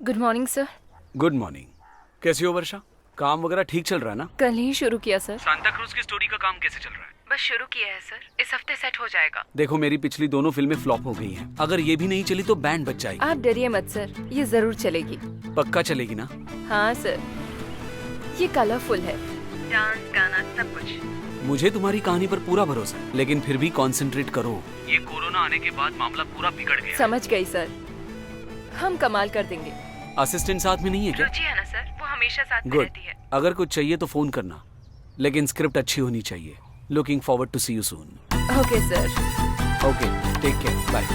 Good morning sir. Good morning. कैसी हो वर्षा? काम वगैरह ठीक चल रहा है ना? कल ही शुरू किया सर। सांता क्रूज की स्टोरी का काम कैसे चल रहा है? बस शुरू किया है सर, इस हफ्ते सेट हो जाएगा। देखो मेरी पिछली दोनों फिल्में फ्लॉप हो गई हैं। अगर ये भी नहीं चली तो बैंड बच जाएगी। आप डरिए मत सर, ये जरूर चलेगी। पक्का चलेगी ना? हाँ सर, ये कलरफुल है, डांस गाना सब कुछ। मुझे तुम्हारी कहानी पर पूरा भरोसा है, लेकिन फिर भी कंसंट्रेट करो। ये कोरोना आने के बाद मामला पूरा बिगड़ गया। समझ गई सर, हम कमाल कर देंगे। असिस्टेंट साथ में नहीं है क्या? रुचि है ना सर, वो हमेशा साथ में गुड। रहती है। अगर कुछ चाहिए तो फोन करना, लेकिन स्क्रिप्ट अच्छी होनी चाहिए। Looking forward to see you soon. Okay sir. Okay, take care, bye.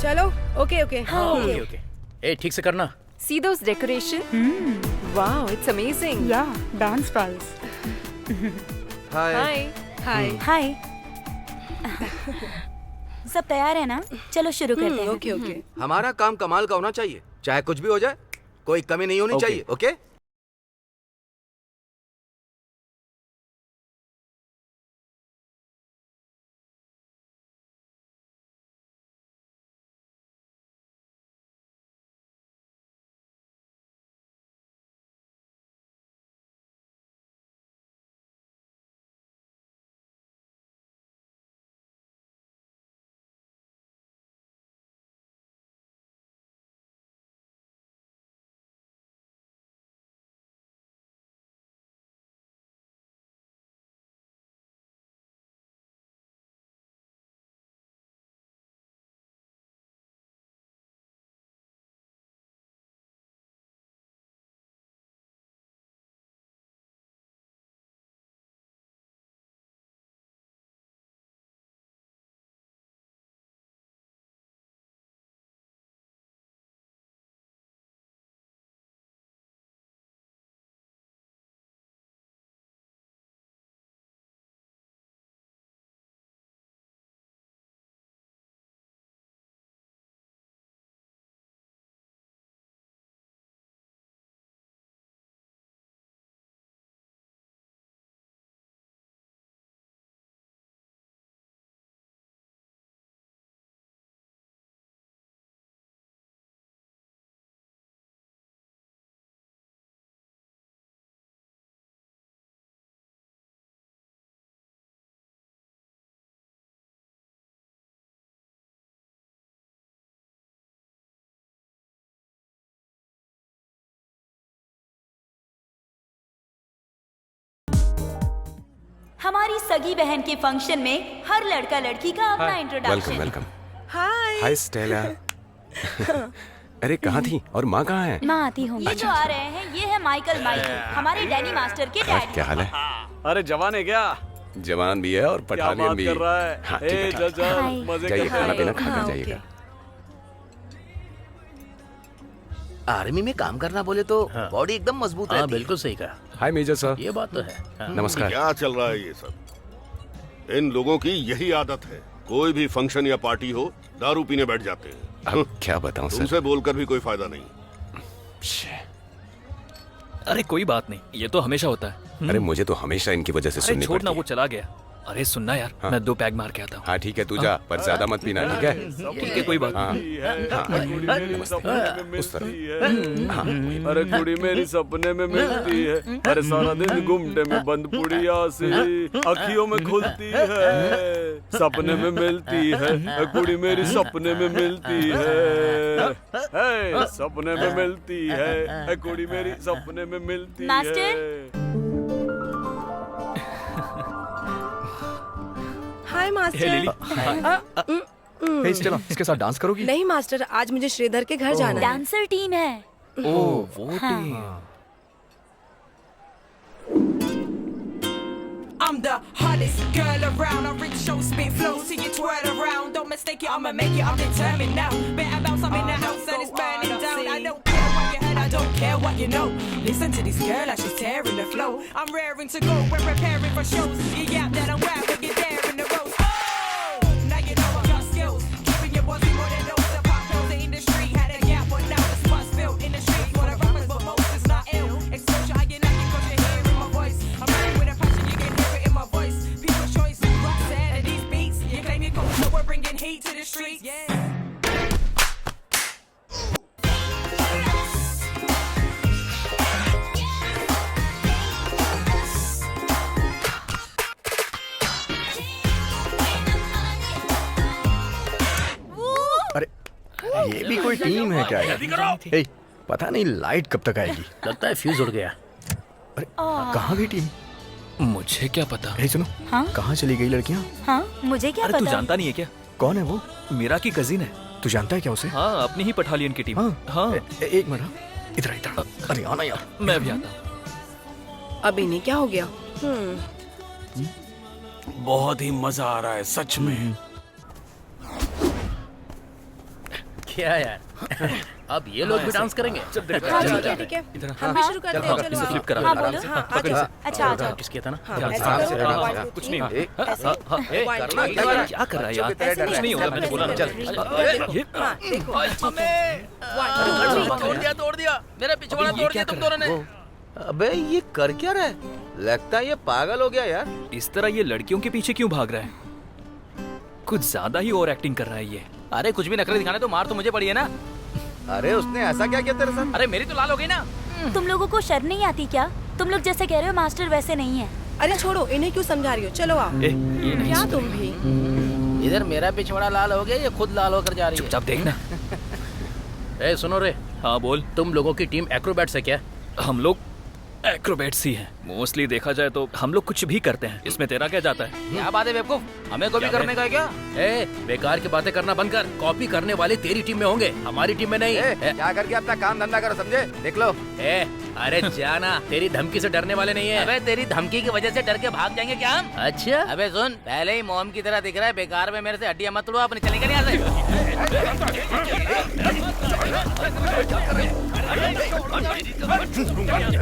चलो ओके ओके ओके ओके। ए ठीक से करना। See those decoration? Wow, it's amazing. या डांस पाल्स Hi. हाय हाय। सब तैयार है ना? चलो शुरू करते हैं। ओके ओके हमारा काम कमाल का होना चाहिए, चाहे कुछ भी हो जाए, कोई कमी नहीं होनी Okay. चाहिए। ओके? हमारी सगी बहन के फंक्शन में हर लड़का लड़की का अपना इंट्रोडक्शन। वेलकम। हाय हाय स्टेला। अरे कहाँ थी और माँ कहाँ है? माँ आती हूँ। ये जो आ रहे हैं ये है माइकल माइकी, हमारे डैनी मास्टर के डैडी। क्या हाल है? अरे जवान है क्या? जवान भी है और क्या पठानियन बात भी। कर रहा है? हाँ, ठीक ए, है, ठीक जज, हाय। मजे जाइए कर रहा खाना है। पीना खाकर हाँ, जाइएगा। आर्मी में काम करना बोले तो बॉडी एकदम मजबूत हाँ रहती है। बिल्कुल सही कहा, हाय मेजर सर। ये बात तो है। हाँ। नमस्कार। क्या चल रहा है ये सब? इन लोगों की यही आदत है, कोई भी फंक्शन या पार्टी हो दारू पीने बैठ जाते हैं। अब क्या बताऊं सर? तुमसे बोलकर भी कोई फायदा नहीं। अरे कोई बात नहीं, ये तो हमेशा होता है। अरे मुझे तो हमेशा इनकी वजह से अरे सुननी छोड़ना, पड़ती वो है। चला गया। अरे सुनना यार, हाँ। मैं 2 पैग मार के आता हूँ। हाँ ठीक है, तू जा, पर ज्यादा मत पीना, ठीक है? ठीक है, कोई बात हाँ नहीं। उस तरह। हाँ अरे कुड़ी मेरी सपने में मिलती है, अरे सारा दिन घूमते में बंद पुड़िया सी अखियों में खुलती है, सपने में मिलती है, कुड़ी मेरी सपने में मिलती है, सपने में मिलती है, कुड़ी मेरी सपने में मिलती है। मास्टर? हाय हे मास्टर। लिली। हे स्टेला, इसके साथ डांस करोगी? नहीं मास्टर, आज मुझे श्रीधर के घर जाना है। डांसर टीम है। ओह वो team. I'm the hottest girl around. I reach show, spit flow, see you twirl around. Don't mistake it, I'ma make it. I'm determined now. Better bounce, I'm in the house and it's burning down. I don't care what you heard, I don't care what you know. Listen to this girl like she's tearing the flow. I'm raring to go, we're preparing for shows. You yap that I'm rap, we get there in the roast. Oh, now you know I got skills. Keeping your bossy more than those that pop pills. The industry had a gap, but now the spot's filled in the street for the rappers, but most is not ill. Exposure, I get lucky 'cause you're hearing my voice. I'm ready with a कोई team है क्या यार? ए, पता नहीं light कब तक आएगी। लगता है फ्यूज उड़ गया। अरे कहाँ गई टीम? मुझे क्या पता। ए सुनो, हाँ? कहाँ चली गई लड़कियाँ? हाँ मुझे क्या अरे तू पता। जानता नहीं है क्या? कौन है वो? मेरा की कजिन है। तू जानता है क्या उसे? हाँ, अपनी ही पठालियन की टीम। हाँ हाँ। एक मिनट, इधर इधर। अरे आना यार। मैं भी आता हूँ। अभी नहीं, क्या हो गया? बहुत ही मजा आ रहा है सच में। क्या यार? अब ये लोग भी डांस करेंगे? हाँ ठीक है ठीक है, हम भी शुरू करते हैं। चलो फ्लिप करा। हाँ बोलो। हाँ आ जाओ। अच्छा आ जाओ। किसके था ना? हाँ ध्यान ऐसे से, करो। हाँ, 1 2 कुछ 3 नहीं। करना क्या कर रहा है यार? कुछ नहीं होगा, मैंने बोला ना। ये हाँ देखो। तोड़ दिया मेरा पिछवाड़ा तोड़ दिया तुम दोनों ने। अबे ये कर क्या रहा है? लगता है ये पागल हो गया यार। इस तरह ये लड़कियों के पीछे क्यों भाग रहा है? कुछ ज्यादा ही ओवर एक्टिंग कर रहा है ये। अरे कुछ भी नखरे दिखाने तो मार तो मुझे पड़ी है ना। अरे उसने ऐसा क्या किया तेरे साथ? अरे मेरी तो लाल हो गई ना। तुम लोगों को शर्म नहीं आती क्या? तुम लोग जैसे कह रहे हो मास्टर वैसे नहीं है। अरे छोड़ो, इन्हें क्यों समझा रही हो? चलो आओ। ये नहीं क्या सुधर। तुम भी? इधर मेरा पिछवाड़ा लाल हो गया, ये खुद लाल होकर जा रही है। चुपचाप देखना। ए सुनो रे, हाँ बोल। तुम लोगों की टीम एक्रोबैट्स है क्या? हम लोग एक्रोबैट्स ही हैं। मोस्टली देखा जाए तो हम लोग कुछ भी करते हैं। इसमें तेरा क्या जाता है? क्या बात है बेवकूफ, हमें कॉपी करने का है क्या? ए बेकार की बातें करना बंद कर। कॉपी करने वाले तेरी टीम में होंगे, हमारी टीम में नहीं। क्या करके अपना काम धंधा करो, समझे? देख लो। अरे जाना, तेरी धमकी से डरने वाले नहीं है। अबे तेरी धमकी की वजह से डर के भाग जाएंगे क्या हम? अच्छा अबे सुन, पहले ही मोम की तरह दिख रहा है। बेकार में मेरे से हड्डियां मत तोड़ो, अपने चलेंगे नहीं यहाँ से।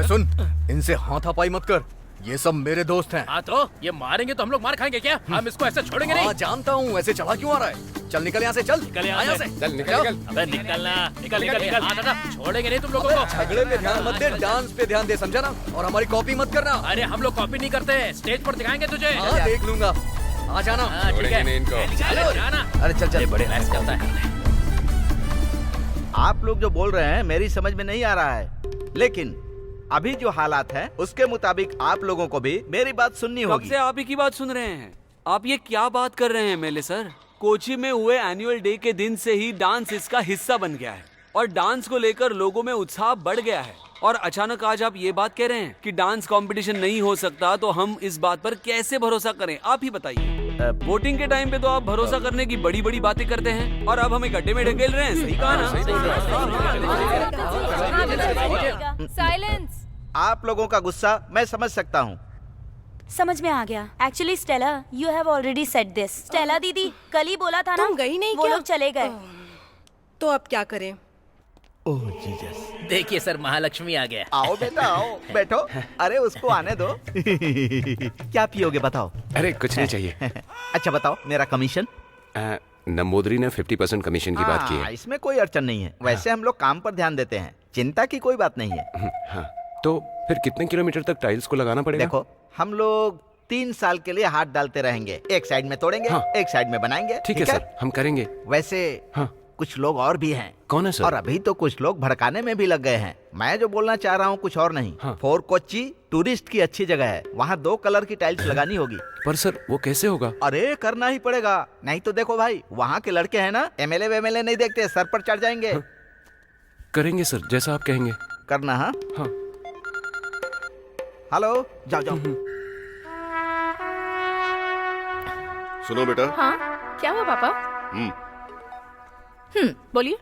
सुन, इनसे हाथापाई मत कर, ये सब मेरे दोस्त हैं। हाँ तो ये मारेंगे तो हम लोग मार खाएंगे क्या? हम इसको ऐसे छोड़ेंगे नहीं। हाँ जानता हूँ, ऐसे चला क्यों आ रहा है? चल निकल यहाँ से, चल निकल यहाँ से। चल निकल निकल। अबे निकलना, निकल निकल निकल। हाँ दादा, छोड़ेंगे नहीं तुम लोगों को। झगड़े पे ध्यान मत दे, डांस पे ध्यान दे, समझा ना? और हमारी कॉपी मत करना। अरे हम लोग कॉपी नहीं करते, स्टेज पर दिखाएंगे तुझे। हाँ देख लूंगा, आ जाना। हाँ, ठीक है। चलो जाना। अरे चल चल। बड़े मैच करता है। आप लोग जो बोल रहे हैं मेरी समझ में नहीं आ रहा है, लेकिन अभी जो हालात हैं उसके मुताबिक आप लोगों को भी मेरी बात सुननी कब होगी। से आप ही की बात सुन रहे हैं? आप ये क्या बात कर रहे हैं मेले सर? कोची में हुए एनुअल डे के दिन से ही डांस इसका हिस्सा बन गया है और डांस को लेकर लोगों में उत्साह बढ़ गया है। और अचानक आज आप ये बात कह रहे हैं कि डांस कंपटीशन नहीं हो सकता, तो हम इस बात पर कैसे भरोसा करें? आप ही बताइए। वोटिंग के टाइम पे तो आप भरोसा करने की बड़ी बड़ी बातें करते हैं और अब हमें गड्ढे में ढकेल रहे हैं। सही कहा ना? साइलेंस। आप लोगों का गुस्सा मैं समझ सकता हूँ। समझ में आ गया। Actually Stella, you have already said this. Stella दीदी कल ही बोला था ना। तुम गई नहीं वो क्या? लोग चले गए। तो अब क्या करें? ओह जीसस। देखिए सर, महालक्ष्मी आ गया। आओ बेटा आओ, बैठो। अरे उसको आने दो। क्या पियोगे बताओ? अरे कुछ नहीं चाहिए। अच्छा बताओ, मेरा कमीशन? नंबोदरी ने 50% कमीशन की बात की है। इसमें कोई अड़चन नहीं है। वैसे हम लोग काम पर ध्यान देते हैं, चिंता की कोई बात नहीं है। हाँ, तो फिर कितने किलोमीटर तक टाइल्स को लगाना पड़ेगा? देखो, हम लोग 3 साल के लिए हाथ डालते रहेंगे। एक साइड में तोड़ेंगे, हाँ। एक साइड में बनाएंगे। ठीक है सर, हम करेंगे। वैसे हाँ। कुछ लोग और भी हैं। कौन है सर? और अभी तो कुछ लोग भड़काने में भी लग गए हैं। मैं जो बोलना चाह रहा हूँ कुछ और नहीं। हाँ। फोर्ट कोच्चि टूरिस्ट की अच्छी जगह है, वहाँ 2 कलर की टाइल्स लगानी होगी। पर सर वो कैसे होगा? अरे करना ही पड़ेगा, नहीं तो देखो भाई, वहाँ के लड़के हैं ना, MLA नहीं देखते, सर पर चढ़ जाएंगे। हाँ। करेंगे सर, जैसा आप कहेंगे। करना। हाँ हाँ। हेलो, जाओ जाओ। सुनो बेटा। हाँ क्या हुआ पापा? बोलिए।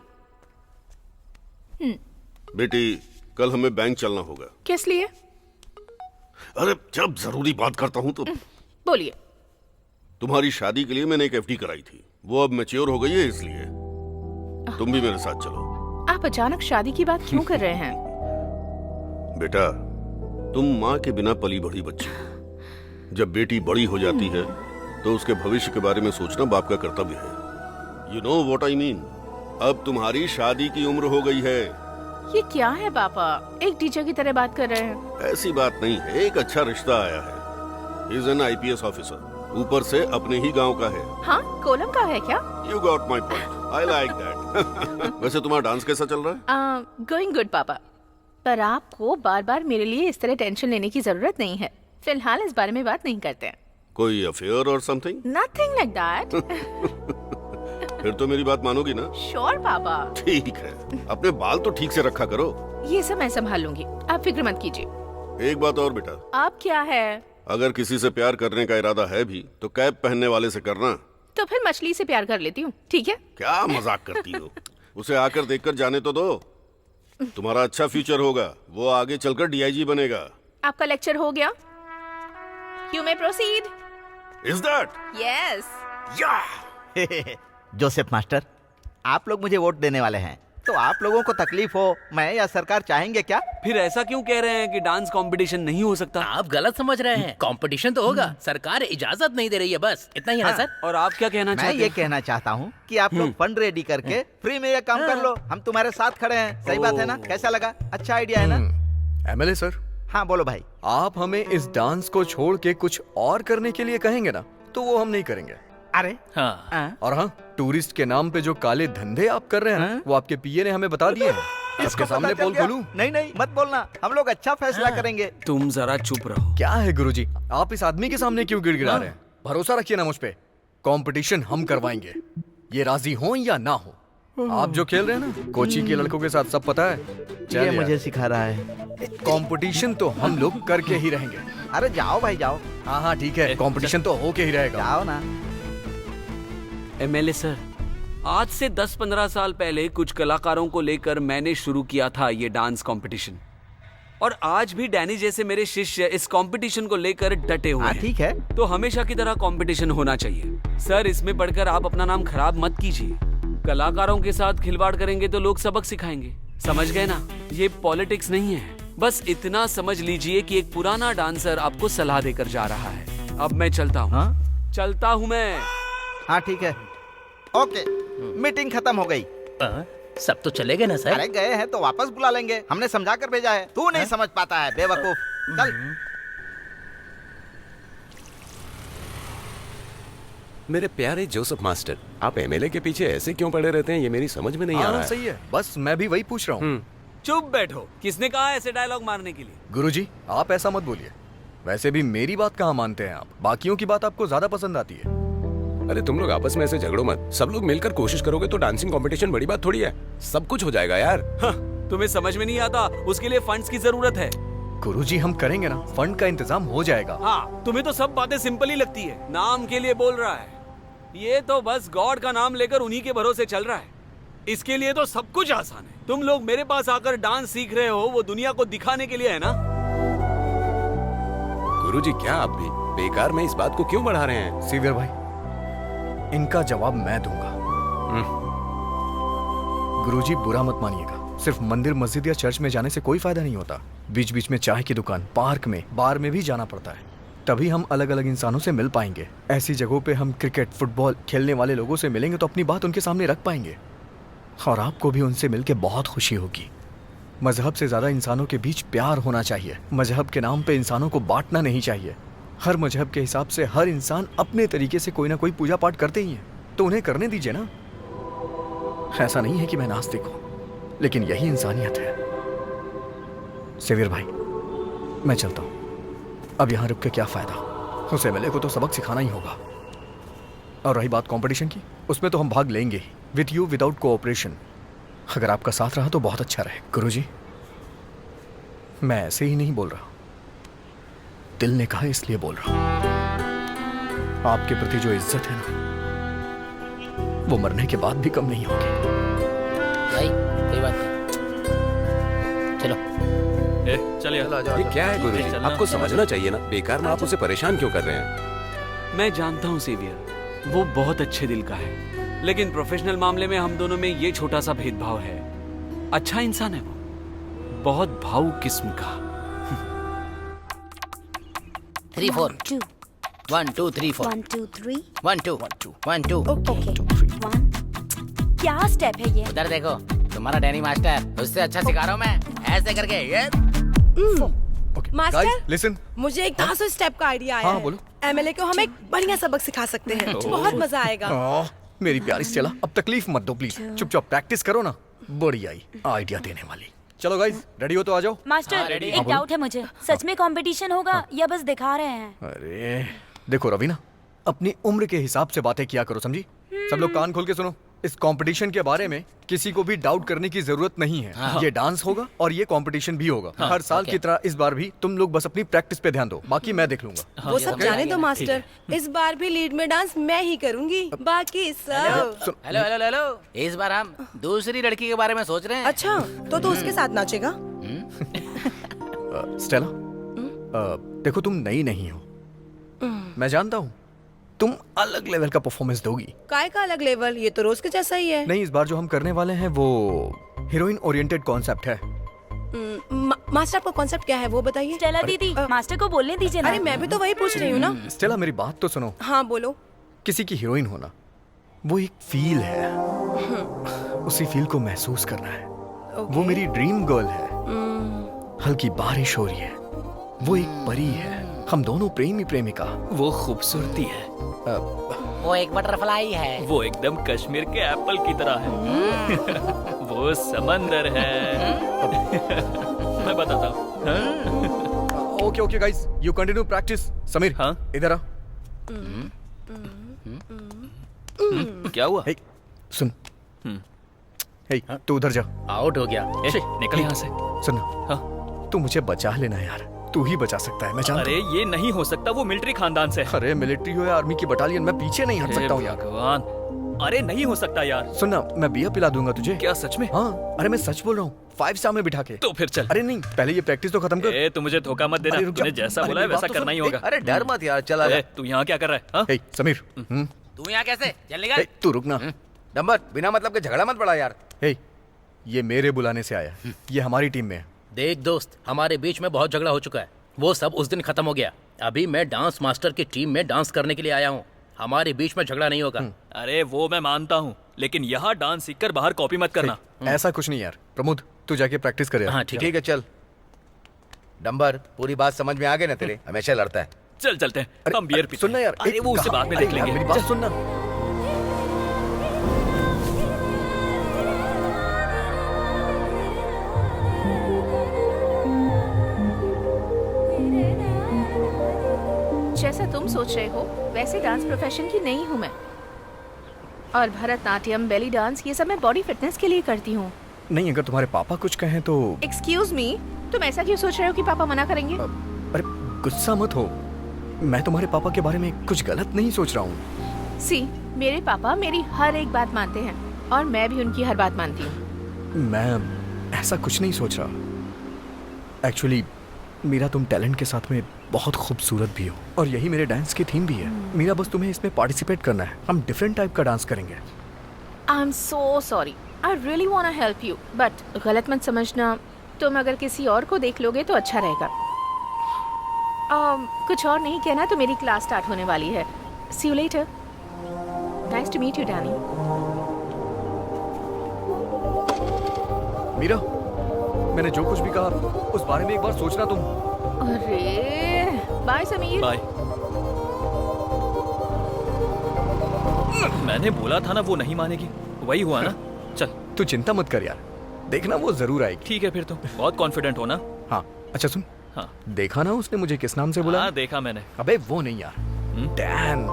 बेटी, कल हमें बैंक चलना होगा। किस लिए? अरे जब जरूरी बात करता हूँ तो। बोलिए। तुम्हारी शादी के लिए मैंने एक FD कराई थी, वो अब मैच्योर हो गई है, इसलिए तुम भी मेरे साथ चलो। आप अचानक शादी की बात क्यों कर रहे हैं? बेटा, तुम माँ के बिना पली बढ़ी बच्ची हो। जब बेटी बड़ी हो जाती है तो उसके भविष्य के बारे में सोचना बाप का कर्तव्य है। You know what I mean? अब तुम्हारी शादी की उम्र हो गई है। ये क्या है पापा? एक टीचर की तरह बात कर रहे हैं। ऐसी बात नहीं है, एक अच्छा रिश्ता आया है। He is an IPS officer, ऊपर से अपने ही गांव का है। हाँ, कोलम का है क्या? You got my point. I like that. वैसे तुम्हारा डांस कैसा चल रहा है? गोइंग गुड पापा, पर आपको बार बार मेरे लिए इस तरह टेंशन लेने की जरूरत नहीं है। फिलहाल इस बारे में बात नहीं करते हैं। कोई अफेयर और समथिंग? Nothing like that. फिर तो मेरी बात मानोगी ना? श्योर पापा। ठीक है, अपने बाल तो ठीक से रखा करो। ये सब मैं संभाल लूंगी, आप फिक्र मत कीजिए। एक बात और बेटा, आप क्या है? अगर किसी से प्यार करने का इरादा है भी तो कैप पहनने वाले से करना। तो फिर मछली से प्यार कर लेती हूँ, ठीक है? क्या मजाक करती हो? उसे आकर देखकर जाने तो दो। तुम्हारा अच्छा फ्यूचर होगा, वो आगे चलकर डीआईजी बनेगा। आपका लेक्चर हो गया? You may proceed. Is that? Yes. Joseph master, आप लोग मुझे वोट देने वाले हैं, तो आप लोगों को तकलीफ हो, मैं या सरकार चाहेंगे क्या? फिर ऐसा क्यों कह रहे हैं कि डांस कंपटीशन नहीं हो सकता? आप गलत समझ रहे हैं। कंपटीशन तो होगा, सरकार इजाजत नहीं दे रही है, बस इतना ही है ना सर? और आप क्या कहना मैं चाहते ये हैं? कहना चाहता हूँ कि आप लोग फंड रेडी करके फ्री में ये काम कर लो, हम तुम्हारे साथ खड़े हैं। सही बात है ना? कैसा लगा? अच्छा आइडिया है ना? एमएलए सर, हाँ बोलो भाई। आप हमें इस डांस को छोड़ के कुछ और करने के लिए कहेंगे ना, तो वो हम नहीं करेंगे। अरे हाँ। और हाँ, टूरिस्ट के नाम पे जो काले धंधे आप कर रहे हैं ना, वो आपके पीए ने हमें बता दिए हैं। इसके सामने पता चल पोल गया? खोलूं? नहीं नहीं, मत बोलना, हम लोग अच्छा फैसला करेंगे। तुम जरा चुप रहो। क्या है गुरुजी, आप इस आदमी के सामने क्यों गिड़गिड़ा रहे हैं? भरोसा रखिए ना मुझ पे, कंपटीशन हम करवाएंगे, ये राजी हो या ना हो। आप जो खेल रहे हैं ना कोची के लड़कों के साथ, सब पता है। ये मुझे सिखा रहा है। कंपटीशन तो हम लोग करके ही रहेंगे। अरे जाओ भाई जाओ। हाँ हाँ ठीक है, कंपटीशन तो होके ही रहेगा। जाओ ना। एमएलए सर, आज से 10-15 साल पहले कुछ कलाकारों को लेकर मैंने शुरू किया था ये डांस कंपटीशन, और आज भी डैनी जैसे मेरे शिष्य इस कंपटीशन को लेकर डटे हुए हैं। ठीक है, तो हमेशा की तरह कंपटीशन होना चाहिए। सर, इसमें बढ़कर आप अपना नाम खराब मत कीजिए। कलाकारों के साथ खिलवाड़ करेंगे तो लोग सबक सिखाएंगे, समझ गए ना? ये पॉलिटिक्स नहीं है। बस इतना समझ लीजिए कि एक पुराना डांसर आपको सलाह देकर जा रहा है। अब मैं चलता हूँ। हाँ? चलता हूँ मैं। हाँ ठीक है, ओके। मीटिंग खत्म हो गई। सब तो चले गए ना सर? अरे गए हैं तो वापस बुला लेंगे, हमने समझा कर भेजा है। तू नहीं समझ पाता है बेवकूफ। चल। मेरे प्यारे जोसेफ मास्टर, आप एमएलए के पीछे ऐसे क्यों पड़े रहते हैं, ये मेरी समझ में नहीं आ रहा है। सही है, बस मैं भी वही पूछ रहा हूँ। चुप बैठो। किसने कहा ऐसे डायलॉग मारने के लिए? गुरुजी, आप ऐसा मत बोलिए। वैसे भी मेरी बात कहाँ मानते हैं आप, बाकियों की बात आपको ज्यादा पसंद आती है। अरे तुम लोग आपस में ऐसे झगड़ो मत, सब लोग मिलकर कोशिश करोगे तो डांसिंग कंपटीशन बड़ी बात थोड़ी है, सब कुछ हो जाएगा यार। हाँ, तुम्हें समझ में नहीं आता? उसके लिए फंड्स की जरूरत है। गुरुजी, हम करेंगे ना, फंड का इंतजाम हो जाएगा। हाँ, तुम्हें तो सब बातें सिंपल ही लगती है, नाम के लिए बोल रहा है। ये तो बस गॉड का नाम लेकर उन्हीं के भरोसे चल रहा है। इसके लिए तो सब कुछ आसान है। तुम लोग मेरे पास आकर डांस सीख रहे हो, वो दुनिया को दिखाने के लिए है ना? गुरुजी, क्या आप भी बेकार में इस बात को क्यों बढ़ा रहे हैं? सीवियर भाई, इनका जवाब मैं दूंगा। गुरुजी, बुरा मत मानिएगा, सिर्फ मंदिर, मस्जिद या चर्च में जाने से कोई फायदा नहीं होता। बीच बीच में चाय की दुकान, पार्क में, बार में भी जाना पड़ता है, तभी हम अलग अलग इंसानों से मिल पाएंगे। ऐसी जगहों पे हम क्रिकेट, फुटबॉल खेलने वाले लोगों से मिलेंगे तो अपनी बात उनके सामने रख पाएंगे, और आपको भी उनसे मिलके बहुत खुशी होगी। मजहब से ज्यादा इंसानों के बीच प्यार होना चाहिए। मजहब के नाम पे इंसानों को बांटना नहीं चाहिए। हर मजहब के हिसाब से हर इंसान अपने तरीके से कोई ना कोई पूजा पाठ करते ही है, तो उन्हें करने दीजिए ना। ऐसा नहीं है कि मैं नास्तिक हूं, लेकिन यही इंसानियत है। सेवियर भाई, मैं चलता हूं, अब यहां रुक के क्या फायदा, उस एमएलए को तो सबक सिखाना ही होगा। और रही बात कंपटीशन की, उसमें तो हम भाग लेंगे ही, विद यू विदाउट कोऑपरेशन। अगर आपका साथ रहा तो बहुत अच्छा रहे। गुरुजी, मैं ऐसे ही नहीं बोल रहा, दिल ने कहा इसलिए बोल रहा हूं। आपके प्रति जो इज्जत है ना, वो मरने के बाद भी कम नहीं होगी। भाई कोई बात नहीं, चलो। चलिए। ये क्या है गुरुजी, आपको समझना चाहिए ना, बेकार में आप उसे परेशान क्यों कर रहे हैं? मैं जानता हूँ सेवियर, वो बहुत अच्छे दिल का है, लेकिन प्रोफेशनल मामले में हम दोनों में ये छोटा सा भेदभाव है। अच्छा इंसान है वो, बहुत भावुक किस्म का। 3 4 1 2 3 4 1 2 3 1 2 1 2 ओके 1। क्या स्टेप है ये? उधर देखो, तुम्हारा डैनी मास्टर, उससे अच्छा सिखा रहा हूँ मैं, ऐसे करके ये। मास्टर, लिसन, मुझे एक 10 स्टेप का आइडिया आया हाँ, है। बोलो। एमएलए को हम एक बढ़िया सबक सिखा सकते हैं, बहुत मजा आएगा। मेरी प्यारी स्टेला, अब तकलीफ मत दो प्लीज, चुपचाप प्रैक्टिस करो ना। बड़ी आई आइडिया देने वाली। चलो गाइस, रेडी हो तो आ जाओ। मास्टर, एक डाउट है मुझे, सच में कंपटीशन होगा या बस दिखा रहे हैं? अरे देखो रवीना, अपनी उम्र के हिसाब से बातें किया करो, समझी? सब लोग कान खोल के सुनो। इस कंपटीशन के बारे में किसी को भी डाउट करने की जरूरत नहीं है। हाँ। ये डांस होगा और ये कंपटीशन भी होगा। हाँ, हर साल ओके। की तरह इस बार भी तुम लोग बस अपनी प्रैक्टिस पे ध्यान दो, बाकी मैं देख लूंगा। वो सब जाने दो मास्टर, इस बार भी लीड में डांस मैं ही करूंगी, बाकी सब। हेलो हेलो हेलो, इस बार हम दूसरी लड़की के बारे में सोच रहे हैं। अच्छा, तो उसके साथ नाचेगा? स्टेला, देखो तुम नई नहीं हो, मैं जानता हूँ तुम अलग लेवल का परफॉर्मेंस दोगी। काय का अलग लेवल, ये तो रोज के जैसा ही है। नहीं, इस बार जो हम करने वाले हैं वो हीरोइन ओरिएंटेड कॉन्सेप्ट है। मास्टर आपका कॉन्सेप्ट क्या है वो बताइए। स्टेला दीदी, मास्टर को बोलने दीजिए ना। अरे मैं भी तो वही पूछ रही हूँ ना। स्टेला मेरी बात तो सुनो। हाँ बोलो। किसी की हीरोइन होना वो एक फील है, उसी फील को महसूस करना है। वो मेरी ड्रीम गर्ल है। हल्की बारिश हो रही है, वो एक परी है, हम दोनों प्रेमी प्रेमिका। वो खूबसूरती है, वो एक बटरफ्लाई है, वो एकदम कश्मीर के एप्पल की तरह है। वो समंदर है। मैं बताता हूँ। Okay okay guys, you continue practice. Sameer, हाँ इधर आ। क्या हुआ? हे, सुन। हे, तू उधर जा। आउट हो गया। निकल यहाँ से। सुन, तू मुझे बचा लेना यार, तू ही बचा सकता है, मैं जानता हूं। अरे ये नहीं हो सकता, वो मिलिट्री खानदान से। अरे मिलिट्री हो या आर्मी की बटालियन, मैं पीछे नहीं हट सकता हूँ यार। भगवान, अरे नहीं हो सकता यार। सुनना, मैं बियर पिला दूंगा तुझे। क्या सच में? हाँ, अरे मैं सच बोल रहा हूँ, 5 स्टार में बिठा के। तो फिर चल। अरे नहीं, पहले ये प्रैक्टिस तो खत्म कर। तू मुझे धोखा मत देना, तूने जैसा बोला है वैसा करना ही होगा। अरे डर मत यार, चला जा। तू यहाँ क्या कर रहा है? समीर, तू यहाँ कैसे? चल निकल। तू रुकना। डंबर, बिना मतलब के झगड़ा मत पड़ा यार। ये मेरे बुलाने से आया, ये हमारी टीम में है। देख दोस्त, हमारे बीच में बहुत झगड़ा हो चुका है, वो सब उस दिन खत्म हो गया। अभी मैं डांस मास्टर की टीम में डांस करने के लिए आया हूँ, हमारे बीच में झगड़ा नहीं होगा। अरे वो मैं मानता हूँ, लेकिन यहाँ डांस सीखकर बाहर कॉपी मत करना। ऐसा कुछ नहीं यार। प्रमोद, तू जाके प्रैक्टिस करे। हाँ ठीक है, चल। डंबर, पूरी बात समझ में आ गई ना तेरे? हमेशा लड़ता है। चल चलते हैं, हम बियर पीते हैं। सुनना यार, अरे वो उससे बाद में देख लेंगे। मेरी बात सुनना। जैसा तुम सोच रहे हो वैसे डांस प्रोफेशन की नहीं हूँ मैं, और भरतनाट्यम, बेली डांस, ये सब मैं बॉडी फिटनेस के लिए करती हूँ। नहीं, अगर तुम्हारे पापा कुछ कहें तो। एक्सक्यूज मी, तुम ऐसा क्यों सोच रहे हो कि पापा मना करेंगे? अरे गुस्सा मत हो, मैं तुम्हारे पापा के बारे में कुछ गलत नहीं सोच रहा हूँ। सी, मेरे पापा मेरी हर एक बात मानते हैं और मैं भी उनकी हर बात मानती हूँ। मैं ऐसा कुछ नहीं सोच रहा। एक्चुअली मीरा, तुम टैलेंट के साथ में बहुत खूबसूरत भी हो, और यही मेरे डांस की थीम भी है। मीरा, बस तुम्हें इसमें पार्टिसिपेट करना है, हम डिफरेंट टाइप का डांस करेंगे। I am so sorry, I really want to help you, but गलत मत समझना, तुम अगर किसी और को देख लोगे तो अच्छा रहेगा। कुछ और नहीं कहना तो मेरी क्लास स्टार्ट होने वाली है। See you later. Nice to meet you Danny. Meera, मैंने जो कुछ भी कहा उस बारे में एक बार सोचना तुम। अरे बाय समीर। बाय। मैंने बोला था ना वो नहीं मानेगी, वही हुआ ना। चल तू चिंता मत कर यार, देखना वो जरूर आएगी। ठीक है फिर तो, बहुत कॉन्फिडेंट हो ना। हाँ अच्छा सुन, हाँ देखा ना उसने मुझे किस नाम से बोला? हाँ देखा मैंने। अबे वो नहीं यार, डैन।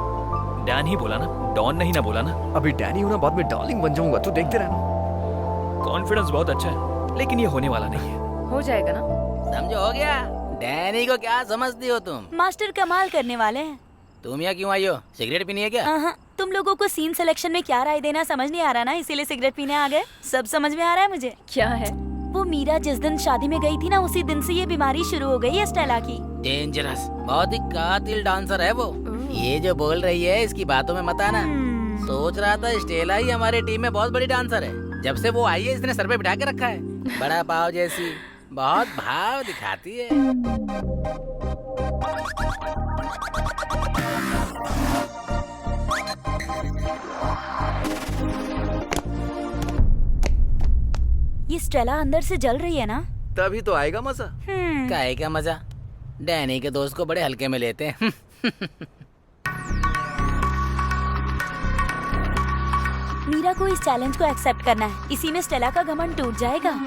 डैन ही बोला ना, डॉन नहीं ना बोला ना। अभी डैन ही होना, बाद में डार्लिंग बन जाऊंगा, तू देखते रहना। कॉन्फिडेंस बहुत अच्छा है, लेकिन ये होने वाला नहीं है। हो जाएगा ना। समझो, हो गया। डैनी को क्या समझती हो तुम? मास्टर कमाल करने वाले हैं। तुम यहाँ क्यों आई हो? सिगरेट पीनी है क्या? हाँ, तुम लोगों को सीन सिलेक्शन में क्या राय देना समझ नहीं आ रहा ना, इसीलिए सिगरेट पीने आ गए। सब समझ में आ रहा है मुझे। क्या है? वो मीरा जिस दिन शादी में गई थी ना, उसी दिन से ये बीमारी शुरू हो गई है स्टेला की। डेंजरस, बहुत ही कातिल डांसर है वो। ये जो बोल रही है इसकी बातों में मत आना। सोच रहा था स्टेला ही हमारे टीम में बहुत बड़ी डांसर है। जब से वो आई है इसने सर पे बिठा के रखा है, बड़ा पाव जैसी, बहुत भाव दिखाती है। ये स्टेला अंदर से जल रही है ना, तभी तो आएगा मजा। काहे का मजा? डैनी के दोस्त को बड़े हल्के में लेते हैं। मीरा को इस चैलेंज को एक्सेप्ट करना है, इसी में स्टेला का घमंड टूट जाएगा।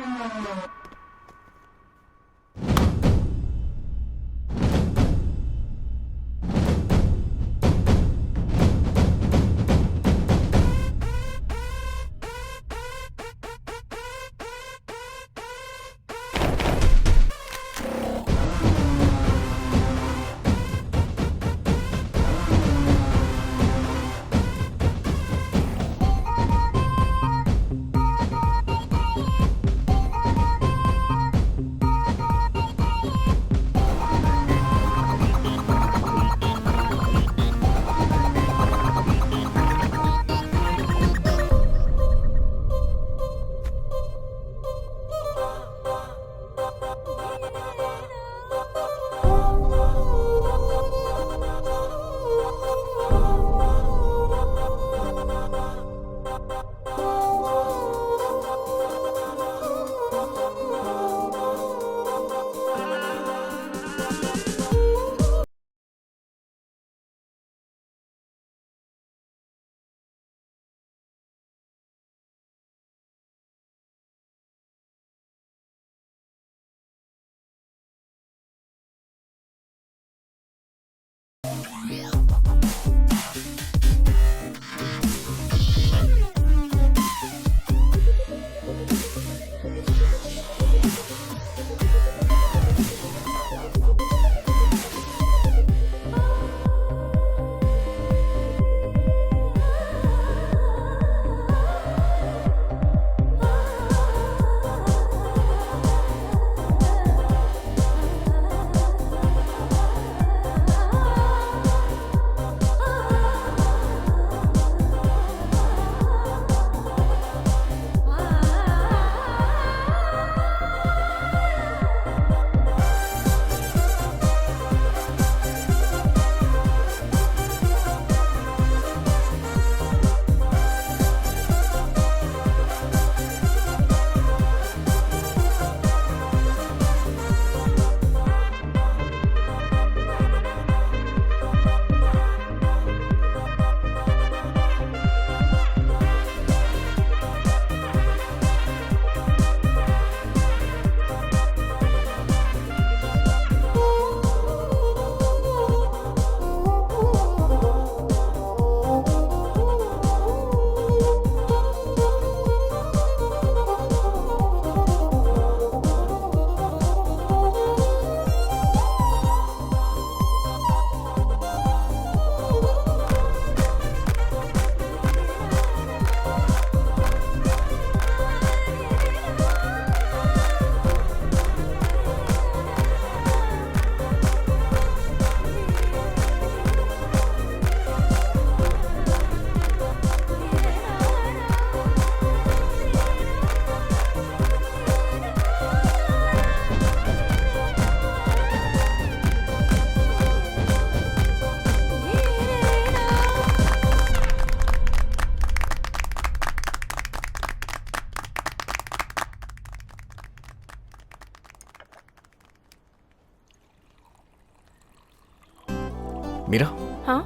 मीरा, हाँ,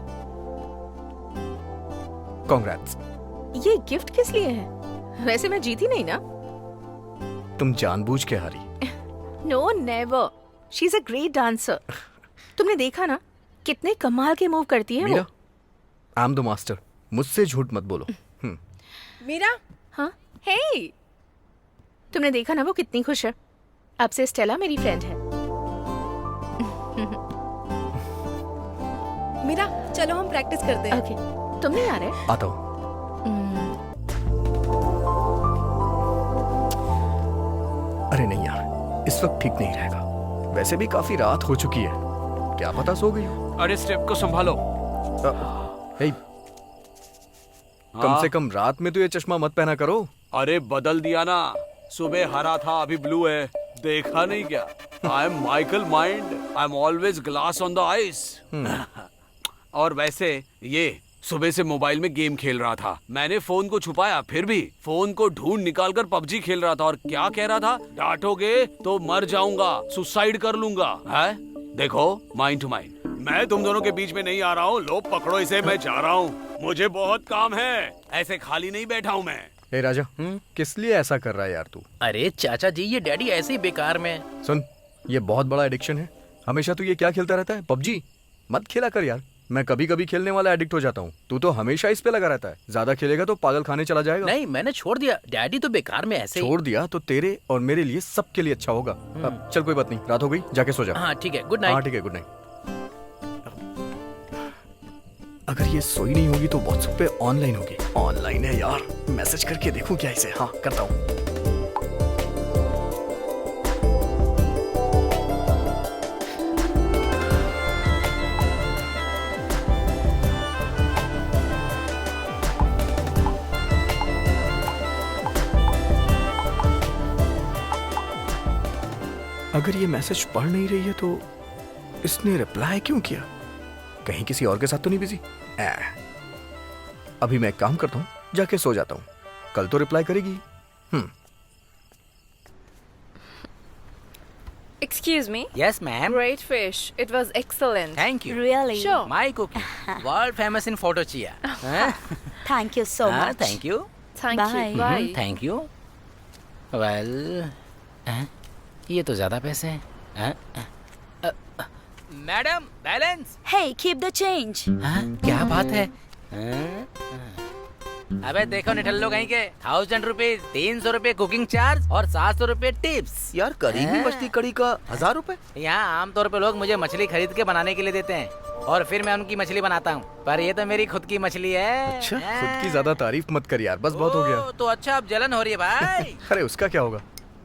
कॉन्ग्रेट्स। ये गिफ्ट किस लिए है? वैसे मैं जीती नहीं ना। तुम जानबूझ के हारी। No never, she is a great dancer. तुमने देखा ना कितने कमाल के मूव करती है मीरा, वो। आई एम द मास्टर, मुझसे झूठ मत बोलो। मीरा, हाँ, हे, तुमने देखा ना वो कितनी खुश है। अब से स्टेला मेरी फ्रेंड है। मीरा, चलो हम प्रैक्टिस करते हैं। ओके, तुम नहीं आ रहे? आता हूँ। अरे नहीं यार, इस वक्त ठीक नहीं रहेगा। वैसे भी काफी रात हो चुकी है, क्या पता सो गई हो। अरे स्टेप को संभालो। हे, कम से कम रात में तो ये चश्मा मत पहना करो। अरे बदल दिया ना, सुबह हरा था अभी ब्लू है, देखा नहीं क्या? I am Michael mind, I am always glass on the ice. और वैसे ये सुबह से मोबाइल में गेम खेल रहा था, मैंने फोन को छुपाया, फिर भी फोन को ढूंढ निकाल कर पबजी खेल रहा था। और क्या कह रहा था? डांटोगे तो मर जाऊंगा, सुसाइड कर लूंगा। है देखो, माइंड टू माइंड। मैं तुम दोनों के बीच में नहीं आ रहा हूँ, लो पकड़ो इसे, मैं जा रहा हूँ, मुझे बहुत काम है, ऐसे खाली नहीं बैठा हूँ मैं। हे राजा, किस लिए ऐसा कर रहा है यार तू? अरे चाचा जी, ये डैडी ऐसे ही बेकार में। सुन, ये बहुत बड़ा एडिक्शन है। हमेशा तू ये क्या खेलता रहता है? पबजी मत खेला कर यार। मैं कभी कभी खेलने वाला एडिक्ट हो जाता हूँ, तू तो हमेशा इस पे लगा रहता है। ज्यादा खेलेगा तो पागल खाने चला जाएगा। नहीं, मैंने छोड़ दिया, डैडी तो बेकार में ऐसे छोड़ दिया तो तेरे और मेरे लिए सबके लिए अच्छा होगा। अब चल, कोई बात नहीं, रात हो गई, जाके सो जा। हाँ ठीक है, गुड नाइट। हाँ ठीक है, गुड नाइट। अगर ये सोई नहीं होगी तो व्हाट्सएप पे ऑनलाइन होगी। ऑनलाइन है यार, मैसेज करके देखूं क्या इसे। हाँ, करता हूँ। अगर ये मैसेज पढ़ नहीं रही है तो इसने रिप्लाई क्यों किया? कहीं किसी और के साथ तो नहीं बिजी? अभी मैं एक काम करता हूँ, जाके सो जाता हूँ, कल तो रिप्लाई करेगी। Excuse me. Yes, ma'am. Great fish. It was excellent. Thank you. Really? Sure. My cooking, world famous in photo chia. Thank you so much. Thank you. Thank Bye. you. Bye. Thank you. Well, ये तो ज्यादा पैसे हैं। Madam, balance. Hey, keep the change. क्या बात है? अबे देखो निठल्लो कहीं के, 1000 रुपीज, 300 रुपए कुकिंग चार्ज और 700 रुपए टिप्स। यार करीबी मछली कड़ी का 1000 रुपए? यहाँ आमतौर पे लोग मुझे मछली खरीद के बनाने के लिए देते हैं और फिर मैं उनकी मछली बनाता हूँ, पर ये तो मेरी खुद की मछली है। अच्छा, खुद की ज्यादा तारीफ मत कर यार, बस बहुत हो गया। तो अच्छा, अब जलन हो रही है भाई। अरे उसका क्या होगा,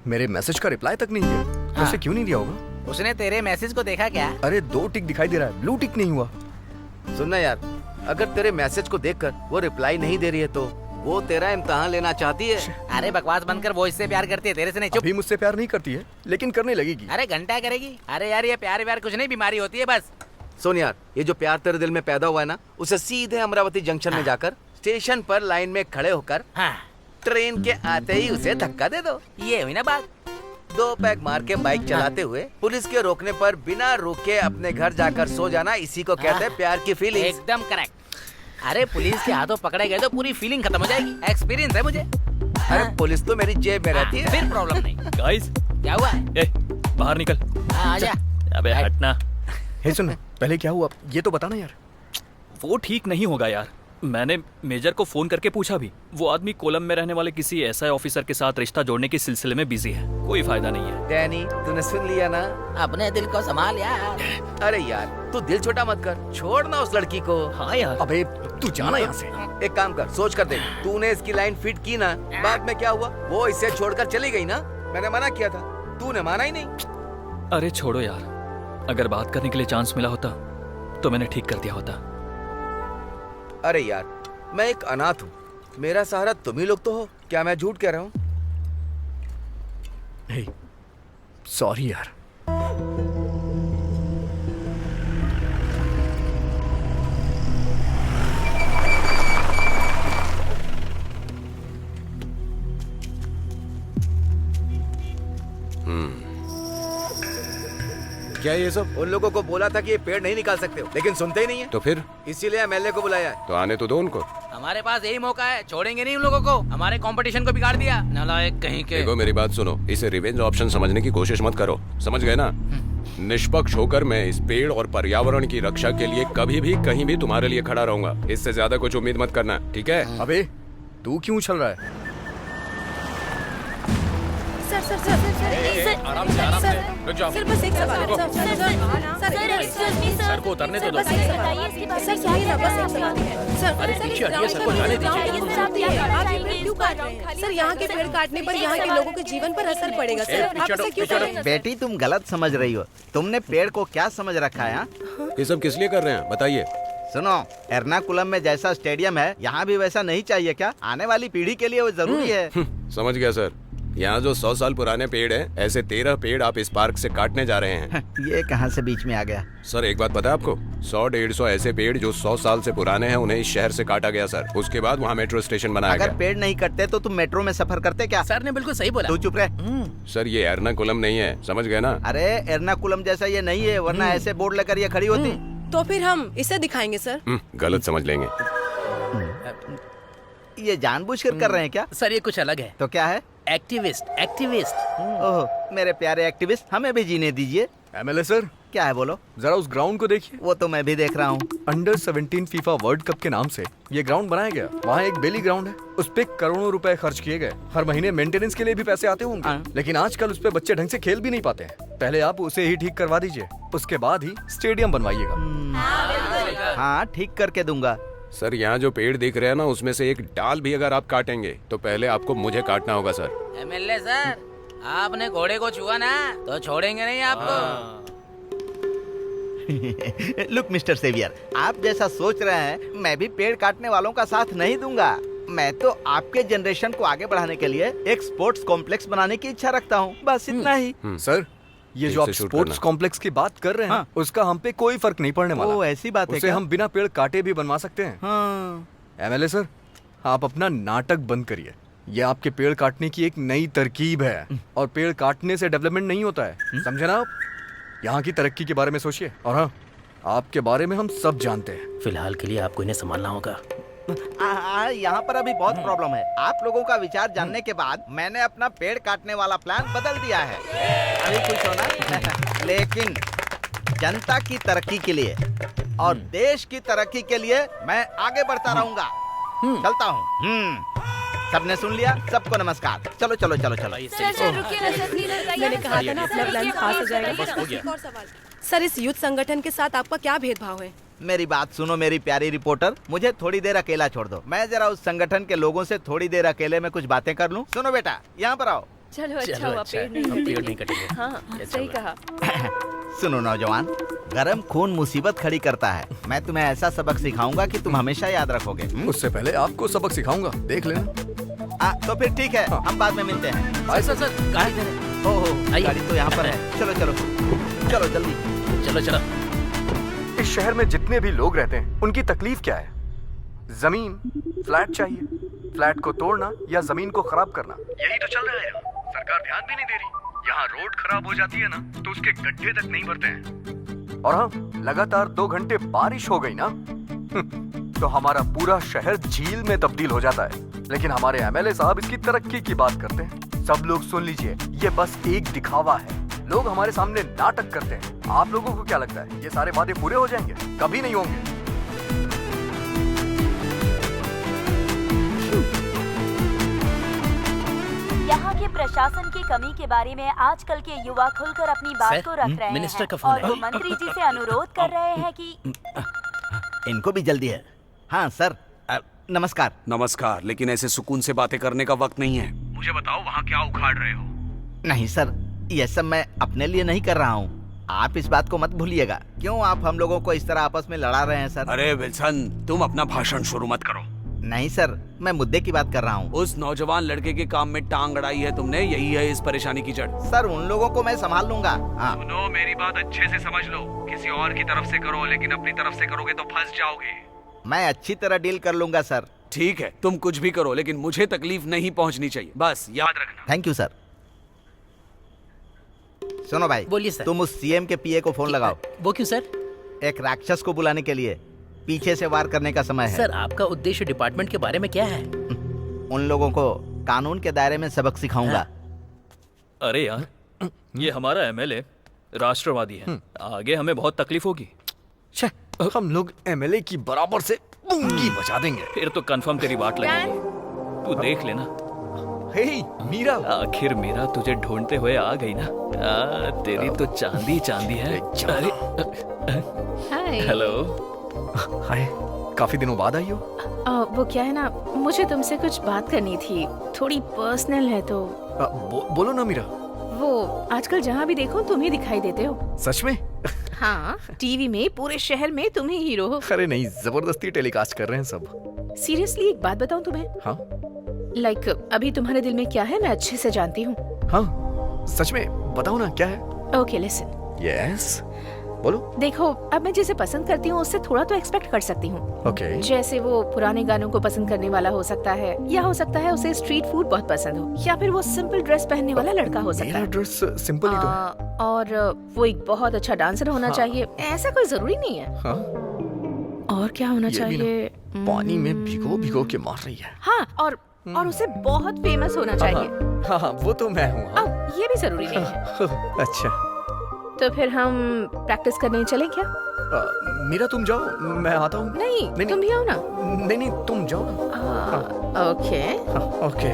मेरे मैसेज का रिप्लाई तक नहीं दिया। उसे क्यों नहीं दिया होगा? उसने तेरे मैसेज को देखा क्या? अरे 2 टिक दिखाई दे रहा है, ब्लू टिक नहीं हुआ। सुनना यार, अगर तेरे मैसेज को देखकर वो रिप्लाई नहीं दे रही है तो वो तेरा इम्तिहान लेना चाहती है। अरे बकवास बंद कर, वो इससे प्यार करती है, तेरे से नहीं। चुप। अभी मुझसे प्यार नहीं करती है, लेकिन करने लगेगी। अरे घंटा करेगी। अरे यार, ये प्यार व्यार कुछ नहीं, बीमारी होती है बस। सुन यार, ये जो प्यार तेरे दिल में पैदा हुआ है ना, उसे सीधे अमरावती जंक्शन में जाकर स्टेशन पर लाइन में खड़े होकर ट्रेन के आते ही उसे धक्का दे दो। ये हुई ना बात। 2 पैक मार के बाइक चलाते हुए पुलिस के रोकने पर बिना रुके अपने घर जाकर सो जाना, इसी को कहते हैं प्यार की फीलिंग। एकदम करेक्ट। अरे पुलिस के हाथों पकड़े गए तो पूरी फीलिंग खत्म हो जाएगी। एक्सपीरियंस है मुझे। अरे पुलिस तो मेरी जेब में रहती है, फिर प्रॉब्लम नहीं। गाइस, क्या हुआ? ए, बाहर निकल। आजा। अबे हटना। हे सुन, पहले क्या हुआ ये तो बताना यार। वो ठीक नहीं होगा यार। मैंने मेजर को फोन करके पूछा भी, वो आदमी कोलम में रहने वाले किसी एसआई ऑफिसर के साथ रिश्ता जोड़ने के सिलसिले में बिजी है, कोई फायदा नहीं है। डैनी, तूने सुन लिया ना? अपने दिल को संभाल यार। अरे यार, तू दिल छोटा मत कर, छोड़ ना उस लड़की को। हाँ यार। अबे तू जाना यहाँ से। एक काम कर, सोच कर देख, तूने इसकी लाइन फिट की ना, बाद में क्या हुआ? वो इसे छोड़कर चली गई ना। मैंने मना किया था, तूने माना ही नहीं। अरे छोड़ो यार, अगर बात करने के लिए चांस मिला होता तो मैंने ठीक कर दिया होता। अरे यार, मैं एक अनाथ हूँ, मेरा सहारा तुम ही लोग तो हो। क्या मैं झूठ कह रहा हूँ? हे, सॉरी यार। क्या है ये सब? उन लोगों को बोला था कि ये पेड़ नहीं निकाल सकते हो, लेकिन सुनते ही नहीं है। तो फिर इसीलिए एमएलए को बुलाया है। तो आने तो दो उनको। हमारे पास यही मौका है, छोड़ेंगे नहीं उन लोगों को। हमारे कंपटीशन को बिगाड़ दिया, नालायक कहीं के। देखो मेरी बात सुनो, इसे रिवेंज ऑप्शन समझने की कोशिश मत करो, समझ गए ना? निष्पक्ष होकर मैं इस पेड़ और पर्यावरण की रक्षा के लिए कभी भी कहीं भी तुम्हारे लिए खड़ा रहूंगा। इससे ज्यादा कुछ उम्मीद मत करना, ठीक है? अबे तू क्यों उछल रहा है? सर आराम से रुक जाओ। सर बस एक सवाल है। सर को उतरने तो दो। सर सुनिए ना, बस एक सवाल है। सर अरे पीछे हटिए, सर को जाने दीजिए। आप ये पेड़ क्यों काट रहे हैं? सर यहाँ के पेड़ काटने पर यहाँ के लोगों के जीवन पर असर पड़ेगा सर। आप ऐसा क्यों कर रहे हैं? बेटी तुम गलत समझ रही हो। तुमने पेड़ को क्या समझ रखा है? ये सब किस लिए कर रहे हैं बताइए? सुनो, एर्नाकुलम में जैसा स्टेडियम है यहाँ भी वैसा नहीं चाहिए क्या? आने वाली पीढ़ी के लिए वो जरूरी है। समझ गया सर। यहाँ जो 100 साल पुराने पेड़ हैं, ऐसे 13 पेड़ आप इस पार्क से काटने जा रहे हैं। ये कहाँ से बीच में आ गया? सर एक बात पता है आपको, 100-150 ऐसे पेड़ जो 100 साल से पुराने हैं उन्हें इस शहर से काटा गया सर। उसके बाद वहाँ मेट्रो स्टेशन बनाया अगर गया। पेड़ नहीं कटते तो तुम मेट्रो में सफर करते क्या? सर ने बिल्कुल सही बोला। तू चुप रहे। सर ये एर्नाकुलम नहीं है, समझ गए ना? अरे एर्नाकुलम जैसा ये नहीं है, वरना ऐसे बोर्ड लेकर ये खड़ी होती। तो फिर हम इसे दिखाएंगे सर। गलत समझ लेंगे। ये जानबूझकर कर रहे हैं क्या? सर ये कुछ अलग है। तो क्या है? एक्टिविस्ट। ओह मेरे प्यारे एक्टिविस्ट, हमें भी जीने दीजिए। एमएलए सर, क्या है बोलो? जरा उस ग्राउंड को देखिए। वो तो मैं भी देख रहा हूँ। अंडर 17 फीफा वर्ल्ड कप के नाम से ये ग्राउंड बनाया गया। वहाँ एक बेली ग्राउंड है, उस पे करोड़ों रुपए खर्च किए गए। हर महीने मेंटेनेंस के लिए भी पैसे आते होंगे, लेकिन आजकल उस पे बच्चे ढंग से खेल भी नहीं पाते हैं। पहले आप उसे ही ठीक करवा दीजिए, उसके बाद ही स्टेडियम बनवाइएगा। हाँ ठीक करके दूंगा। सर यहाँ जो पेड़ दिख रहे हैं ना, उसमें से एक डाल भी अगर आप काटेंगे तो पहले आपको मुझे काटना होगा सर। एमएलए सर, आपने घोड़े को छुआ ना तो छोड़ेंगे नहीं आपको। लुक मिस्टर सेवियर, आप जैसा सोच रहे हैं मैं भी पेड़ काटने वालों का साथ नहीं दूंगा। मैं तो आपके जनरेशन को आगे बढ़ाने के लिए एक स्पोर्ट्स कॉम्प्लेक्स बनाने की इच्छा रखता हूँ, बस इतना ही। सर ये जो आप स्पोर्ट्स कॉम्प्लेक्स की बात कर रहे हैं, उसका हम पे कोई फर्क नहीं पड़ने वाला। ओ ऐसी बात है उसे क्या? हम बिना पेड़ काटे भी बनवा सकते हैं। एमएलए सर, आप अपना नाटक बंद करिए। ये आपके पेड़ काटने की एक नई तरकीब है, और पेड़ काटने से डेवलपमेंट नहीं होता है, समझे ना आप? यहाँ की तरक्की के बारे में सोचिए। और हाँ, आपके बारे में हम सब जानते हैं। फिलहाल के लिए आपको इन्हें संभालना होगा। यहाँ पर अभी बहुत प्रॉब्लम है। आप लोगों का विचार जानने के बाद मैंने अपना पेड़ काटने वाला प्लान बदल दिया है। अभी खुश हो ना? लेकिन जनता की तरक्की के लिए और देश की तरक्की के लिए मैं आगे बढ़ता रहूंगा। चलता हूँ। सबने सुन लिया? सबको नमस्कार। चलो चलो चलो चलो। मैंने कहा था ना अपना प्लान खास हो जाएगा। एक और सवाल सर, इस यूथ संगठन के साथ आपका क्या भेदभाव है? मेरी बात सुनो मेरी प्यारी रिपोर्टर, मुझे थोड़ी देर अकेला छोड़ दो। मैं जरा उस संगठन के लोगों से थोड़ी देर अकेले में कुछ बातें कर लूं। सुनो बेटा, यहाँ पर आओ। चलो अच्छा हुआ पेड़ नहीं कटेंगे। हाँ सही कहा। सुनो नौजवान, गरम खून मुसीबत खड़ी करता है। मैं तुम्हें ऐसा सबक सिखाऊंगा कि तुम हमेशा याद रखोगे। उससे पहले आपको सबक सिखाऊंगा, देख लेना। तो फिर ठीक है, हम बाद में मिलते हैं। ऐसा सर, गाड़ी दे। ओहो गाड़ी तो यहाँ पर है। चलो चलो चलो जल्दी चलो चलो। इस शहर में जितने भी लोग रहते हैं उनकी तकलीफ क्या है? जमीन, फ्लैट चाहिए, फ्लैट को तोड़ना या जमीन को खराब करना, यही तो चल रहा है। सरकार ध्यान भी नहीं दे रही। यहाँ रोड खराब हो जाती है ना, तो उसके गड्ढे तक नहीं भरते हैं। और हाँ, लगातार 2 घंटे बारिश हो गई ना तो हमारा पूरा शहर झील में तब्दील हो जाता है। लेकिन हमारे एमएलए साहब इसकी तरक्की की बात करते हैं। सब लोग सुन लीजिए, ये बस एक दिखावा है। लोग हमारे सामने नाटक करते हैं। आप लोगों को क्या लगता है ये सारे वादे पूरे हो जाएंगे? कभी नहीं होंगे। यहाँ के प्रशासन की कमी के बारे में आजकल के युवा खुलकर अपनी बात को रख रहे मिनिस्टर का हैं फोन और है। वो मंत्री जी से अनुरोध कर रहे हैं कि इनको भी जल्दी है। हाँ सर, नमस्कार। नमस्कार, लेकिन ऐसे सुकून से बातें करने का वक्त नहीं है। मुझे बताओ वहाँ क्या उखाड़ रहे हो? नहीं सर, ये सब मैं अपने लिए नहीं कर रहा हूँ। आप इस बात को मत भूलिएगा। क्यों आप हम लोगों को इस तरह आपस में लड़ा रहे हैं सर? अरे विल्सन, तुम अपना भाषण शुरू मत करो। नहीं सर, मैं मुद्दे की बात कर रहा हूँ। उस नौजवान लड़के के काम में टांग अड़ाई है तुमने, यही है इस परेशानी की जड़। सर उन लोगों को मैं संभाल लूंगा। हाँ। सुनो, मेरी बात अच्छे से समझ लो। किसी और की तरफ से करो, लेकिन अपनी तरफ से करोगे तो फंस जाओगे। मैं अच्छी तरह डील कर लूंगा सर। ठीक है, तुम कुछ भी करो, लेकिन मुझे तकलीफ नहीं पहुंचनी चाहिए, बस याद रखना। Thank you sir. सुनो भाई, बोलिए सर। तुम उस सीएम के पीए को फोन लगाओ। वो क्यों सर? एक राक्षस को बुलाने के लिए। पीछे से वार करने का समय है। सर आपका उद्देश्य डिपार्टमेंट के बारे में क्या है? उन लोगों को कानून के दायरे में सबक सिखाऊंगा। अरे यार, ये हमारा एमएलए राष्ट्रवादी है, आगे हमें बहुत तकलीफ होगी। हम लोग एमएलए की बराबर से बूंगी बजा देंगे। फिर तो कंफर्म तेरी बात लगेगी। तू देख लेना। हे मीरा, आखिर मीरा तुझे ढूंढते हुए आ गई ना। तेरी तो चांदी चांदी है। अरे हेलो। हाय, काफी दिनों बाद आई हो। वो क्या है ना, मुझे तुमसे कुछ बात करनी थी, थोड़ी पर्सनल है तो। बोलो ना मीरा। वो आजकल जहाँ भी देखो तुम ही दिखाई देते हो। सच में? हाँ, टीवी में पूरे शहर में तुम ही हीरो हो। अरे नहीं, जबरदस्ती टेलीकास्ट कर रहे हैं सब। सीरियसली एक बात बताऊं तुम्हें? हाँ। लाइक अभी तुम्हारे दिल में क्या है मैं अच्छे से जानती हूँ। हाँ, सच में बताओ ना क्या है। Okay listen. यस, बोलो। देखो, अब मैं जिसे पसंद करती हूँ उससे थोड़ा तो एक्सपेक्ट कर सकती हूँ। ओके। जैसे वो पुराने गानों को पसंद करने वाला हो सकता है, या हो सकता है उसे स्ट्रीट फूड बहुत पसंद हो, या फिर वो सिंपल ड्रेस पहनने वाला लड़का हो सकता है। मेरा ड्रेस सिंपल ही तो है। और वो एक बहुत अच्छा डांसर होना चाहिए। ऐसा कोई जरूरी नहीं है। हाँ। और क्या होना चाहिए? पानी में भिगो भिगो के मार रही है। हाँ, और उसे बहुत फेमस होना चाहिए। हाँ, वो तो मैं हूँ। अब ये भी जरूरी नहीं है। अच्छा, तो फिर हम प्रैक्टिस करने चलें क्या? मीरा तुम जाओ, मैं आता हूँ। नहीं, तुम भी आओ ना। नहीं, तुम जाओ। Okay. Okay.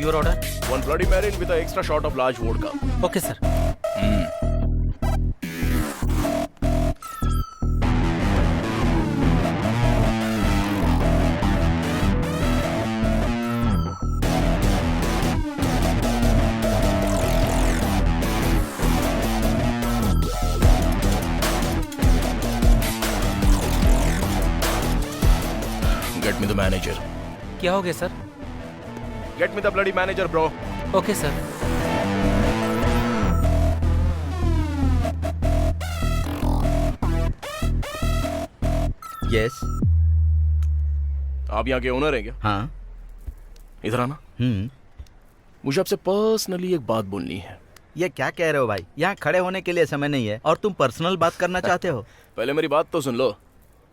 Your order? One Bloody Mary with an extra shot of large vodka. Okay, sir. Get me the manager. क्या हो गया sir? Get me the bloody manager, bro. Okay, sir. Yes. आप यहाँ के ओनर हैं क्या? हाँ। इधर आना। मुझे आपसे पर्सनली एक बात बोलनी है। ये क्या कह रहे हो भाई? यहाँ खड़े होने के लिए समय नहीं है और तुम पर्सनल बात करना चाहते हो? पहले मेरी बात तो सुन लो,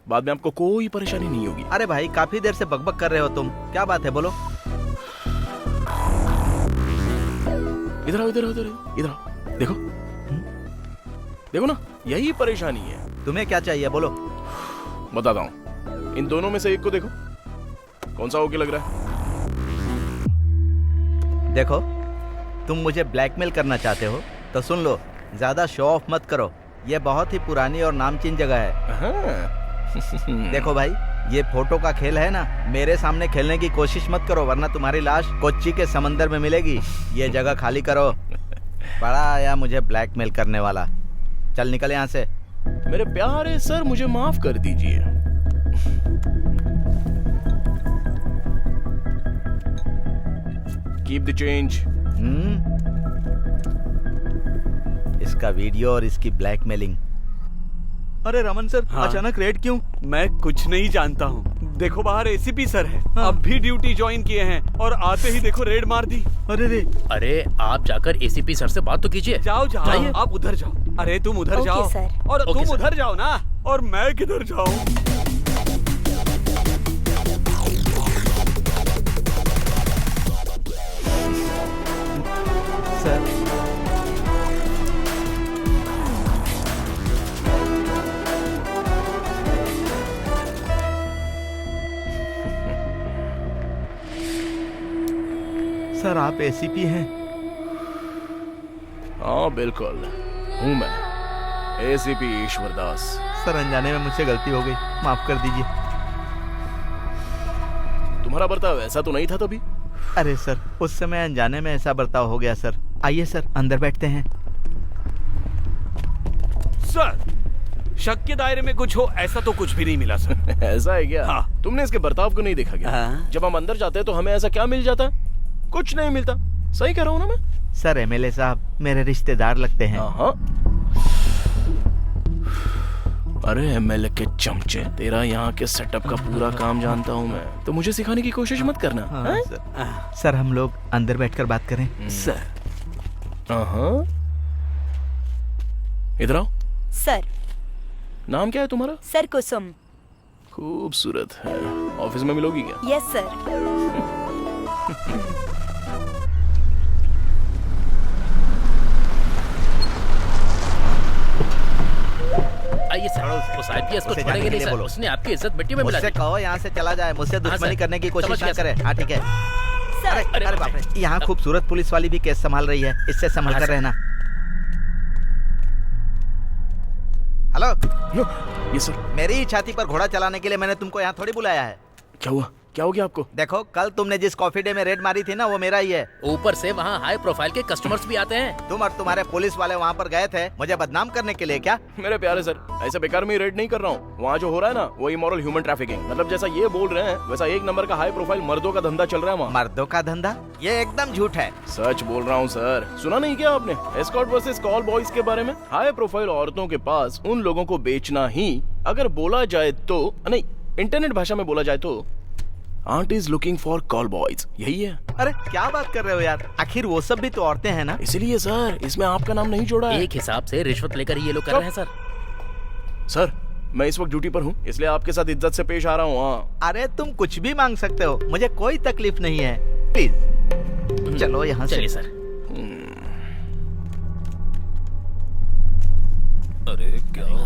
बाद में आपको कोई परेशानी नहीं होगी। अरे भाई, काफी देर से बकबक कर रहे हो तुम, क्या बात है बोलो। इधर आओ, इधर आओ, इधर आओ। देखो देखो ना, यही परेशानी है। तुम्हें क्या चाहिए बोलो। बताता हूँ, इन दोनों में से एक को देखो, कौन सा ओके लग रहा है? देखो, तुम मुझे ब्लैकमेल करना चाहते हो तो सुन लो, ज्यादा शो ऑफ मत करो। ये बहुत ही पुरानी और नामचीन जगह है। देखो भाई, ये फोटो का खेल है ना, मेरे सामने खेलने की कोशिश मत करो, वरना तुम्हारी लाश कोच्चि के समंदर में मिलेगी। ये जगह खाली करो। बड़ा आया मुझे ब्लैकमेल करने वाला। चल निकल यहाँ से। मेरे प्यारे सर, मुझे माफ कर दीजिए। Keep the change. इसका वीडियो और इसकी ब्लैकमेलिंग। अरे रमन सर, हाँ? अचानक रेड क्यों? मैं कुछ नहीं जानता हूँ। देखो बाहर एसीपी सर है, अब भी ड्यूटी ज्वाइन किए हैं और आते ही देखो रेड मार दी। अरे आप जाकर एसीपी सर से बात तो कीजिए। जाओ आप उधर जाओ। अरे तुम उधर जाओ और तुम उधर जाओ ना, और मैं किधर जाऊँ? सर सर आप एसीपी हैं? हाँ बिल्कुल हूँ मैं, एसीपी ईश्वर दास। सर अनजाने में मुझसे गलती हो गई, माफ कर दीजिए। तुम्हारा बर्ताव ऐसा तो नहीं था तभी? अरे सर उस समय अनजाने में ऐसा बर्ताव हो गया सर। आइए सर अंदर बैठते हैं। सर शक के दायरे में कुछ हो ऐसा तो कुछ भी नहीं मिला सर। ऐसा है क्या? हाँ। तुमने इसके बर्ताव को नहीं देखा क्या? हाँ। जब हम अंदर जाते हैं तो हमें ऐसा क्या मिल जाता है? कुछ नहीं मिलता। सही कह रहा हूँ ना मैं? सर एमएलए साहब मेरे रिश्तेदार लगते हैं। हाँ। अरे एमएलए के चमचे, तेरा यहाँ के सेटअप का पूरा काम जानता हूँ मैं, तो मुझे सिखाने की कोशिश मत करना। हाँ, सर हम लोग अंदर बैठकर बात करें। सर इधर आओ। सर नाम क्या है तुम्हारा? सर कुसुम। खूबसूरत है। ऑफिस में मिलोगी क्या? Yes sir. आइए सर, उस आईपीएस को छोड़ेंगे नहीं सर। उसने आपकी इज्जत मिट्टी में मिला दी। मुझसे कहो यहाँ से चला जाए, मुझसे दुश्मनी करने की कोशिश समझ ना गया करे। हाँ ठीक है। सर अरे बाप रे, यहाँ खूबसूरत पुलिस वाली भी केस संभाल रही है, इससे संभल कर रहना। हेलो। ये सर मेरी ही छाती पर घोड़ा चलाने के लिए मैंने तुमको यहाँ थोड़ी बुलाया है। क्या हुआ? क्या हो गया आपको? देखो कल तुमने जिस कॉफी डे में रेड मारी थी ना वो मेरा ही है। ऊपर से वहाँ हाई प्रोफाइल के कस्टमर्स भी आते हैं। तुम और तुम्हारे पुलिस वाले वहाँ पर गए थे मुझे बदनाम करने के लिए क्या? मेरे प्यारे सर, ऐसे बेकार में रेड नहीं कर रहा हूँ। वहाँ जो हो रहा है ना वो इमोरल ह्यूमन ट्रैफिकिंग, मतलब जैसा ये बोल रहे हैं वैसा एक नंबर का हाई प्रोफाइल मर्दों का धंधा चल रहा है वहाँ। मर्दों का धंधा? ये एकदम झूठ है। सच बोल रहा हूँ सर। सुना नहीं क्या आपने एस्कॉर्ट वर्सेस कॉल बॉयज के बारे में? हाई प्रोफाइल औरतों के पास उन लोगों को बेचना ही, अगर बोला जाए तो, नहीं इंटरनेट भाषा में बोला जाए तो, aunt is looking for call boys, यही है। अरे क्या बात कर रहे हो यार, आखिर वो सब भी तो औरतें हैं ना। इसीलिए सर इसमें आपका नाम नहीं जोड़ा है। एक हिसाब से रिश्वत लेकर ही ये लोग कर रहे हैं सर। सर मैं इस वक्त ड्यूटी पर हूँ, इसलिए आपके साथ इज्जत से पेश आ रहा हूँ। अरे तुम कुछ भी मांग सकते हो, मुझे कोई तकलीफ नहीं है। प्लीज चलो यहाँ से। चलिए सर। अरे क्या हो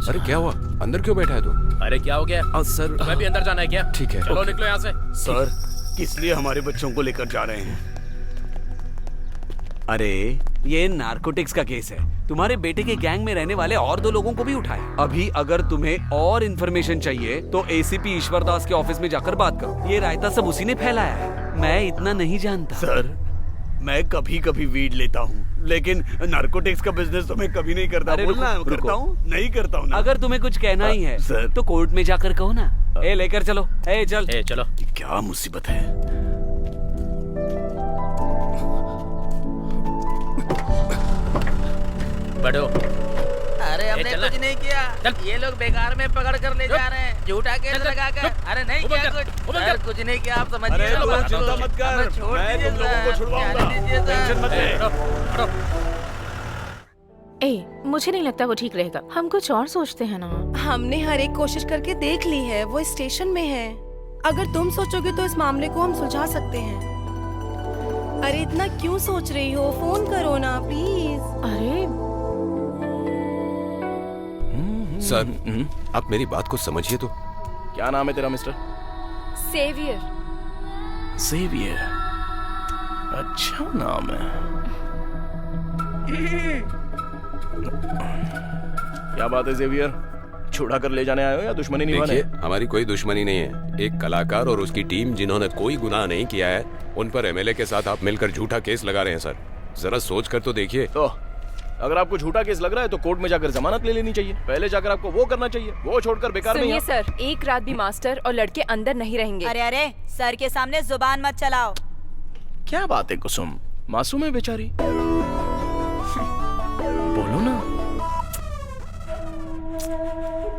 अरे क्या हुआ? अंदर क्यों बैठा है तू? अरे क्या हो गया? सर तुम्हें भी अंदर जाना है क्या? ठीक है। चलो निकलो यहाँ से। सर किस लिए हमारे बच्चों को लेकर जा रहे हैं? अरे ये नारकोटिक्स का केस है। तुम्हारे बेटे के गैंग में रहने वाले और 2 लोगों को भी उठाया। अभी अगर तुम्हें और इन्फॉर्मेशन चाहिए तो एसीपी ईश्वर दास के ऑफिस में जाकर बात करो। ये रायता सब उसी ने फैलाया है, मैं इतना नहीं जानता। सर मैं कभी कभी वीड लेता हूँ लेकिन नारकोटिक्स का बिजनेस तो मैं कभी नहीं करता। बोलना करता हूँ, नहीं करता हूँ ना। अगर तुम्हें कुछ कहना ही है सर तो कोर्ट में जाकर कहो ना। ए लेकर चलो। ए चल। ए चलो। क्या मुसीबत है? बैठो। अरे हमने कुछ नहीं किया, ये लोग बेकार में पकड़ कर ले जा रहे हैं, झूठा केस लगाकर। अरे नहीं किया कुछ सर, कुछ नहीं किया, आप समझिए। अरे चिंता मत कर, मैं तुम लोगों को छुड़वाऊंगा, टेंशन मत ले। ए, मुझे नहीं लगता वो ठीक रहेगा, हम कुछ और सोचते हैं ना। हमने हर एक कोशिश करके देख ली है, वो स्टेशन में है। अगर तुम सोचोगे तो इस मामले को हम सुलझा सकते हैं। अरे इतना क्यों सोच रही हो, फोन करो ना प्लीज। अरे सर आप मेरी बात को समझिए तो। क्या नाम है तेरा मिस्टर? सेवियर। सेवियर, अच्छा नाम है। क्या बात है सेवियर, छुड़ा कर ले जाने आए हो या दुश्मनी निभाने? देखिए हमारी कोई दुश्मनी नहीं है। एक कलाकार और उसकी टीम जिन्होंने कोई गुनाह नहीं किया है उन पर एमएलए के साथ आप मिलकर झूठा केस लगा रहे हैं सर। जरा सोच कर तो देखिए। तो अगर आपको झूठा केस लग रहा है तो कोर्ट में जाकर जमानत ले लेनी चाहिए। पहले जाकर आपको वो करना चाहिए, वो छोड़कर बेकार में। सुनिए सर, एक रात भी मास्टर और लड़के अंदर नहीं रहेंगे। अरे अरे सर के सामने जुबान मत चलाओ। क्या बात है कुसुम, मासूम है बेचारी, बोलो ना।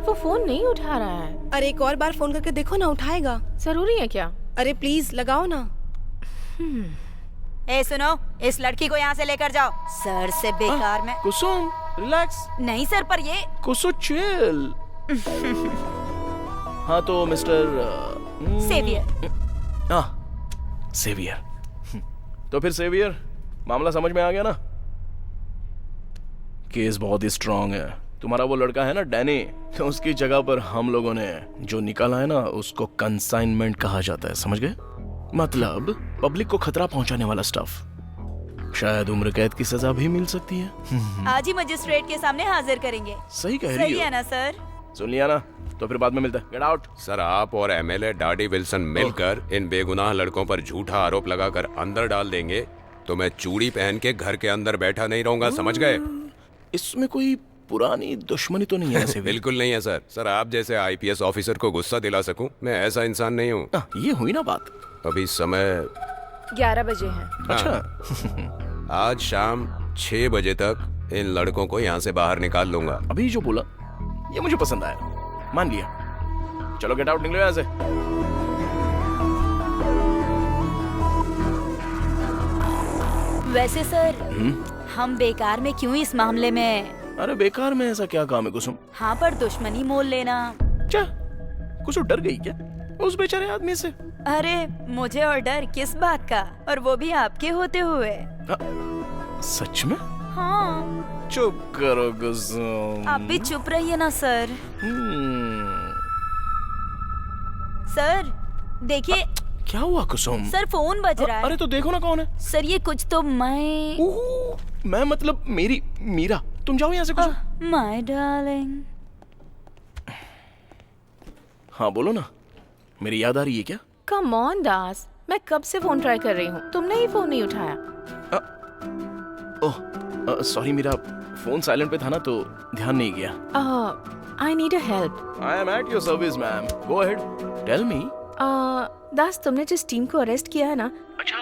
वो फोन नहीं उठा रहा है। अरे एक और बार फोन करके देखो ना, उठाएगा। जरूरी है क्या? अरे प्लीज लगाओ ना। ए सुनो, इस लड़की को यहाँ से लेकर जाओ। सर से बेकार में। कुसुम रिलैक्स। नहीं सर, पर ये कुसुम चिल। हाँ तो मिस्टर सेवियर। हाँ सेवियर। तो फिर सेवियर, मामला समझ में आ गया ना? केस बहुत ही स्ट्रांग है, तुम्हारा वो लड़का है ना डैनी, तो उसकी जगह पर हम लोगों ने जो निकाला है ना उसको कंसाइनमेंट कहा जाता है, समझ गए? मतलब पब्लिक को खतरा पहुंचाने वाला स्टफ। शायद उम्र कैद की सजा भी मिल सकती है। आज ही मजिस्ट्रेट के सामने हाजिर करेंगे। सही कह रही सही हो। है ना सर? सुन लिया ना, तो फिर बाद में मिलते हैं। Get out. सर आप और एमएलए डाडी विल्सन मिलकर इन बेगुनाह लड़कों पर झूठा आरोप लगाकर अंदर डाल देंगे तो मैं चूड़ी पहन के घर के अंदर बैठा नहीं रहूंगा, समझ गए? इसमें कोई पुरानी दुश्मनी तो नहीं है ऐसे? बिल्कुल नहीं है सर। सर आप जैसे आईपीएस ऑफिसर को गुस्सा दिला सकूं, मैं ऐसा इंसान नहीं हूँ। ये हुई ना बात। अभी समय 11 बजे है। अच्छा। आज शाम 6 बजे तक इन लड़कों को यहाँ से बाहर निकाल लूंगा। अभी जो बोला ये मुझे पसंद आया, मान लिया। चलो गेट आउट, निकलो यहाँ से। वैसे सर हम बेकार में क्यों इस मामले में? अरे बेकार में ऐसा क्या काम है कुसुम? हाँ पर दुश्मनी मोल लेना। क्या कुसुम डर गई क्या उस बेचारे आदमी से? अरे मुझे और डर किस बात का, और वो भी आपके होते हुए। सच में? हाँ। चुप करो कुसुम। आप भी चुप रहिए ना सर। सर देखिए। क्या हुआ कुसुम? सर फोन बज रहा है। अरे तो देखो ना कौन है। सर ये कुछ तो मैं मतलब मेरी मीरा। तुम जाओ यहाँ से कुसुम। My darling. हाँ बोलो ना, मेरी याद आ रही है क्या? कम ऑन दास, मैं कब से फोन ट्राई कर रही हूँ, तुमने ही फोन नहीं उठाया। Oh sorry Meera, phone silent पे था ना तो ध्यान नहीं गया। I need a help. I am at your service ma'am, go ahead, tell me. Das तुमने जिस टीम को अरेस्ट किया है ना। अच्छा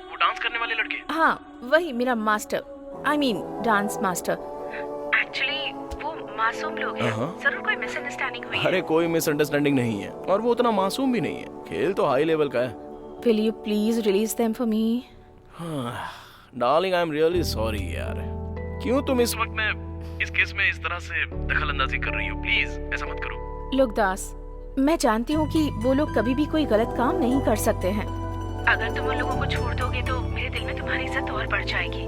वो डांस करने वाले लड़के? हाँ वही मेरा master, I mean dance master. Actually वो मासूम लोग हैं, जरूर कोई मिसअंडरस्टैंडिंग हुई है। अरे कोई मिसअंडरस्टैंडिंग नहीं है, और वो उतना मासूम भी नहीं है, खेल तो हाई लेवल का है। Will you please release them for me? Darling I am really sorry यार। क्यों तुम इस वक्त में इस केस में इस तरह से दखलंदाजी कर रही हो? प्लीज ऐसा मत करो। लोग दास, मैं जानती हूँ कि वो लोग कभी भी कोई गलत काम नहीं कर सकते हैं। अगर तुम उन लोगों को छोड़ दोगे तो मेरे दिल में तुम्हारी इज्जत और बढ़ जाएगी।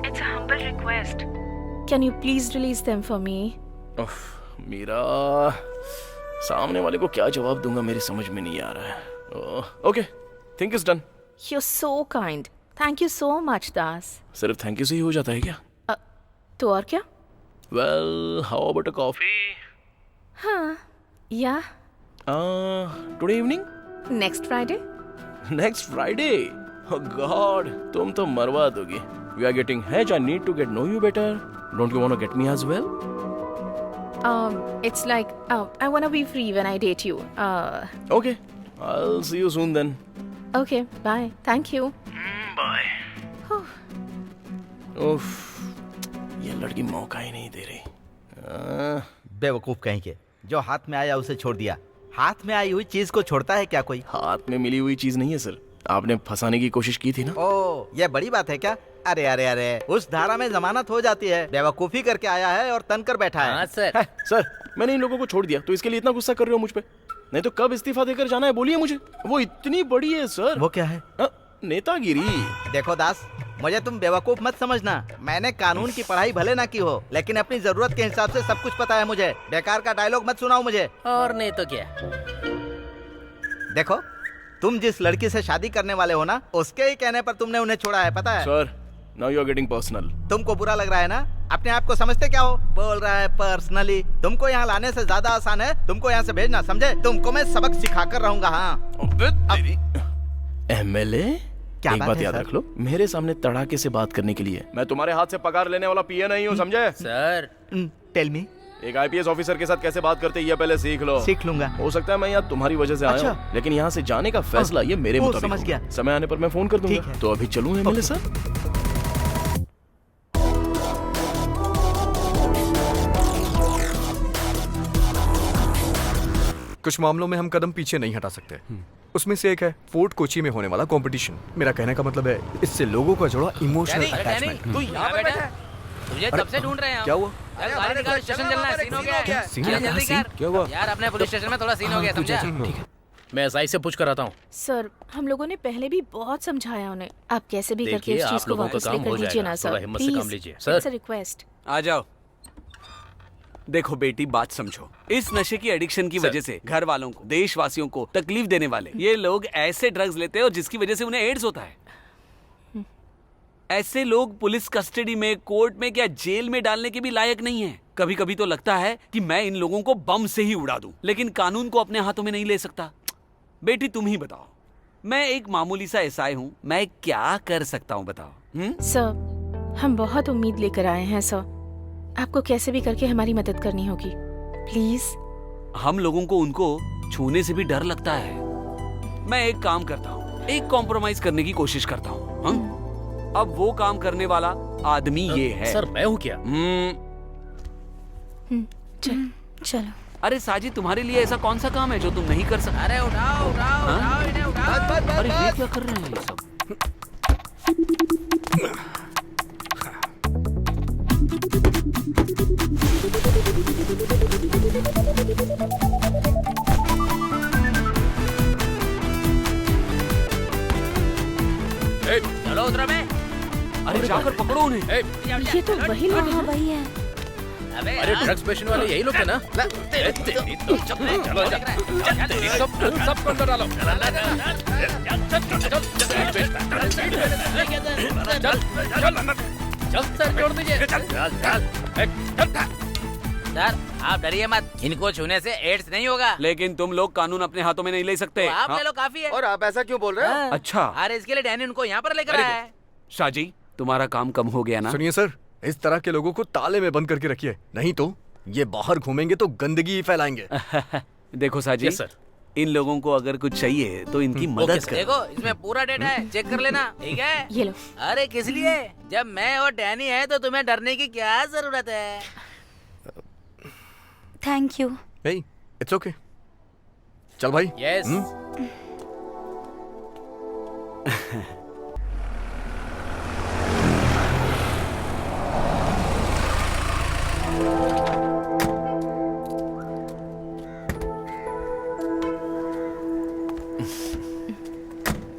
It's a humble request. Can you please release them for me? Meera, सामने वाले को क्या जवाब दूंगा मेरी समझ में नहीं आ रहा है। Okay, think is done. You're so kind. Thank you so much, दास। सिर्फ थैंक यू से ही हो जाता है क्या? तो और क्या? Well, how about a coffee? हाँ, या। Today evening? Next Friday? Next Friday? Oh God, तुम तो मरवा दोगी। We are getting hedge. I need to get know you better. Don't you want to get me as well? It's like I wanna be free when I date you. Okay, I'll see you soon then. Okay, bye. Thank you. Bye. उफ, ये लड़की मौका ही नहीं दे रही। बेवकूफ कहीं के, जो हाथ में आया उसे छोड़ दिया। हाथ में आई हुई चीज को छोड़ता है क्या कोई? हाथ में मिली हुई चीज नहीं है सर, आपने फंसाने की कोशिश की थी ना। ओ, ये बड़ी बात है क्या? अरे अरे अरे, उस धारा में जमानत हो जाती है। बेवकूफी करके आया है और तन कर बैठा है। हाँ सर। सर मैंने इन लोगों को छोड़ दिया तो इसके लिए इतना गुस्सा कर रहे हो मुझ पे? नहीं तो कब इस्तीफा देकर जाना है बोलिए मुझे। वो इतनी बड़ी है सर। वो क्या है? नेतागिरी। देखो दास, मुझे तुम बेवकूफ मत समझना। मैंने कानून की पढ़ाई भले ना की हो, लेकिन अपनी जरूरत के हिसाब से सब कुछ पता है मुझे। बेकार का डायलॉग मत सुनाओ मुझे। और नहीं तो क्या। देखो, तुम जिस लड़की से शादी करने वाले हो ना, उसके ही कहने पर तुमने उन्हें छोड़ा है, पता है? Sir, now you are getting personal. तुमको बुरा लग रहा है ना? अपने आप को समझते क्या हो? बोल रहा है पर्सनली। तुमको यहाँ लाने से ज्यादा आसान है तुमको यहाँ से भेजना, समझे? तुमको मैं सबक सिखा कर रहूंगा। हाँ एमएलए, क्या एक बात याद रख लो, मेरे सामने तड़ाके से बात करने के लिए मैं तुम्हारे हाथ से पगार लेने वाला पीए नहीं हूँ, समझे? सर टेल मी, एक आईपीएस ऑफिसर के साथ कैसे बात करते हैं ये पहले सीख लो। सीख लूंगा। हो सकता है मैं यहाँ तुम्हारी वजह से आया हूँ, लेकिन यहाँ से जाने का फैसला ये मेरे मुताबिक समझ गया। समय आने पर मैं फोन कर दूंगा। तो अभी चलूँ एमएलए सर? कुछ मामलों में हम कदम पीछे नहीं हटा सकते। उसमें से एक है फोर्ट कोची में होने वाला कंपटीशन। मेरा कहने का मतलब है इससे लोगों का जुड़ा इमोशनल अटैचमेंट। तू यहाँ पे बैठा है? तुझे कब से ढूंढ रहे हैं हम। क्या हुआ? यार गाड़ी निकाल, स्टेशन चलना है। सीन हो गया है। सीन? जल्दी कर। क्या हुआ? यार अपने पुलिस स्टेशन में थोड़ा सीन हो गया, समझा? मैं एसआई से पूछ कर आता हूँ। सर, हम लोगों ने पहले भी बहुत समझाया उन्हें। आप कैसे भी करके देखिए, इस चीज आप को लोगों का वापस काम लेकर हो लीजिए जाएगा। ना थोड़ा सर, हिम्मत से काम लीजिए। प्लीज। It's a request. आ जाओ। देखो बेटी, बात समझो। इस नशे की एडिक्शन की वजह से घर वालों को, देशवासियों को तकलीफ देने वाले ये लोग ऐसे ड्रग्स लेते हैं और जिसकी वजह से उन्हें एड्स होता है। ऐसे लोग पुलिस कस्टडी में, कोर्ट में, क्या जेल में डालने के भी लायक नहीं है। कभी कभी तो लगता है कि मैं इन लोगों को बम से ही उड़ा दूं, लेकिन कानून को अपने हाथों में नहीं ले सकता। बेटी तुम ही बताओ, मैं एक मामूली सा एसआई हूँ, मैं क्या कर सकता हूँ बताओ? सर, हम बहुत उम्मीद लेकर आए हैं सर। आपको कैसे भी करके हमारी मदद करनी होगी, प्लीज। हम लोगों को उनको छूने से भी डर लगता है। मैं एक काम करता हूँ, एक कॉम्प्रोमाइज करने की कोशिश करता हूँ। अब वो काम करने वाला आदमी ये है। सर मैं हूँ क्या? चलो। अरे साजिद, तुम्हारे लिए ऐसा कौन सा काम है जो तुम नहीं कर सकते? अरे उठाओ उठाओ उठाओ इन्हें उठाओ। अरे ये क्या कर रहे हैं ये सब? चलो उतरो में। अरे जाकर पकड़ो उन्हें। ये तो वही लोग हैं। वही है। अरे ड्रग्स पेशेंट वाले यही लोग थे ना? सबको अंदर डालो। सर छोड़ दीजिए। सर आप डरिए मत, इनको छूने से एड्स नहीं होगा। लेकिन तुम लोग कानून अपने हाथों में नहीं ले सकते। तो आप ले लो, काफी है। और आप ऐसा क्यों बोल रहे हो? अच्छा, अरे इसके लिए डैनी उनको यहाँ पर लेकर आया है। शाहजी, तुम्हारा काम कम हो गया ना? सुनिए सर, इस तरह के लोगों को ताले में बंद करके रखिए, नहीं तो ये बाहर घूमेंगे तो गंदगी ही फैलाएंगे। देखो साजी, सर, इन लोगों को अगर कुछ चाहिए तो इनकी मदद करो। देखो इसमें पूरा डेटा है, चेक कर लेना, ठीक है? ये लो। अरे किस लिए? जब मैं और डैनी है तो तुम्हें डरने की क्या जरूरत है? Thank you. नहीं, इट्स ओके। चल भाई। यस।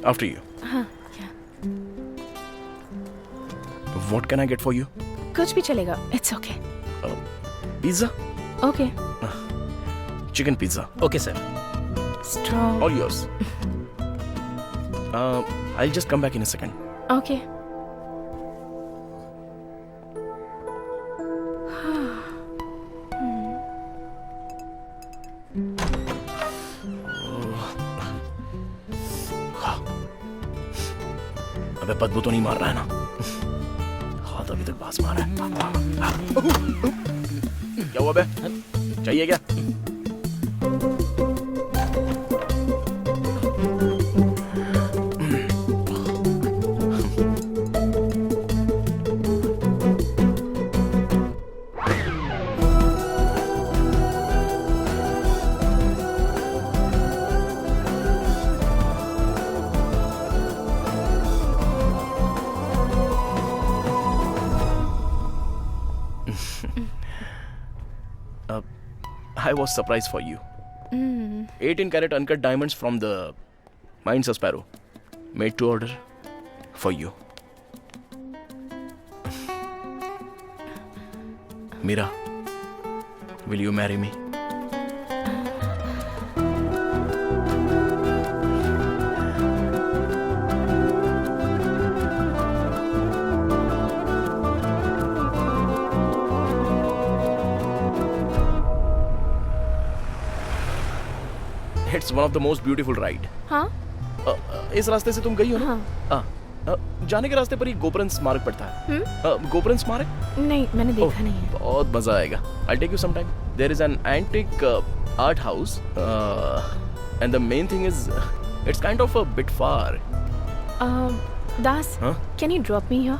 After you. हाँ, What can I get for you? कुछ भी चलेगा, it's okay. Pizza? Okay. Chicken pizza. Okay sir. Strong. All yours. I'll just come back in a second. Okay. अबे बदबू तो नहीं मार रहा है ना? हाथ अभी तक बास मारा है। क्या हुआ बे? चाहिए क्या? I was surprised for you. 18 karat uncut diamonds from the mines of Sparrow, made to order for you. Mira, will you marry me? It's one of the most beautiful ride. हाँ? इस रास्ते से तुम गई हो ना? जाने के रास्ते पर ही गोपरन स्मारक पड़ता है। गोपरन स्मारक? नहीं, मैंने देखा नहीं है। बहुत मजा आएगा। I'll take you sometime. There is an antique art house, and the main thing is, it's kind of a bit far. Das, can you drop me here?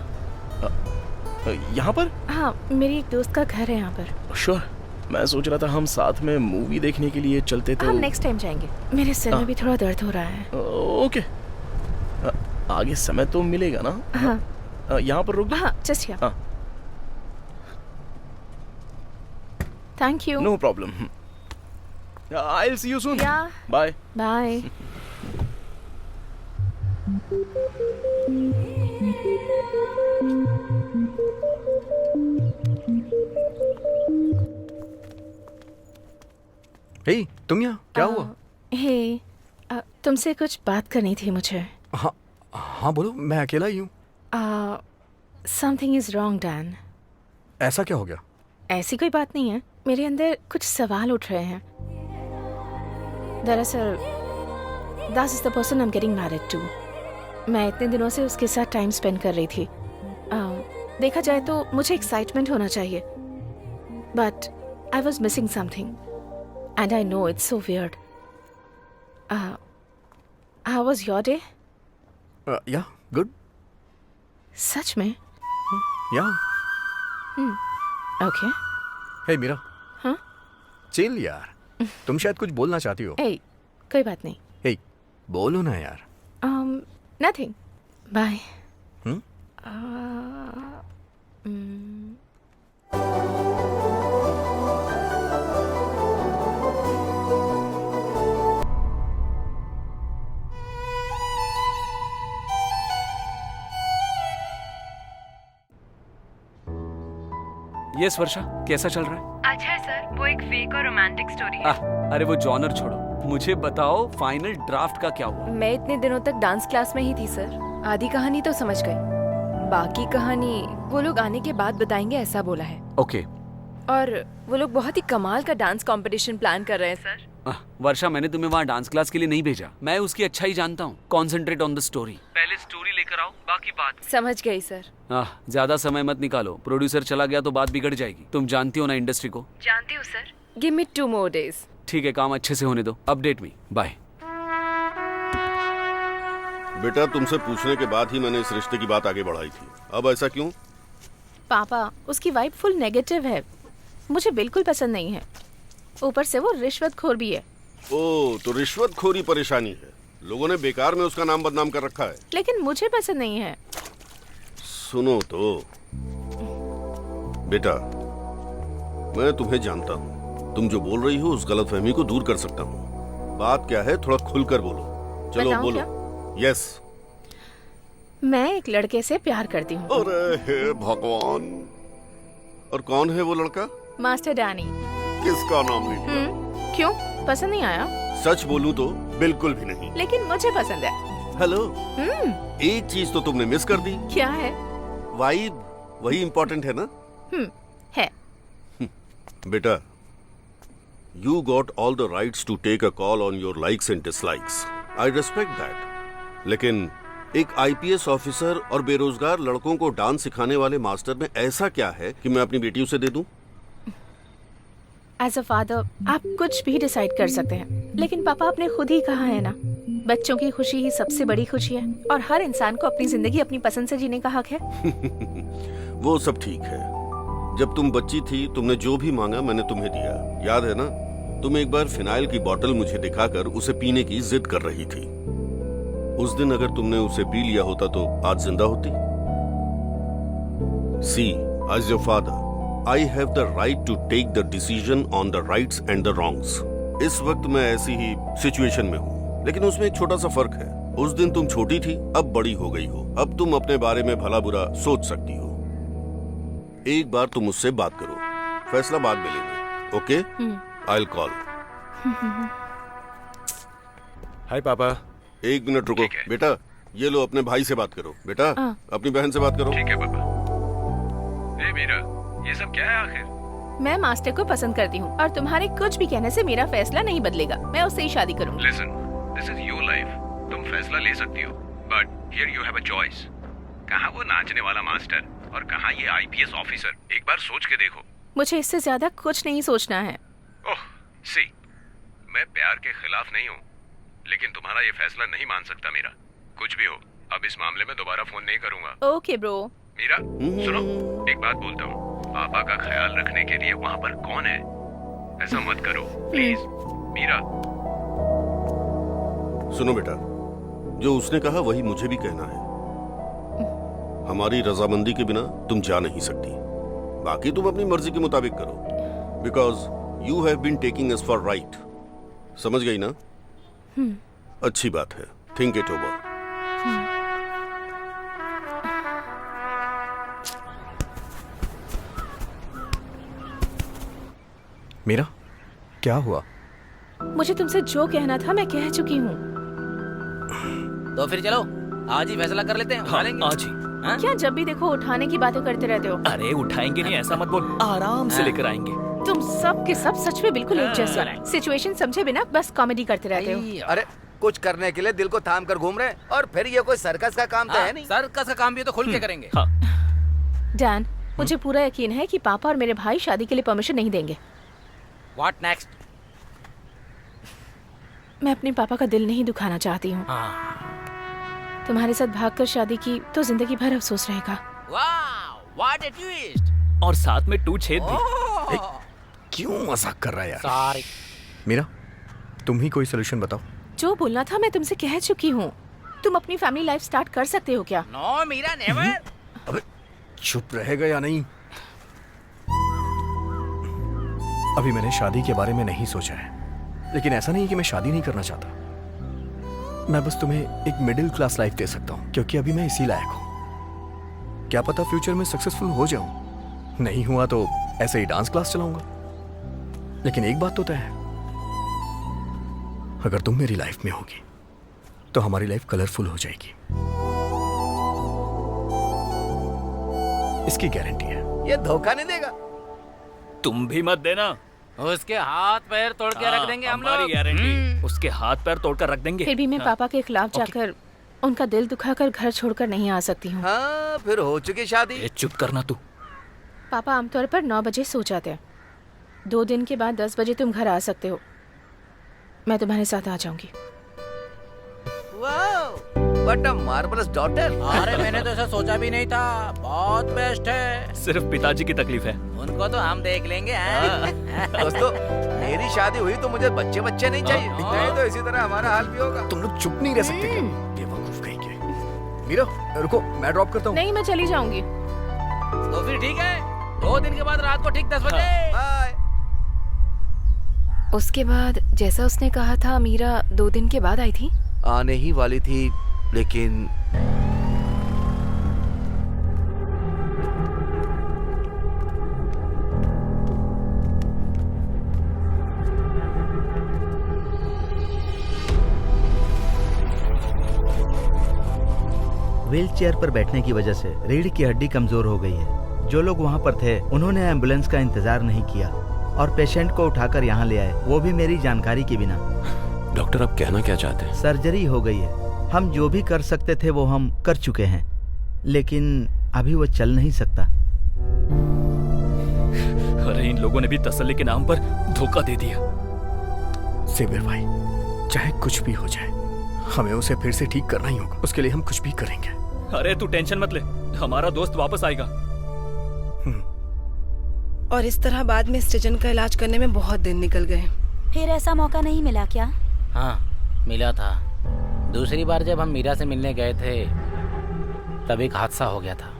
यहाँ पर? हाँ, मेरी एक दोस्त का घर है यहाँ पर। Sure. मैं सोच रहा था हम साथ में मूवी देखने के लिए चलते तो। हम नेक्स्ट टाइम जाएंगे। मेरे सिर में भी थोड़ा दर्द हो रहा है। ओके। आगे समय तो मिलेगा ना? हाँ। यहाँ पर रुक दो। हाँ, just here. Thank you. No problem. I'll see you soon. Yeah. Bye. Bye. Hey, तुम यहाँ क्या हुआ? हे, तुमसे कुछ बात करनी थी मुझे। हाँ हाँ बोलो, मैं अकेला ही हूँ। Something is wrong Dan. ऐसा क्या हो गया? ऐसी कोई बात नहीं है, मेरे अंदर कुछ सवाल उठ रहे हैं। दरअसल that is the person I am getting married to. मैं इतने दिनों से उसके साथ टाइम स्पेंड कर रही थी। देखा जाए तो मुझे एक्साइटमेंट होना चाहिए, but I was missing something and I know it's so weird. How was your day? या गुड। सच में? या ओके। हे मीरा। हाँ? चिल यार, तुम शायद कुछ बोलना चाहती हो। ए, कोई बात नहीं। हे, बोलो ना यार। Nothing, bye. यस वर्षा, कैसा चल रहा है? अच्छा है सर, वो एक फेक और रोमांटिक स्टोरी है। अरे वो जॉनर छोड़ो, मुझे बताओ फाइनल ड्राफ्ट का क्या हुआ? मैं इतने दिनों तक डांस क्लास में ही थी सर। आधी कहानी तो समझ गई, बाकी कहानी वो लोग आने के बाद बताएंगे ऐसा बोला है। ओके। और वो लोग बहुत ही कमाल का डांस कंपटीशन प्लान कर रहे हैं सर। वर्षा, मैंने तुम्हें वहाँ डांस क्लास के लिए नहीं भेजा, मैं उसकी अच्छा ही जानता हूँ। Concentrate on the story. पहले स्टोरी लेकर आओ, बाकी बात। समझ गई सर। ज्यादा समय मत निकालो, प्रोड्यूसर चला गया तो बात बिगड़ जाएगी। तुम जानती हो ना इंडस्ट्री को। जानती हूँ sir. Give me 2 more days। ठीक है, काम अच्छे से होने दो। अपडेट मी, बाय। बेटा, तुमसे पूछने के बाद ही मैंने इस रिश्ते की बात आगे बढ़ाई थी। अब ऐसा क्यों? पापा, उसकी वाइफ फुल नेगेटिव है, मुझे बिल्कुल पसंद नहीं है। ऊपर से वो रिश्वतखोर भी है। ओ, तो रिश्वतखोरी परेशानी है। लोगों ने बेकार में उसका नाम बदनाम कर रखा है। लेकिन मुझे पसंद नहीं है। सुनो तो बेटा, मैं तुम्हें जानता हूँ। तुम जो बोल रही हो उस गलतफहमी को दूर कर सकता हूँ। बात क्या है, थोड़ा खुलकर बोलो। चलो बोलो। यस। मैं एक लड़के से प्यार करती हूँ। अरे हे भगवान! और कौन है वो लड़का? Master Danny. किसका नाम लिया? क्यों, पसंद नहीं आया? सच बोलूं तो बिल्कुल भी नहीं। लेकिन मुझे पसंद है। हेलो। एक चीज तो तुमने मिस कर दी। क्या है? वाइब, वही इम्पोर्टेंट है ना? है। बेटा, you got all the rights to take a call on your likes and dislikes. I respect that. लेकिन एक आईपीएस ऑफिसर और बेरोजगार लड़कों को डांस सिखाने वाले मास्टर में ऐसा क्या है कि मैं अपनी बेटी उसे दे दूं? एज अ फादर आप कुछ भी डिसाइड कर सकते हैं, लेकिन पापा आपने खुद ही कहा है ना, बच्चों की खुशी ही सबसे बड़ी खुशी है और हर इंसान को अपनी जिंदगी अपनी पसंद से जीने का हक है। वो सब ठीक है। जब तुम बच्ची थी तुमने जो भी मांगा मैंने तुम्हें दिया, याद है ना? तुम एक बार फिनाइल की बोतल मुझे दिखाकर उसे पीने की जिद कर रही थी। उस दिन अगर तुमने उसे पी लिया होता तो आज जिंदा होती। See, as your father I have the right to take the decision on the rights and the wrongs. इस वक्त मैं ऐसी ही सिचुएशन में हूँ, लेकिन उसमें एक छोटा सा फर्क है। उस दिन तुम छोटी थी, अब बड़ी हो गई हो। अब तुम अपने बारे में भला बुरा सोच सकती हो। एक बार तुम मुझसे बात करो, फैसला बाद में लेंगे। ओके? I'll call. हाय पापा। एक मिनट रुको बेटा, ये लो अपने भाई से बात करो। बेटा, अपनी बहन से बात करो। ठीक है पापा। मीरा, ये सब क्या है आखिर? मैं मास्टर को पसंद करती हूँ और तुम्हारे कुछ भी कहने से मेरा फैसला नहीं बदलेगा। मैं उससे ही शादी करूँगी। Listen, this is your life. तुम फैसला ले सकती हो, but here you have a choice. कहाँ वो नाचने वाला मास्टर और कहाँ ये आईपीएस ऑफिसर? एक बार सोच के देखो। मुझे इससे ज्यादा कुछ नहीं सोचना है। ओह, सी, मैं प्यार के खिलाफ नहीं हूँ, लेकिन तुम्हारा ये फैसला नहीं मान सकता मेरा। कुछ भी हो, अब इस मामले में दोबारा फोन नहीं करूँगा। Okay bro. मीरा, सुनो, एक बात बोलता हूँ। पापा का ख्याल रखने के लिए वहाँ पर कौन है? ऐसा मत करो प्लीज। मीरा, सुनो बेटा, जो उसने कहा वही मुझे भी कहना है। हमारी रजामंदी के बिना तुम जा नहीं सकती। बाकी तुम अपनी मर्जी के मुताबिक करो, because you have been taking us for granted. समझ गई ना? अच्छी बात है, थिंक इट ओवर। मीरा, क्या हुआ? मुझे तुमसे जो कहना था मैं कह चुकी हूँ। तो फिर चलो आज ही फैसला कर लेते हैं। उठा लेंगे आज ही। क्या जब भी देखो उठाने की बातें करते रहते हो? अरे उठाएंगे नहीं, ऐसा मत बोल, आराम से लेकर आएंगे। तुम सब के सब सच में बिल्कुल एक जैसे हो। सिचुएशन समझे बिना बस कॉमेडी करते रहते हो। अरे कुछ करने के लिए दिल को थाम कर घूम रहे हैं, और फिर ये कोई सर्कस का काम तो है नहीं। सर्कस का काम भी तो खुल के करेंगे। डैन, मुझे पूरा यकीन है कि पापा और मेरे भाई शादी के लिए परमिशन नहीं देंगे। What next? मैं अपने पापा का दिल नहीं दुखाना चाहती हूँ। तुम्हारे साथ भागकर शादी की तो जिंदगी भर अफसोस रहेगा। वाह, व्हाट अ ट्विस्ट! और साथ में 2 छेद भी। क्यों मजाक कर रहा है यार? सॉरी। मीरा, तुम ही कोई सोल्यूशन बताओ। जो बोलना था मैं तुमसे कह चुकी हूँ। तुम अपनी फैमिली लाइफ स्टार्ट कर सकते हो क्या? No Meera, never. अबे चुप रहेगा या नहीं? अभी मैंने शादी के बारे में नहीं सोचा है, लेकिन ऐसा नहीं कि मैं शादी नहीं करना चाहता। मैं बस तुम्हें एक मिडिल क्लास लाइफ दे सकता हूँ, क्योंकि अभी मैं इसी लायक हूँ। क्या पता फ्यूचर में सक्सेसफुल हो जाऊं। नहीं हुआ तो ऐसे ही डांस क्लास चलाऊंगा। लेकिन एक बात तो तय है, अगर तुम मेरी लाइफ में होगी तो हमारी लाइफ कलरफुल हो जाएगी, इसकी गारंटी है। ये धोखा नहीं देगा। तुम भी मत देना। उसके हाथ पैर तोड़ के रख देंगे हम लोग। हमारी गारंटी। उसके हाथ पैर तोड़कर रख देंगे। फिर भी मैं पापा के खिलाफ जाकर उनका दिल दुखाकर घर छोड़कर नहीं आ सकती हूँ। हाँ, फिर हो चुकी शादी। चुप करना तू। पापा आमतौर पर 9 बजे सो जाते हैं। 2 दिन के बाद 10 बजे तुम घर आ सकते हो। मैं तुम्हारे साथ आ जाऊंगी। What a marvellous daughter. अरे मैंने तो ऐसा सोचा भी नहीं था। बहुत बेस्ट है। सिर्फ पिताजी की तकलीफ है। उनको तो हम देख लेंगे। दोस्तों, मेरी शादी हुई तो मुझे बच्चे नहीं चाहिए। नहीं तो इसी तरह हमारा हाल भी होगा। तुम लोग चुप नहीं रह सकते क्या? बेवकूफ कहेंगे। मीरा रुको, मैं ड्रॉप करता हूँ। नहीं, मैं चली जाऊंगी। तो फिर ठीक है, 2 दिन के बाद रात को ठीक 10 बजे। बाय। उसके बाद जैसा उसने कहा था, मीरा 2 दिन के बाद आई थी। आने ही वाली थी, लेकिन व्हील चेयर पर बैठने की वजह से रीढ़ की हड्डी कमजोर हो गई है। जो लोग वहाँ पर थे उन्होंने एम्बुलेंस का इंतजार नहीं किया और पेशेंट को उठाकर यहाँ ले आए, वो भी मेरी जानकारी के बिना। डॉक्टर, आप कहना क्या चाहते हैं? सर्जरी हो गई है। हम जो भी कर सकते थे वो हम कर चुके हैं, लेकिन अभी वो चल नहीं सकता। अरे इन लोगों ने भी तसल्ली के नाम पर धोखा दे दिया। सेवियर भाई, चाहे कुछ भी हो जाए, हमें उसे फिर से ठीक करना ही होगा। उसके लिए हम कुछ भी करेंगे। अरे तू टेंशन मत ले, हमारा दोस्त वापस आएगा। और इस तरह बाद में सृजन का इलाज करने में बहुत दिन निकल गए। फिर ऐसा मौका नहीं मिला क्या? हाँ, मिला था। दूसरी बार जब हम मीरा से मिलने गए थे तब एक हादसा हो गया था।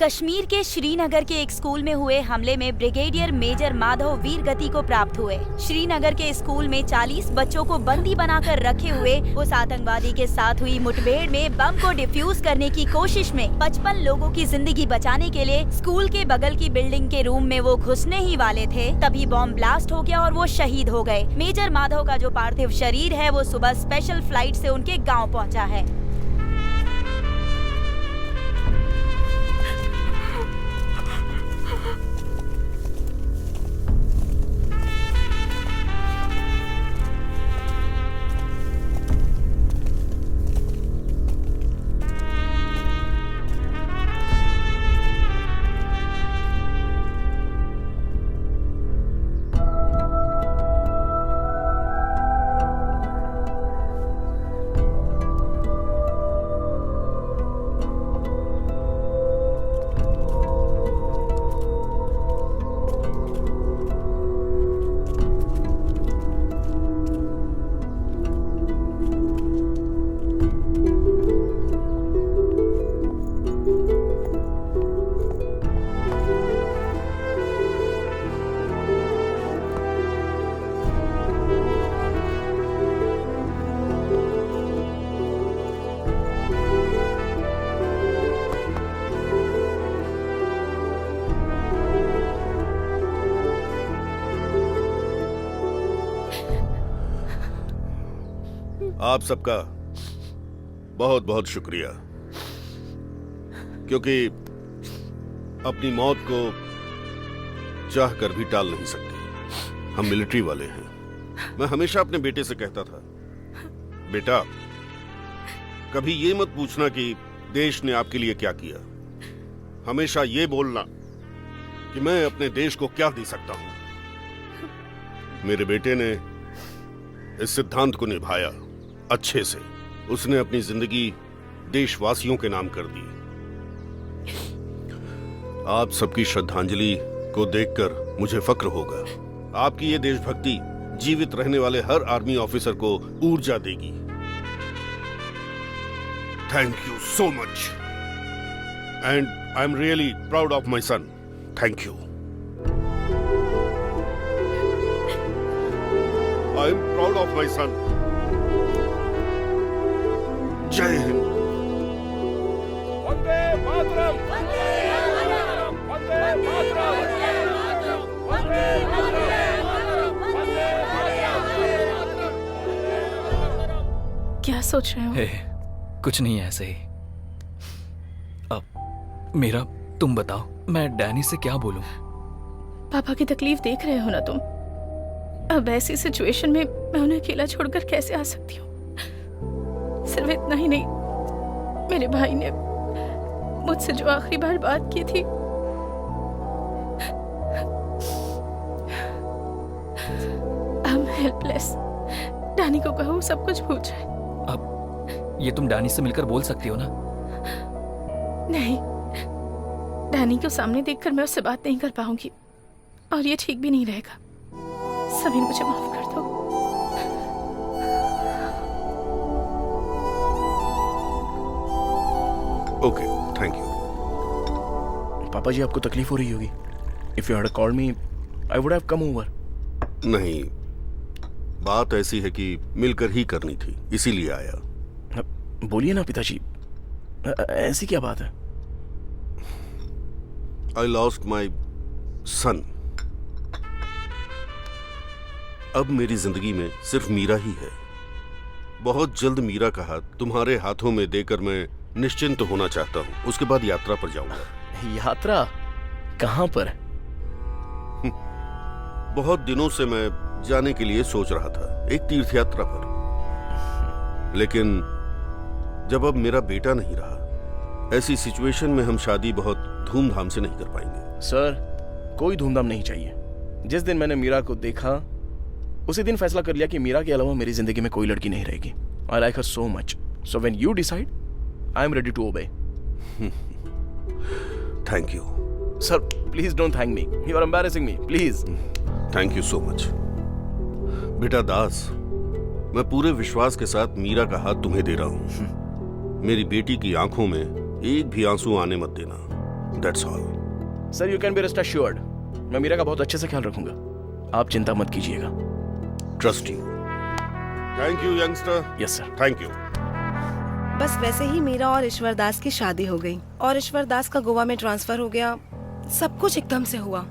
कश्मीर के श्रीनगर के एक स्कूल में हुए हमले में ब्रिगेडियर मेजर माधव वीर गति को प्राप्त हुए। श्रीनगर के स्कूल में 40 बच्चों को बंदी बनाकर रखे हुए उस आतंकवादी के साथ हुई मुठभेड़ में बम को डिफ्यूज करने की कोशिश में 55 लोगों की जिंदगी बचाने के लिए स्कूल के बगल की बिल्डिंग के रूम में वो घुसने ही वाले थे, तभी बॉम्ब ब्लास्ट हो गया और वो शहीद हो गए। मेजर माधव का जो पार्थिव शरीर है वो सुबह स्पेशल फ्लाइट से उनके गाँव पहुँचा है। आप सबका बहुत बहुत शुक्रिया, क्योंकि अपनी मौत को चाह कर भी टाल नहीं सकते। हम मिलिट्री वाले हैं। मैं हमेशा अपने बेटे से कहता था, बेटा कभी ये मत पूछना कि देश ने आपके लिए क्या किया, हमेशा ये बोलना कि मैं अपने देश को क्या दे सकता हूं। मेरे बेटे ने इस सिद्धांत को निभाया अच्छे से। उसने अपनी जिंदगी देशवासियों के नाम कर दी। आप सबकी श्रद्धांजलि को देखकर मुझे फक्र होगा। आपकी ये देशभक्ति जीवित रहने वाले हर आर्मी ऑफिसर को ऊर्जा देगी। Thank you so much and I am really proud of my son. Thank you. I am proud of my son. जय हिंद। वंदे मातरम। वंदे मातरम। वंदे मातरम। वंदे मातरम। क्या सोच रहे हो? हे, कुछ नहीं, ऐसे ही। अब मेरा तुम बताओ, मैं डैनी से क्या बोलूं? पापा की तकलीफ देख रहे हो ना तुम। अब ऐसी सिचुएशन में मैं उन्हें अकेला छोड़कर कैसे आ सकती हूँ? सिर्फ इतना ही नहीं, मेरे भाई ने मुझसे जो आखिरी बार बात की थी, आई एम हेल्पलेस। डैनी को कहो सब कुछ भूल जाए। अब ये तुम डैनी से मिलकर बोल सकती हो ना? नहीं, डैनी को सामने देखकर मैं उससे बात नहीं कर पाऊंगी और ये ठीक भी नहीं रहेगा। सभी मुझे माफ कर दो। Okay, thank you. पापा जी, आपको तकलीफ हो रही होगी। If you had called me I would have come over. नहीं, बात ऐसी है कि मिलकर ही करनी थी, इसीलिए आया। बोलिए ना पिताजी, ऐसी क्या बात है? आई लॉस्ट माई सन। अब मेरी जिंदगी में सिर्फ मीरा ही है। बहुत जल्द मीरा का हाथ तुम्हारे हाथों में देकर मैं निश्चिंत होना चाहता हूँ। उसके बाद यात्रा पर जाऊंगा। यात्रा? कहाँ पर? बहुत दिनों से मैं जाने के लिए सोच रहा था, एक तीर्थ यात्रा पर। लेकिन जब अब मेरा बेटा नहीं रहा, ऐसी सिचुएशन में हम शादी बहुत धूमधाम से नहीं कर पाएंगे। सर, कोई धूमधाम नहीं चाहिए। जिस दिन मैंने मीरा को देखा, उसी दिन फैसला कर लिया कि मीरा के अलावा मेरी जिंदगी में कोई लड़की नहीं रहेगी। I like her so much, so when you decide I am ready to obey. Thank you. Sir, please don't thank me, you are embarrassing me, please. Thank you so much. बेटा दास, मैं पूरे विश्वास के साथ मीरा का हाथ तुम्हें दे रहा हूं। मेरी बेटी की आंखों में एक भी आंसू आने मत देना। That's all. Sir, you can be rest assured, मैं मीरा का बहुत अच्छे से ख्याल रखूंगा। आप चिंता मत कीजिएगा। Trust you. Thank you youngster. Yes sir. Thank you. बस वैसे ही मीरा और ईश्वर दास की शादी हो गई और ईश्वर दास का गोवा में ट्रांसफर हो गया। सब कुछ एकदम से हुआ।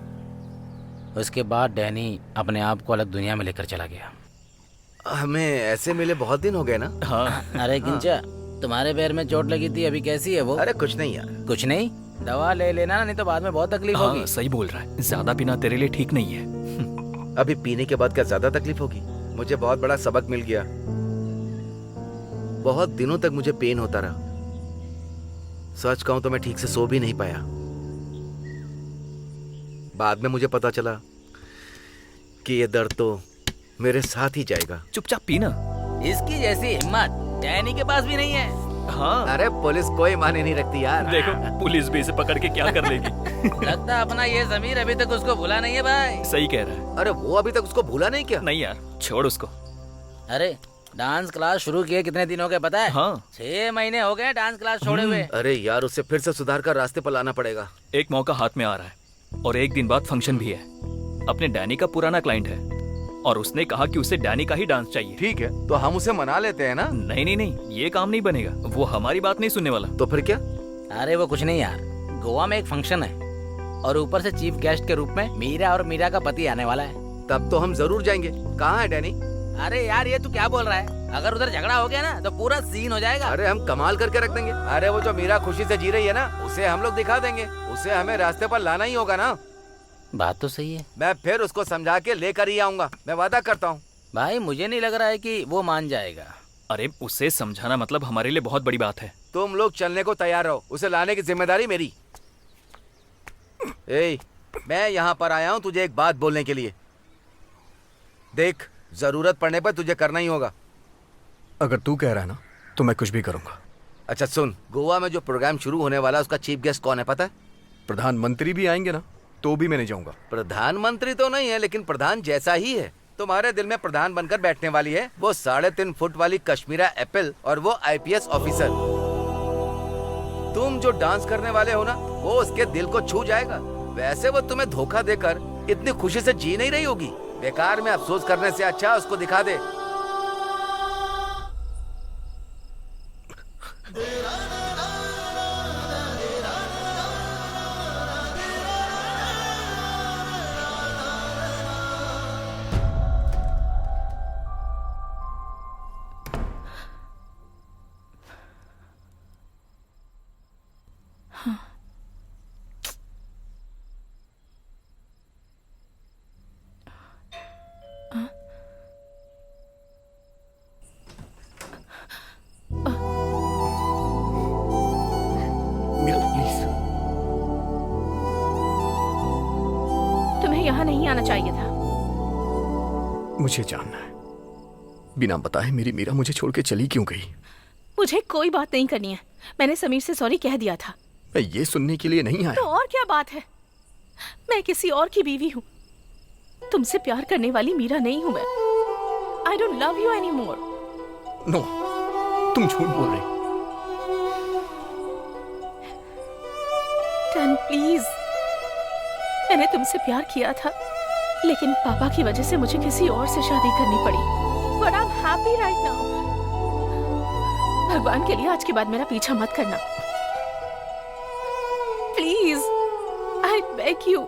उसके बाद डैनी अपने आप को अलग दुनिया में लेकर चला गया। हमें ऐसे मिले बहुत दिन हो गए ना। हाँ। अरे किंचा, तुम्हारे पैर में चोट लगी थी, अभी कैसी है वो? अरे कुछ नहीं यार। कुछ नहीं? दवा ले लेना, नहीं तो बाद में बहुत तकलीफ होगी। सही बोल रहा है, ज्यादा पीना तेरे लिए ठीक नहीं है। अभी पीने के बाद क्या ज्यादा तकलीफ होगी? मुझे बहुत बड़ा सबक मिल गया। बहुत दिनों तक मुझे पेन होता रहा। सच कहूं तो मैं ठीक से सो भी नहीं पाया। बाद में मुझे पता चला कि ये दर्द तो मेरे साथ ही जाएगा। चुपचाप पीना। इसकी जैसी हिम्मत डैनी के पास भी नहीं है। हाँ। अरे पुलिस कोई माने नहीं रखती यार। देखो, पुलिस भी इसे पकड़ के क्या कर लेगी। लगता है अपना ये ज़मीर अभी तक उसको भूला नहीं है भाई। सही कह रहा है। अरे वो अभी तक उसको भूला नहीं क्या? नहीं यार, छोड़ उसको। अरे डांस क्लास शुरू किए कितने दिन हो गए पता है? हाँ। 6 महीने हो गए डांस क्लास छोड़े हुए। अरे यार, उसे फिर से सुधार कर रास्ते पर लाना पड़ेगा। एक मौका हाथ में आ रहा है और एक दिन बाद फंक्शन भी है। अपने डैनी का पुराना क्लाइंट है और उसने कहा कि उसे डैनी का ही डांस चाहिए। ठीक है, तो हम उसे मना लेते हैं ना। नहीं नहीं नहीं, ये काम नहीं बनेगा। वो हमारी बात नहीं सुनने वाला। तो फिर क्या? अरे वो कुछ नहीं यार, गोवा में एक फंक्शन है और ऊपर से चीफ गेस्ट के रूप में मीरा और मीरा का पति आने वाला है। तब तो हम जरूर जाएंगे। कहाँ है डैनी? अरे यार, ये तू क्या बोल रहा है? अगर उधर झगड़ा हो गया ना तो पूरा सीन हो जाएगा। अरे हम कमाल करके रख देंगे। अरे वो जो मीरा खुशी से जी रही है ना, उसे हम लोग दिखा देंगे। उसे हमें रास्ते पर लाना ही होगा ना। बात तो सही है। मैं फिर उसको समझा के लेकर ही आऊंगा, मैं वादा करता हूँ। भाई मुझे नहीं लग रहा है कि वो मान जाएगा। अरे उसे समझाना मतलब हमारे लिए बहुत बड़ी बात है। तुम लोग चलने को तैयार रहो, उसे लाने की जिम्मेदारी मेरी। ए, मैं यहाँ पर आया हूँ तुझे एक बात बोलने के लिए। देख, जरूरत पड़ने पर तुझे करना ही होगा। अगर तू कह रहा है ना तो मैं कुछ भी करूंगा। अच्छा सुन, गोवा में जो प्रोग्राम शुरू होने वाला है उसका चीफ गेस्ट कौन है पता है? प्रधानमंत्री भी आएंगे ना, तो भी मैं नहीं जाऊंगा। प्रधानमंत्री तो नहीं है, लेकिन प्रधान जैसा ही है। तुम्हारे दिल में प्रधान बनकर बैठने वाली है वो 3.5 फुट वाली कश्मीरा एप्पल, और वो IPS ऑफिसर। तुम जो डांस करने वाले हो ना, वो उसके दिल को छू जाएगा। वैसे वो तुम्हें धोखा देकर इतनी खुशी से जी नहीं रही होगी। बेकार में अफसोस करने से अच्छा उसको दिखा दे। तुम्हें यहाँ नहीं आना चाहिए था। मुझे जानना है, बिना बताए मेरी मीरा मुझे छोड़ के चली क्यों गई? मुझे कोई बात नहीं करनी है। मैंने समीर से सॉरी कह दिया था। मैं ये सुनने के लिए नहीं आया। तो और क्या बात है? मैं किसी और की बीवी हूँ। तुमसे प्यार करने वाली मीरा नहीं हूँ मैं। I don't love you anymore. No, तुम झूठ बोल रही। टन प्लीज, मैंने तुमसे प्यार किया था, लेकिन पापा की वजह से मुझे किसी और से शादी करनी पड़ी। But I'm happy right now. भगवान के लिए आज के बाद मेरा पीछा मत करना, प्लीज। I beg you.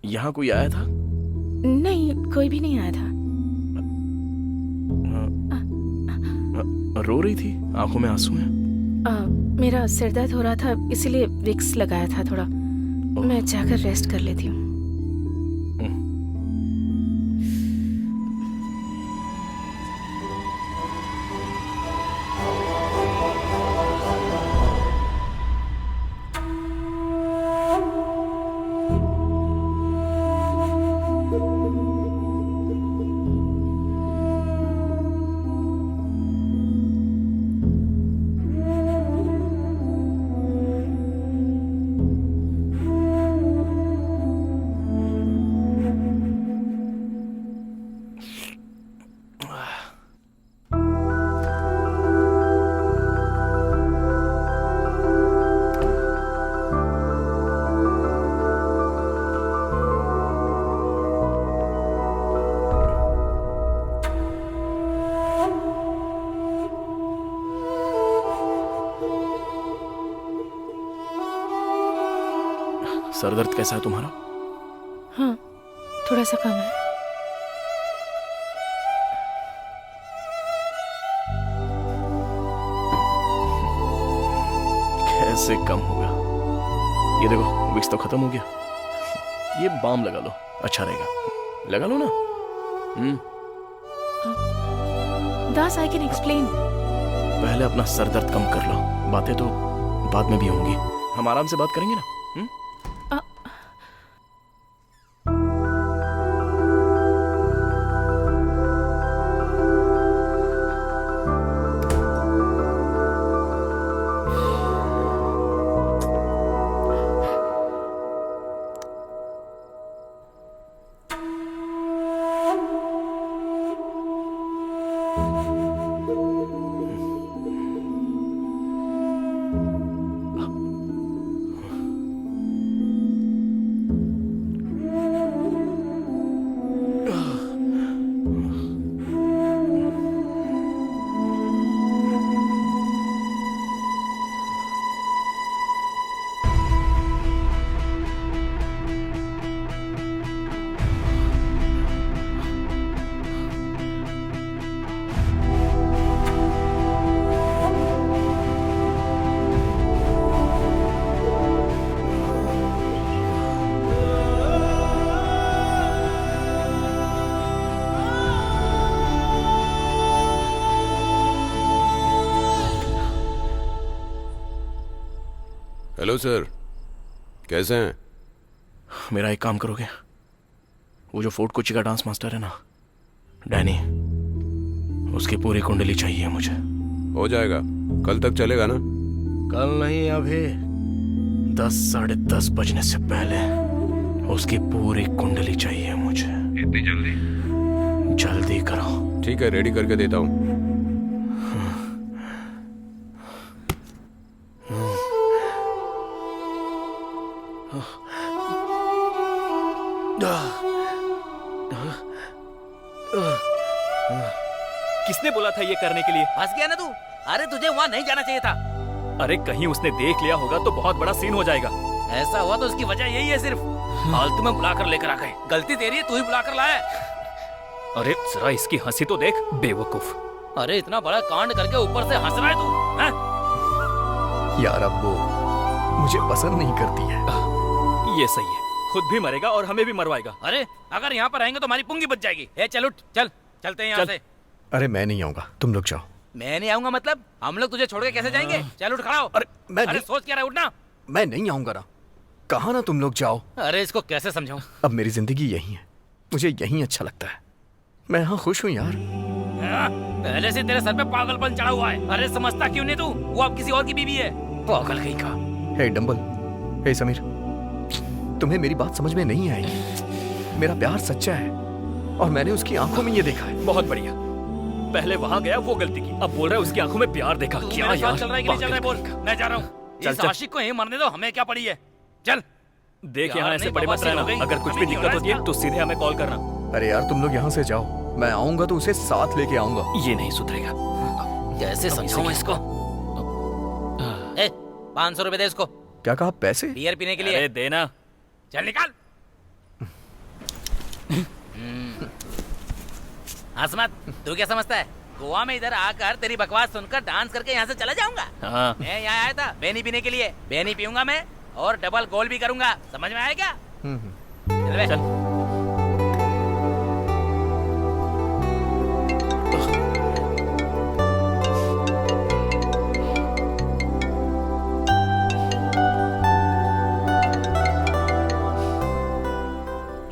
यहाँ कोई आया था? नहीं, कोई भी नहीं आया था। रो रही थी, आंखों में आंसू हैं। मेरा सिर दर्द हो रहा था, इसीलिए विक्स लगाया था थोड़ा। मैं जाकर रेस्ट कर लेती हूँ। सर दर्द कैसा है तुम्हारा? हाँ, थोड़ा सा कम है। कैसे कम होगा? ये देखो, विक्स तो खत्म हो गया। ये बाम लगा लो, अच्छा रहेगा। लगा लो ना। दास, आई कैन एक्सप्लेन। पहले अपना सर दर्द कम कर लो, बातें तो बाद में भी होंगी। हम आराम से बात करेंगे ना। हेलो सर, कैसे हैं? मेरा एक काम करोगे? वो जो फोर्ट कोची का डांस मास्टर है ना, डैनी, उसकी पूरी कुंडली चाहिए मुझे। हो जाएगा, कल तक चलेगा ना? कल नहीं, अभी 10 साढ़े 10 बजने से पहले उसकी पूरी कुंडली चाहिए मुझे। इतनी जल्दी? जल्दी करो। ठीक है, रेडी करके देता हूँ। किसने बोला था ये करने के लिए? फंस गया ना तू। अरे तुझे वहाँ नहीं जाना चाहिए था। अरे कहीं उसने देख लिया होगा तो बहुत बड़ा सीन हो जाएगा। ऐसा हुआ तो उसकी वजह यही है सिर्फ। फालतू में बुलाकर लेकर आ गए। गलती तेरी है, तू ही बुलाकर लाया। अरे जरा इसकी हंसी तो देख, बेवकूफ। अरे इतना बड़ा कांड करके ऊपर से हंस रहा है तू, हैं? यार अब वो मुझे पसंद नहीं करती है। ये सही है, खुद भी मरेगा और हमें भी मरवाएगा। अरे अगर यहाँ पर आएंगे तो हमारी पुंगी बच जाएगी। ए चल उठ, चल चलते हैं यहाँ से। अरे मैं नहीं आऊंगा, तुम लोग जाओ। मैं नहीं आऊंगा मतलब? हम लोग तुझे छोड़ के कैसे जाएंगे? चल उठ, खड़ा हो। अरे सोच क्या रहा है, उठना। मैं नहीं आऊंगा ना, कहा ना तुम लोग जाओ। अरे इसको कैसे समझाऊं? अब मेरी जिंदगी यही है, मुझे यही अच्छा लगता है। मैं यहाँ खुश हूँ यार। पहले से तेरे सर पे पागलपन चढ़ा हुआ है। अरे समझता क्यों नहीं तू? वो अब किसी और की बीवी है। पागल कहीं का। हे डंबल, हे समीर, तुम्हें मेरी बात समझ में नहीं आएगी। मेरा प्यार सच्चा है और मैंने उसकी आंखों में ये देखा है। बहुत बढ़िया। पहले वहाँ गया, वो गलती की, अब बोल रहा है उसकी आंखों में प्यार देखा। क्या यार, चल रहा है कि नहीं चल रहा है? बोल। मैं जा रहा हूँ। इस आशिक को यहीं मरने दो, हमें क्या पड़ी है। चल देख, यहाँ ऐसे पड़े मत रहना। अगर कुछ भी दिक्कत होती है तो सीधे हमें कॉल करना। अरे यार तुम लोग यहाँ से जाओ, मैं आऊंगा तो उसे साथ लेके आऊंगा। ये नहीं सुधरेगा। कैसे समझाऊं इसको? 500 रुपए दे इसको। क्या कहा? पैसे? बियर पीने के लिए। अरे देना। चल निकाल। हंस मत। तू क्या समझता है गोवा में इधर आकर तेरी बकवास सुनकर डांस करके यहाँ से चला जाऊंगा? हाँ। मैं यहाँ आया था बेनी पीने के लिए। बेनी पीऊंगा मैं और डबल गोल भी करूंगा। समझ में आया क्या? चल बे। चल।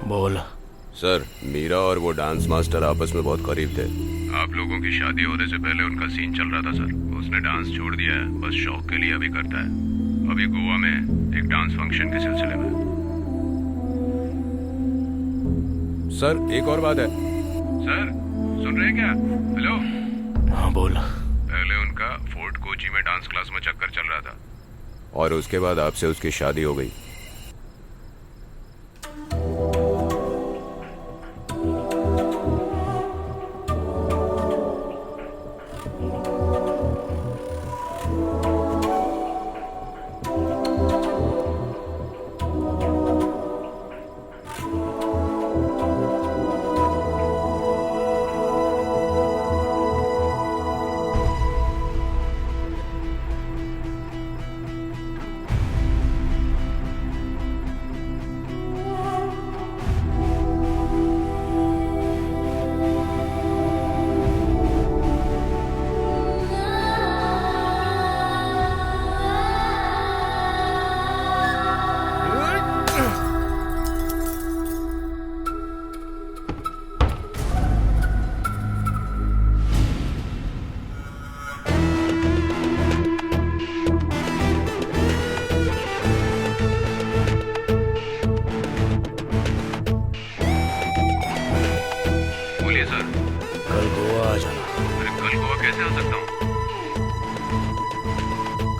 बोल। सर, मीरा और वो डांस मास्टर आपस में बहुत करीब थे। आप लोगों की शादी होने से पहले उनका सीन चल रहा था सर। उसने डांस छोड़ दिया है, बस शौक के लिए अभी करता है। अभी गोवा में एक डांस फंक्शन के सिलसिले में। सर एक और बात है। सर सुन रहे हैं क्या? हेलो। हाँ बोल। पहले उनका फोर्ट कोची में डांस क्लास में चक्कर चल रहा था और उसके बाद आपसे उसकी शादी हो गई।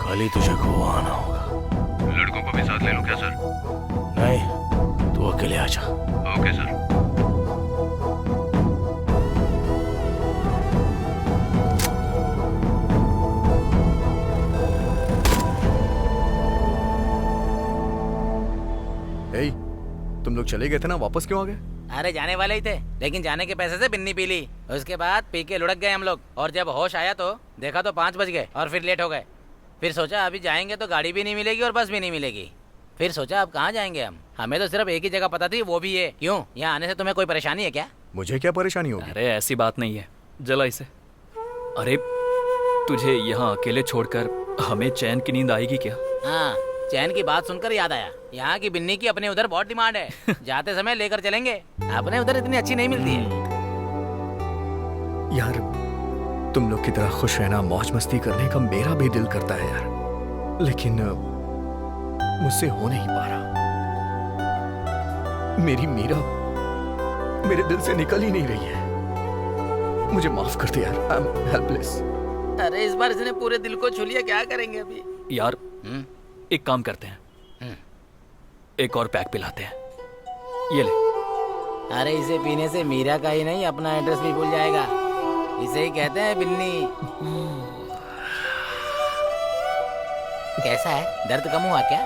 खाली तुझे गोवा आना होगा। लड़कों को भी साथ ले लूं क्या सर? नहीं, तू अकेले आ जा। Okay sir. ए, तुम लोग चले गए थे ना, वापस क्यों आ गए? अरे जाने वाले ही थे, लेकिन जाने के पैसे से बिन्नी पी ली। उसके बाद पी के लुढ़क गए हम लोग, और जब होश आया तो देखा तो 5 बज गए और फिर लेट हो गए। फिर सोचा अभी जाएंगे तो गाड़ी भी नहीं मिलेगी और बस भी नहीं मिलेगी। फिर सोचा अब कहाँ जाएंगे हम। हमें तो सिर्फ एक ही जगह पता थी, वो भी ये। क्यों, यहाँ आने से तुम्हें कोई परेशानी है क्या? मुझे क्या परेशानी होगी? अरे ऐसी बात नहीं है, जला इसे। अरे तुझे यहाँ अकेले छोड़कर हमें चैन की नींद आएगी क्या? हाँ, चैन की बात सुनकर याद आया, यहाँ की बिन्नी की अपने उधर बहुत डिमांड है। जाते समय लेकर चलेंगे, अपने उधर इतनी अच्छी नहीं मिलती है। यार तुम लोग की तरह खुश रहना, मौज मस्ती करने का मेरा भी दिल करता है यार, लेकिन मुझसे हो नहीं पा रहा। मेरी मीरा मेरे दिल से निकल ही नहीं रही है। मुझे माफ कर दे यार, आई एम हेल्पलेस। अरे इस बार इसने पूरे दिल को छू लिया, क्या करेंगे अभी? यार एक काम करते हैं, एक और पैक पिलाते हैं, ये ले। अरे इसे पीने से मीरा का ही नहीं अपना एड्रेस भी भूल जाएगा। इसे ही कहते हैं बिन्नी। कैसा है, दर्द कम हुआ क्या?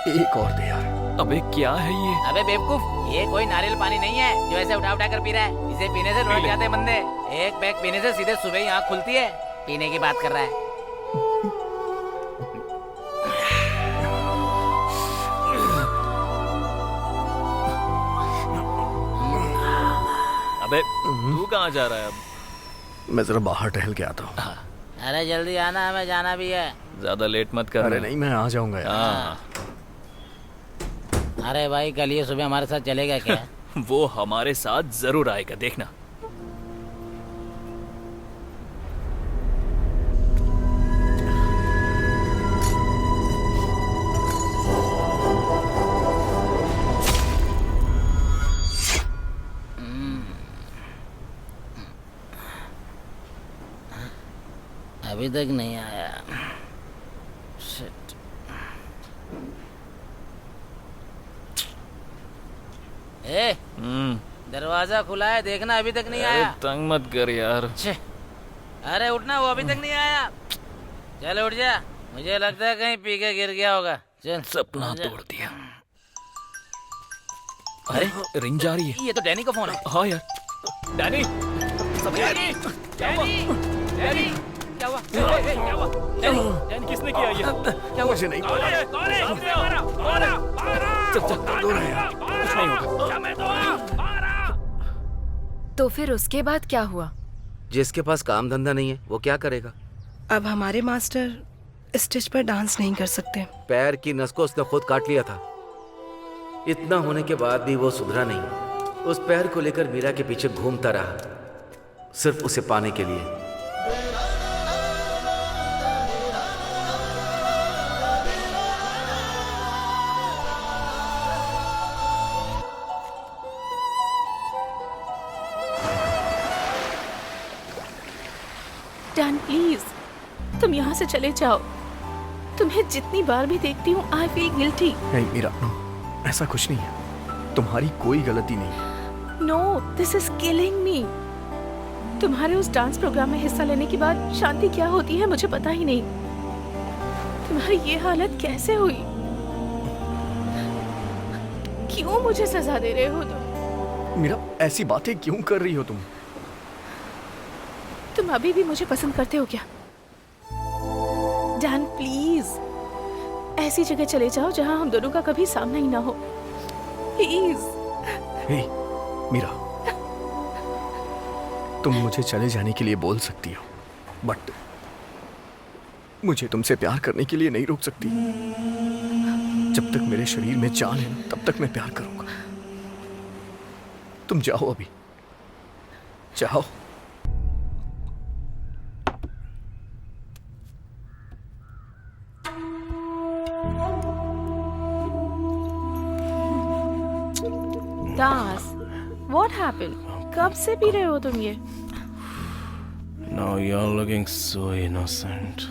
एक और दे यार। अबे क्या है ये? अबे बेवकूफ, ये कोई नारियल पानी नहीं है जो ऐसे उठा उठा कर पी रहा है। इसे पीने से लौट जाते हैं बंदे। एक पैक पीने से सीधे सुबह ही आँख खुलती है। पीने की बात कर रहा है। अबे तू कहाँ जा रहा है अब? मैं जरा बाहर टहल के आता हूँ। अरे जल्दी आना, हमें जाना भी है। ज्यादा लेट मत कर। अरे नहीं, मैं आ जाऊंगा यार। अरे भाई कल ये सुबह हमारे साथ चलेगा क्या? वो हमारे साथ जरूर आएगा, देखना। अभी तक नहीं आया। शिट। ए, दरवाजा खुला है, देखना अभी तक नहीं आया। तंग मत कर यार। अरे उठना, वो अभी तक नहीं आया। चल उठ जा, मुझे लगता है कहीं पी के गिर गया होगा। चल। सपना तोड़ दिया। अरे रिंग जा रही है। ये तो डैनी का फोन है। हाँ यार। डैनी, डैनी, क्या हुआ? क्या हुआ? डैनी किसने किया ये? क्या मुझे नहीं पता। कुछ नहीं होगा। तो फिर उसके बाद क्या हुआ? जिसके पास काम धंधा नहीं है वो क्या करेगा? अब हमारे मास्टर स्टेज पर डांस नहीं कर सकते। पैर की नस को उसने खुद काट लिया था। इतना होने के बाद भी वो सुधरा नहीं। उस पैर को लेकर मीरा के पीछे घूमता रहा, सिर्फ उसे पाने के लिए। डैन प्लीज, तुम यहाँ से चले जाओ। तुम्हें जितनी बार भी देखती हूँ आई फील गिल्टी। नहीं मीरा, नो, ऐसा कुछ नहीं है। तुम्हारी कोई गलती नहीं। No, this is killing me. तुम्हारे उस डांस प्रोग्राम में हिस्सा लेने के बाद शांति क्या होती है मुझे पता ही नहीं। तुम्हारी ये हालत कैसे हुई? क्यों मुझे सजा दे रहे हो तुम? मीरा, ऐसी बातें क्यों कर रही हो तुम? तुम अभी भी मुझे पसंद करते हो क्या? डैन प्लीज, ऐसी जगह चले जाओ जहां हम दोनों का कभी सामना ही ना हो। प्लीज। हे मीरा, तुम मुझे चले जाने के लिए बोल सकती हो, बट मुझे तुमसे प्यार करने के लिए नहीं रोक सकती। जब तक मेरे शरीर में जान है तब तक मैं प्यार करूंगा। तुम जाओ, अभी जाओ। दास, what happened? कब से पी रहे हो तुम ये? Now you're looking so innocent.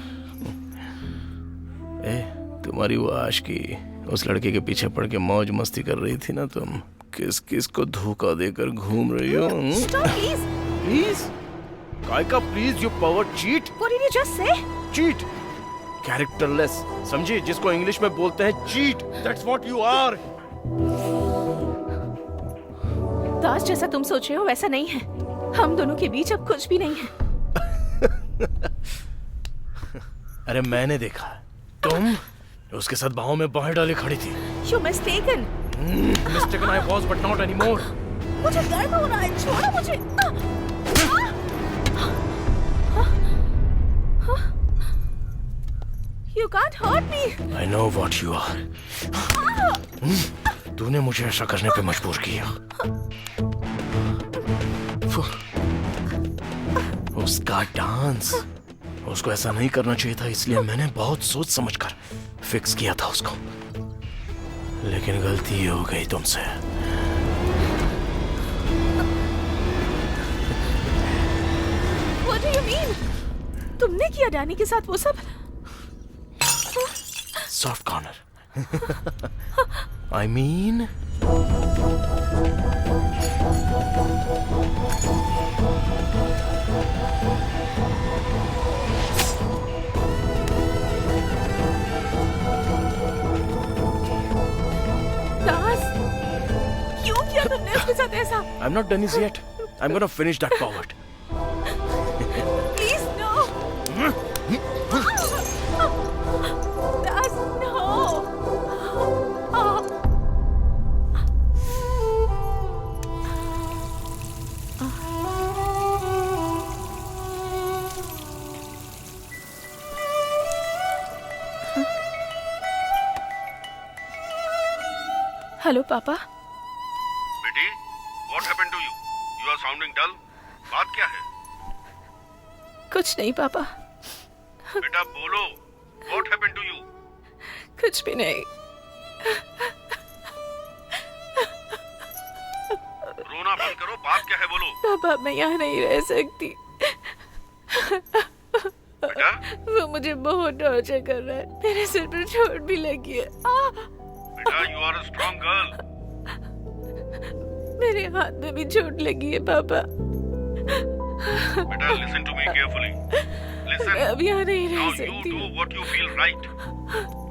तुम्हारी वो आशिकी, उस लड़के के पीछे पड़ के मौज मस्ती कर रही थी ना तुम? किस किस को धोखा देकर घूम रही हो? Stop, please. Please? काय का please, you power cheat? What did you just say? Cheat, characterless, समझी? जिसको इंग्लिश में बोलते हैं cheat. That's what you are. दास, जैसा तुम सोच रहे हो वैसा नहीं है। हम दोनों के बीच अब कुछ भी नहीं है। अरे मैंने देखा, तुम उसके साथ बाहों में बाहें डाले खड़ी थी। You're mistaken. Mistaken I was, but not anymore. मुझे दर्द हो रहा है, छोड़ो मुझे। You can't hurt me. I know what you are. तूने मुझे ऐसा करने पे मजबूर किया। उसका डांस, उसको ऐसा नहीं करना चाहिए था, इसलिए मैंने बहुत सोच समझकर फिक्स किया था उसको। लेकिन गलती हो गई तुमसे। What do you mean? तुमने किया डैनी के साथ वो सब? Soft corner. I mean, दास, क्यों किया तुमने उसके साथ ऐसा? I'm not done this yet. I'm gonna finish that forward. Please no. Das, no. Hello पापा। बेटी, what happened to you? You are sounding dull. बात क्या है? कुछ नहीं पापा। बेटा बोलो, what happened to you? कुछ भी नहीं। रोना बंद करो, बात क्या है बोलो। पापा मैं यहाँ नहीं रह सकती। बेटा? वो मुझे बहुत टॉर्चर कर रहा है। मेरे सिर पर चोट भी लगी है। बेटा, you are a strong girl. मेरे हाथ में भी चोट लगी है पापा। बेटा, listen to me carefully. Listen. मैं अब यहाँ नहीं रह Now you सकती। do what you feel right.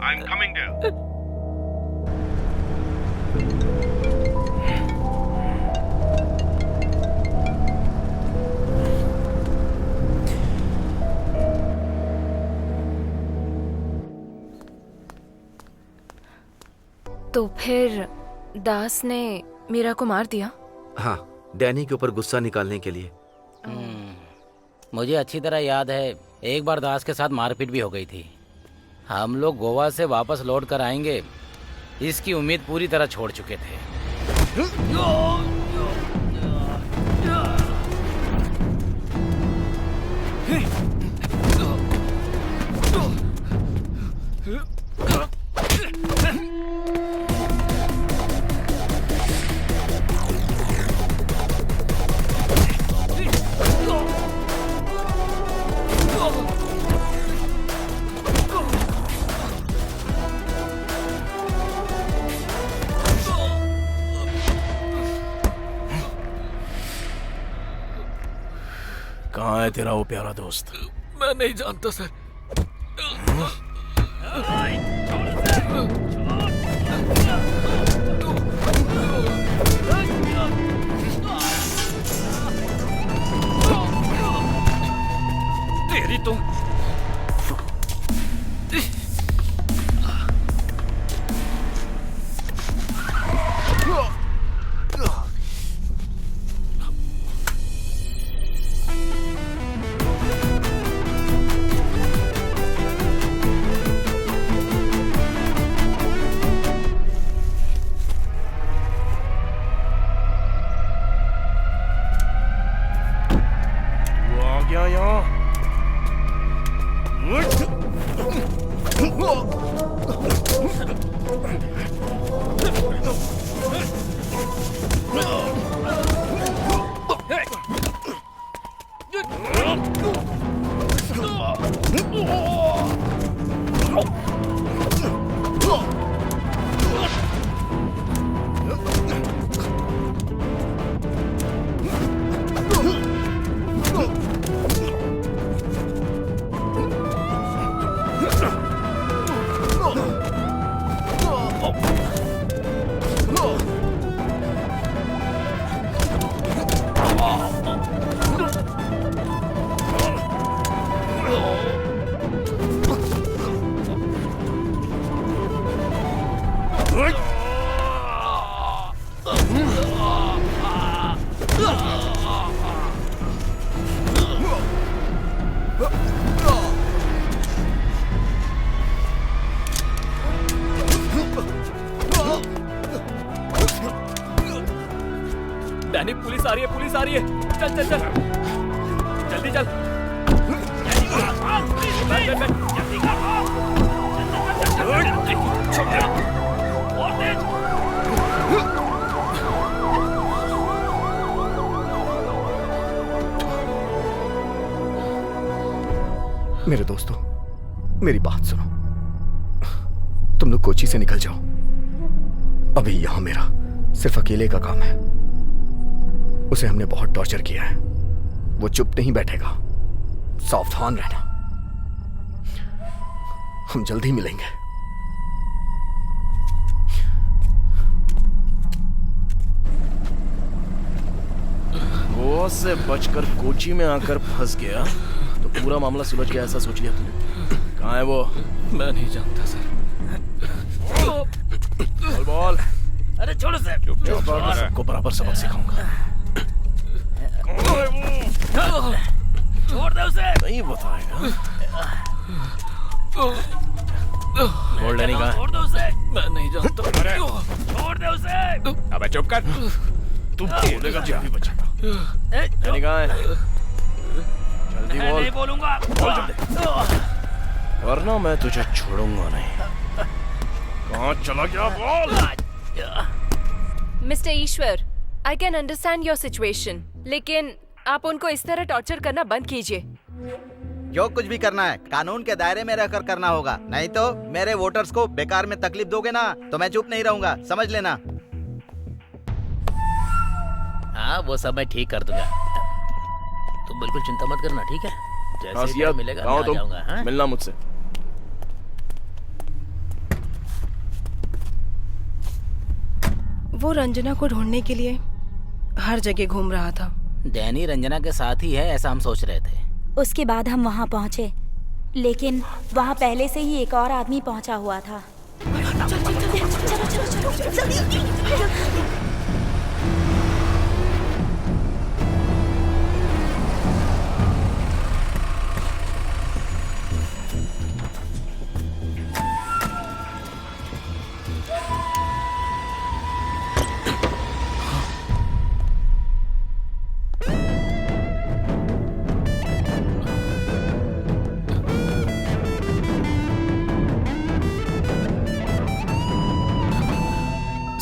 I'm coming there. तो फिर दास ने मीरा को मार दिया? हाँ, डैनी के ऊपर गुस्सा निकालने के लिए। मुझे अच्छी तरह याद है, एक बार दास के साथ मारपीट भी हो गई थी। हम लोग गोवा से वापस लौट कर आएंगे, इसकी उम्मीद पूरी तरह छोड़ चुके थे। कहाँ है तेरा वो प्यारा दोस्त? मैं नहीं जानता सर। तेरी तो पुलिस आ रही है। चल चल चल जल्दी चल। बैठ, बैठ, बैठ। मेरे दोस्तों, मेरी बात सुनो। तुम लोग कोची से निकल जाओ। अभी यहां मेरा सिर्फ अकेले का काम है। उसे हमने बहुत टॉर्चर किया है। वो चुप नहीं बैठेगा। सावधान रहना। हम जल्द ही मिलेंगे। गोवा से बचकर कोची में आकर फंस गया तो पूरा मामला सुलझ गया, ऐसा सोच लिया तूने? कहाँ है वो? मैं नहीं जानता सर। बोल बोल। अरे छोड़ो सर। चुप चुप, मैं सबको बराबर सबक सिखाऊंगा। छोड़ दे उसे। नहीं बताएगा। बोल डैनी कहाँ है? छोड़ दो उसे। मैं नहीं जानता। छोड़ दे उसे। अबे चुप कर। तू बोलेगा जब भी बचेगा। डैनी कहाँ है? जल्दी मैं बोल। नहीं बोलूंगा। बोल जल्दी, वरना मैं तुझे छोड़ूंगा नहीं। कहाँ चला गया? बोल। Mister Ishwar, I can understand your situation, लेकिन आप उनको इस तरह टॉर्चर करना बंद कीजिए। जो कुछ भी करना है कानून के दायरे में रहकर करना होगा, नहीं तो मेरे वोटर्स को बेकार में तकलीफ दोगे ना तो मैं चुप नहीं रहूंगा, समझ लेना। हाँ वो सब मैं ठीक कर दूंगा। तुम बिल्कुल चिंता मत करना, ठीक है? जैसे ही टाइम मिलेगा मैं आ जाऊंगा। हाँ? मिलना मुझसे। वो रंजना को ढूंढने के लिए हर जगह घूम रहा था। डैनी रंजना के साथ ही है ऐसा हम सोच रहे थे। उसके बाद हम वहाँ पहुँचे, लेकिन वहाँ पहले से ही एक और आदमी पहुँचा हुआ था।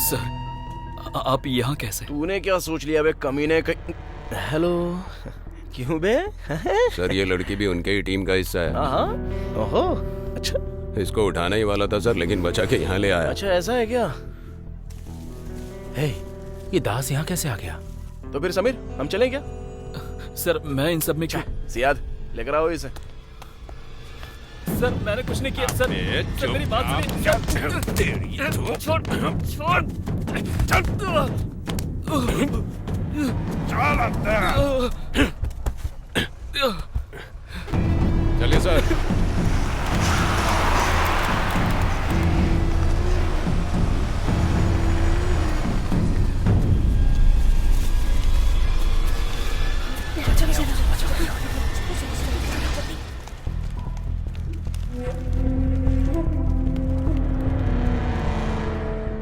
सर आप यहाँ कैसे? तूने क्या सोच लिया बे कमीने? हेलो। क्यों बे? सर ये लड़की भी उनके ही टीम का हिस्सा है। हाँ। ओहो अच्छा। इसको उठाना ही वाला था सर, लेकिन बचा के यहाँ ले आया। अच्छा ऐसा है क्या? हे, ये दास यहाँ कैसे आ गया? तो फिर समीर हम चलें क्या? सर मैं इन सब में क्या? सियाद लेकर आओ इसे। सर मैंने कुछ नहीं किया सर। सर मेरी बात सुनिए। छोड़ छोड़। चलिए सर।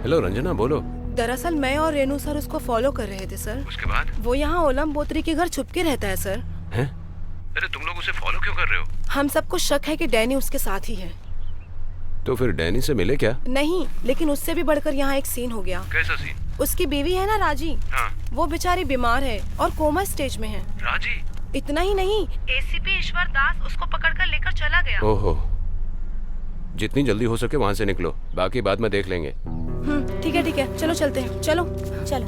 हेलो रंजना, बोलो। दरअसल मैं और रेनू सर उसको फॉलो कर रहे थे सर। उसके बाद? वो यहाँ ओलम बोत्री के घर छुपके रहता है सर। हैं? अरे तुम लोग उसे फॉलो क्यों कर रहे हो? हम सबको शक है कि डैनी उसके साथ ही है। तो फिर डैनी से मिले क्या? नहीं, लेकिन उससे भी बढ़कर यहाँ एक सीन हो गया। कैसा सीन? उसकी बीवी है ना राजी, हाँ। वो बेचारी बीमार है और कोमा स्टेज में है। राजी? इतना ही नहीं, एसीपी ईश्वर दास उसको पकड़कर लेकर चला गया। ओहो, जितनी जल्दी हो सके वहाँ से निकलो, बाकी बाद में देख लेंगे। ठीक है, चलो चलते हैं। चलो चलो।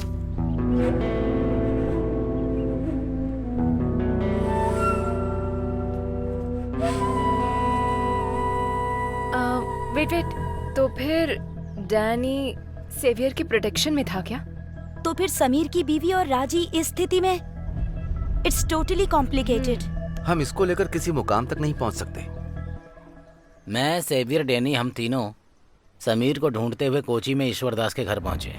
वेट, तो फिर डैनी सेवियर की प्रोटेक्शन में था क्या? तो फिर समीर की बीवी और राजी इस स्थिति में? It's totally complicated. हम इसको लेकर किसी मुकाम तक नहीं पहुंच सकते। मैं, सेवियर, डैनी, हम तीनों समीर को ढूंढते हुए कोची में ईश्वर दास के घर पहुंचे।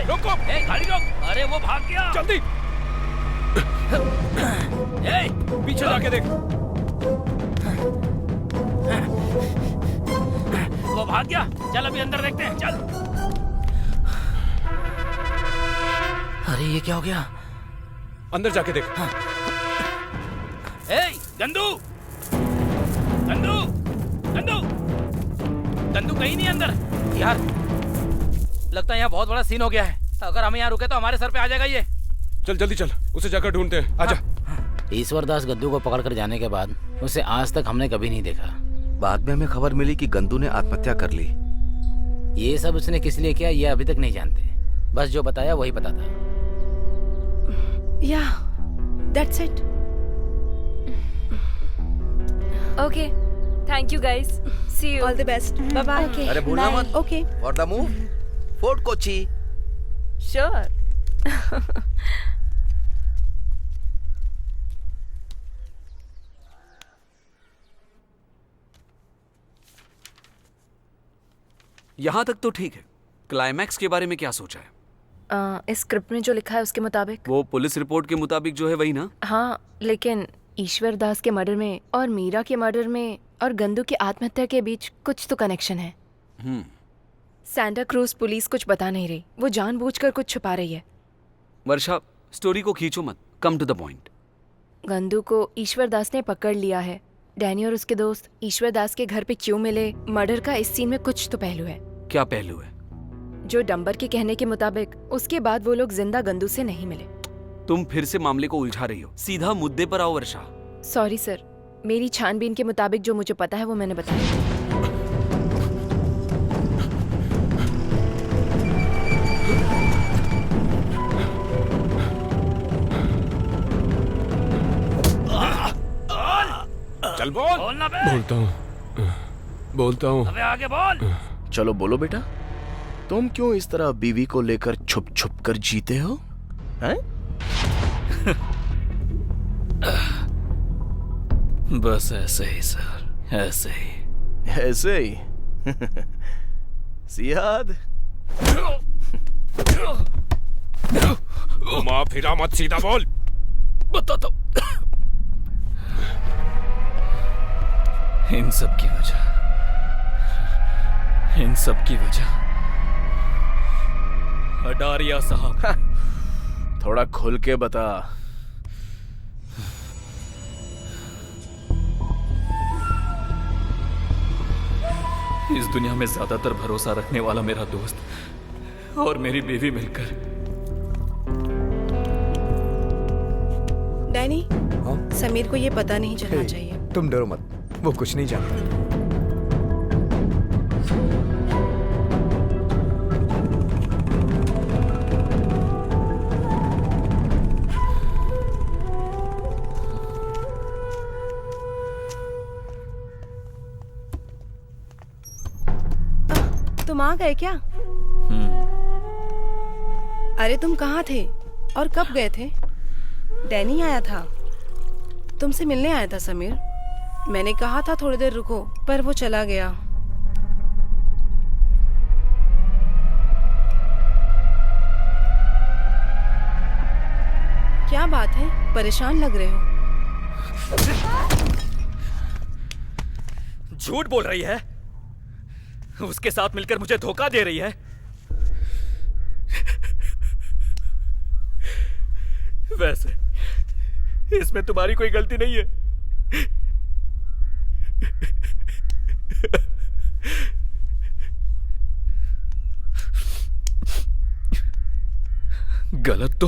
रुको, गाड़ी रोक। अरे वो भाग गया। जल्दी पीछे जाके देख। वो भाग गया। चल अभी अंदर देखते हैं, चल। अरे ये क्या हो गया? अंदर जाके देख। हाँ। ए, गंदू, गंदू, गंदू, गंदू कहीं नहीं अंदर। यार लगता है यहाँ बहुत बड़ा सीन हो गया है। अगर हम यहाँ रुके तो हमारे सर पे आ जाएगा ये। चल जल्दी चल, उसे जाकर ढूंढते हैं। आजा। ईश्वर दास गद्दू को पकड़ कर जाने के बाद उसे आज तक हमने कभी नहीं देखा। बाद में हमें खबर मिली कि गंदू ने आत्महत्या कर ली। ये सब उसने किस लिए किया ये अभी तक नहीं जानते। बस जो बताया वही पता था। Yeah that's it. Okay, thank you guys, see you, all the best, bye bye. अरे भूलना मत। Okay, for the move, fort Kochi. Sure. यहाँ तक तो ठीक है। क्लाइमैक्स के बारे में क्या सोचा है? इस स्क्रिप्ट में जो लिखा है उसके मुताबिक। वो पुलिस रिपोर्ट के मुताबिक जो है वही ना? हाँ, लेकिन ईश्वर दास के मर्डर में और मीरा के मर्डर में और गंदू की आत्महत्या के बीच कुछ तो कनेक्शन है। सैंटा क्रूज पुलिस कुछ बता नहीं रही, वो जानबूझकर कुछ छुपा रही है। वर्षा, स्टोरी को खींचो मत, कम टू द पॉइंट। गंदू को ईश्वर दास ने पकड़ लिया है। डैनी और उसके दोस्त ईश्वर दास के घर पे क्यों मिले? मर्डर का इस सीन में कुछ तो पहलू है। क्या पहलू है? जो डंबर के कहने के मुताबिक उसके बाद वो लोग जिंदा गंदू से नहीं मिले। तुम फिर से मामले को उलझा रही हो, सीधा मुद्दे पर आओ वर्षा। सॉरी सर, मेरी छानबीन के मुताबिक जो मुझे पता है वो मैंने बताया। चल बोल। बोलना बे। बोलता हूँ। अबे आगे बोल। चलो बोलो बेटा, तुम क्यों इस तरह बीवी को लेकर छुप छुप कर जीते हो? हैं? बस ऐसे ही सर, ऐसे ही। ऐसे ही? सियाद, घुमा फिरा मत, सीधा बोल। बता दो। इन सब की वजह, इन सब की वजह अडारिया साहब। थोड़ा खुल के बता। इस दुनिया में ज्यादातर भरोसा रखने वाला मेरा दोस्त और मेरी बीवी मिलकर। डैनी, समीर को ये पता नहीं चलना चाहिए। तुम डरो मत, वो कुछ नहीं जानता। तुम आ गए क्या? अरे तुम कहाँ थे और कब गए थे? डैनी आया था, तुमसे मिलने आया था समीर। मैंने कहा था थोड़ी देर रुको, पर वो चला गया। क्या बात है, परेशान लग रहे हो? झूठ बोल रही है, उसके साथ मिलकर मुझे धोखा दे रही है। वैसे इसमें तुम्हारी कोई गलती नहीं है। गलत तो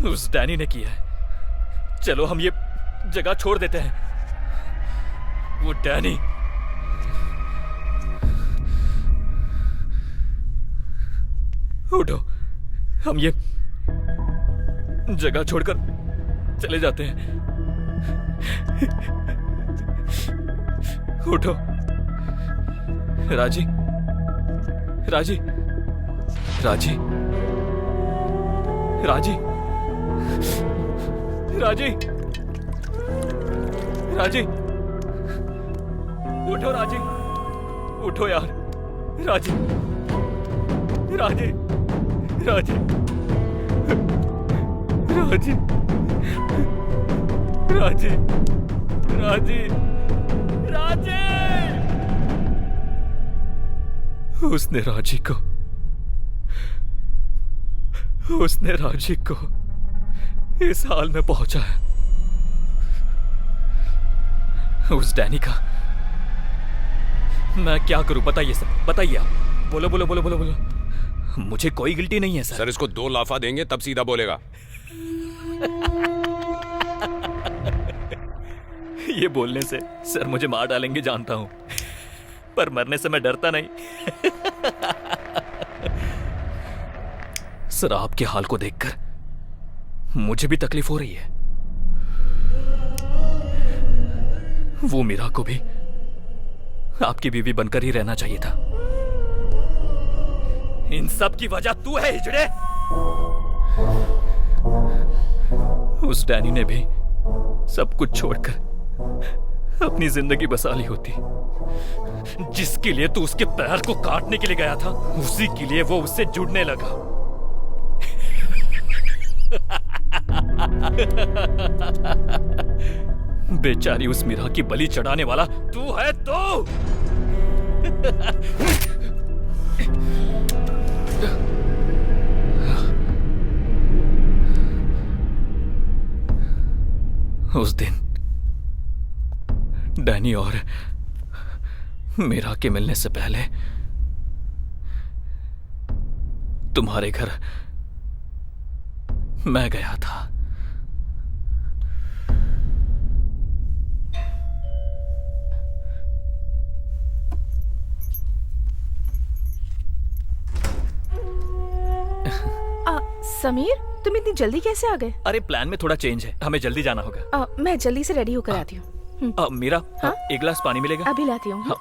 उस डैनी ने किया है। चलो हम ये जगह छोड़ देते हैं। वो डैनी उठो, हम ये जगह छोड़कर चले जाते हैं। उठो राजी, राजी, राजी, राजी, राजी, राजी, उठो राजी, उठो यार, राजी, राजी, राजी, राजी, राजी, राजी, राजी। उसने राजी को इस हाल में पहुंचा है। उस डैनी का मैं क्या करूं? बताइए सर, बताइए आप। बोलो बोलो बोलो बोलो बोलो। मुझे कोई गिल्टी नहीं है सर। सर इसको 2 लाफा देंगे तब सीधा बोलेगा। ये बोलने से सर मुझे मार डालेंगे जानता हूं, पर मरने से मैं डरता नहीं। सर आपके हाल को देखकर मुझे भी तकलीफ हो रही है। वो मीरा को भी आपकी बीवी बनकर ही रहना चाहिए था। इन सब की वजह तू है हिजड़े। उस डैनी ने भी सब कुछ छोड़कर अपनी जिंदगी बसा ली होती। जिसके लिए तू उसके पैर को काटने के लिए गया था, उसी के लिए वो उससे जुड़ने लगा। बेचारी उस मीरा की बलि चढ़ाने वाला तू है तो। उस दिन डैनी और मीरा के मिलने से पहले तुम्हारे घर मैं गया था। समीर, तुम इतनी जल्दी कैसे आ गए? अरे प्लान में थोड़ा चेंज है, हमें जल्दी जाना होगा। मैं जल्दी से रेडी होकर आती हूँ। मीरा, एक गिलास पानी मिलेगा? अभी लाती हूँ।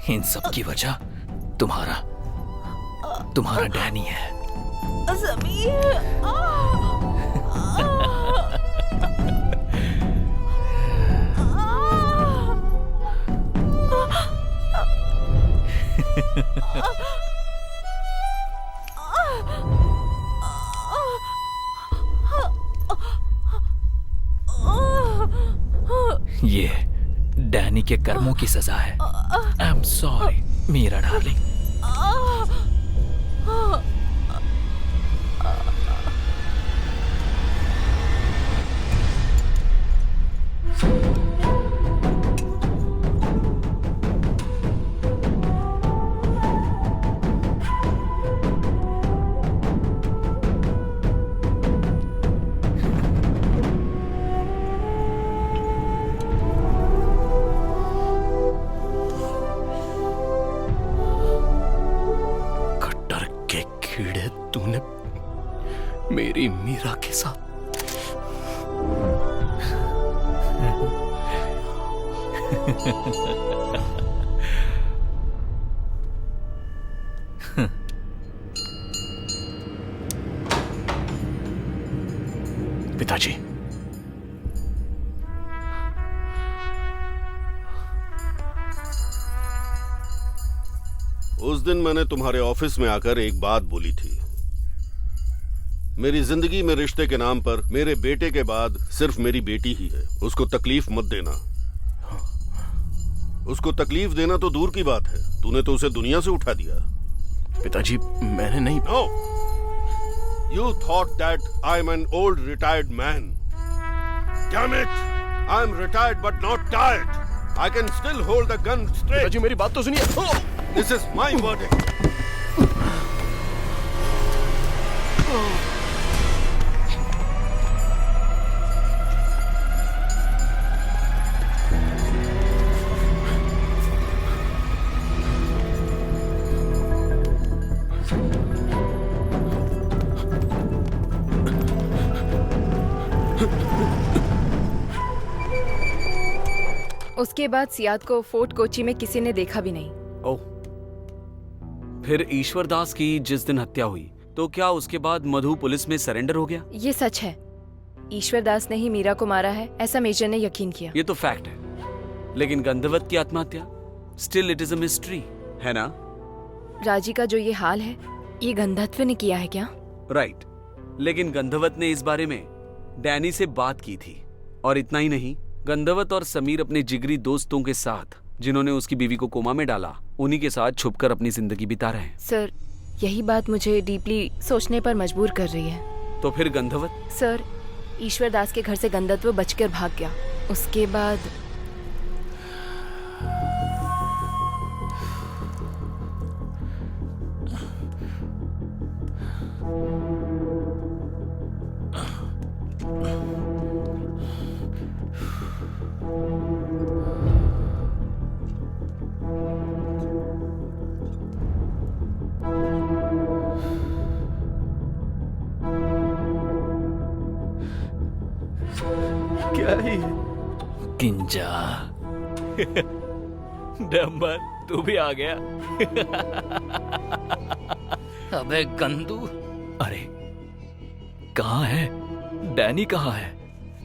इन सब की वजह तुम्हारा डैनी है। ये डैनी के कर्मों की सजा है। I am sorry Meera darling. मेरी मीरा के साथ पिताजी, उस दिन मैंने तुम्हारे ऑफिस में आकर एक बात बोली थी। मेरी जिंदगी में रिश्ते के नाम पर मेरे बेटे के बाद सिर्फ मेरी बेटी ही है। उसको तकलीफ मत देना। उसको तकलीफ देना तो दूर की बात है, तूने तो उसे दुनिया से उठा दिया। पिताजी, मैंने नहीं। No, you thought that I am an old retired man. Damn it, I am retired but not tired. I can still hold the gun straight. पिताजी मेरी बात तो सुनिए। This is my verdict. उसके बाद सियाद को फोर्ट कोची में किसी ने देखा भी नहीं। ओह, फिर ईश्वर दास की जिस दिन हत्या हुई तो क्या उसके बाद मधु पुलिस में सरेंडर हो गया? ये सच है। ईश्वर दास ने ही मीरा को मारा है, ऐसा मेजर ने यकीन किया। ये तो फैक्ट है, लेकिन गंधवत की आत्महत्या still it is a mystery, है ना? राजी का जो ये हाल है, ये गंधत्व ने किया है क्या? राइट, लेकिन गंधवत ने इस बारे में डैनी से बात की थी। और इतना ही नहीं, गंधवत और समीर अपने जिगरी दोस्तों के साथ, जिन्होंने उसकी बीवी को कोमा में डाला, उन्हीं के साथ छुपकर अपनी जिंदगी बिता रहे हैं। सर, यही बात मुझे डीपली सोचने पर मजबूर कर रही है। तो फिर गंधवत? सर, ईश्वर दास के घर से गंधत्व बचकर भाग गया। उसके बाद क्या है? किंजा। डम्बर, तू भी आ गया। अबे गंदू। अरे कहाँ है डैनी? कहाँ है?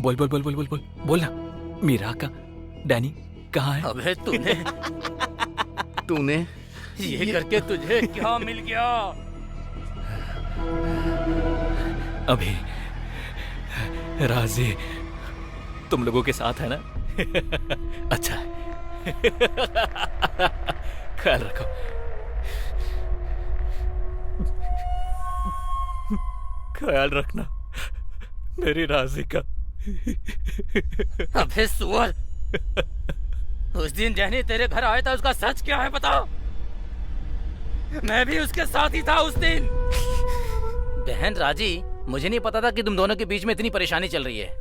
बोल बोल बोल बोल बोल बोल बोल ना। मीरा का डैनी कहाँ है? अबे तूने ये करके तुझे क्या मिल गया? अभी राजी तुम लोगों के साथ है ना? अच्छा है। ख्याल रखो। ख्याल रखना मेरी राजी का। अबे सुअर, उस दिन जैनी तेरे घर आया था, उसका सच क्या है बताओ? मैं भी उसके साथ ही था उस दिन। बहन राजी, मुझे नहीं पता था कि तुम दोनों के बीच में इतनी परेशानी चल रही है।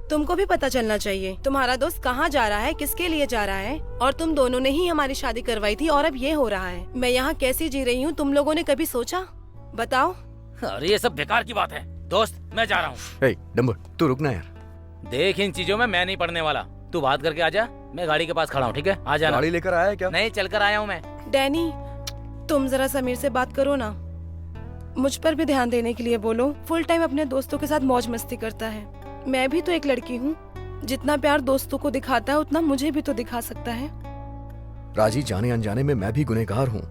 तुमको भी पता चलना चाहिए तुम्हारा दोस्त कहाँ जा रहा है, किसके लिए जा रहा है। और तुम दोनों ने ही हमारी शादी करवाई थी और अब ये हो रहा है। मैं यहाँ कैसी जी रही हूँ, तुम लोगों ने कभी सोचा? बताओ। अरे ये सब बेकार की बात है। दोस्त, मैं जा रहा हूँ। डम्बर, तू रुकना यार। देख, इन चीजों में मैं नहीं पढ़ने वाला। तू बात करके आजा, मैं गाड़ी के पास खड़ा हूँ, ठीक है? आ जाना। गाड़ी लेकर आया है क्या? नहीं, चलकर आया हूँ मैं। डैनी, तुम जरा समीर से बात करो ना। मुझ पर भी ध्यान देने के लिए बोलो। फुल टाइम अपने दोस्तों के साथ मौज मस्ती करता है। मैं भी तो एक लड़की हूँ, जितना प्यार दोस्तों को दिखाता है उतना मुझे भी तो दिखा सकता है। राजी, जाने अनजाने में मैं भी गुनहगार हूँ।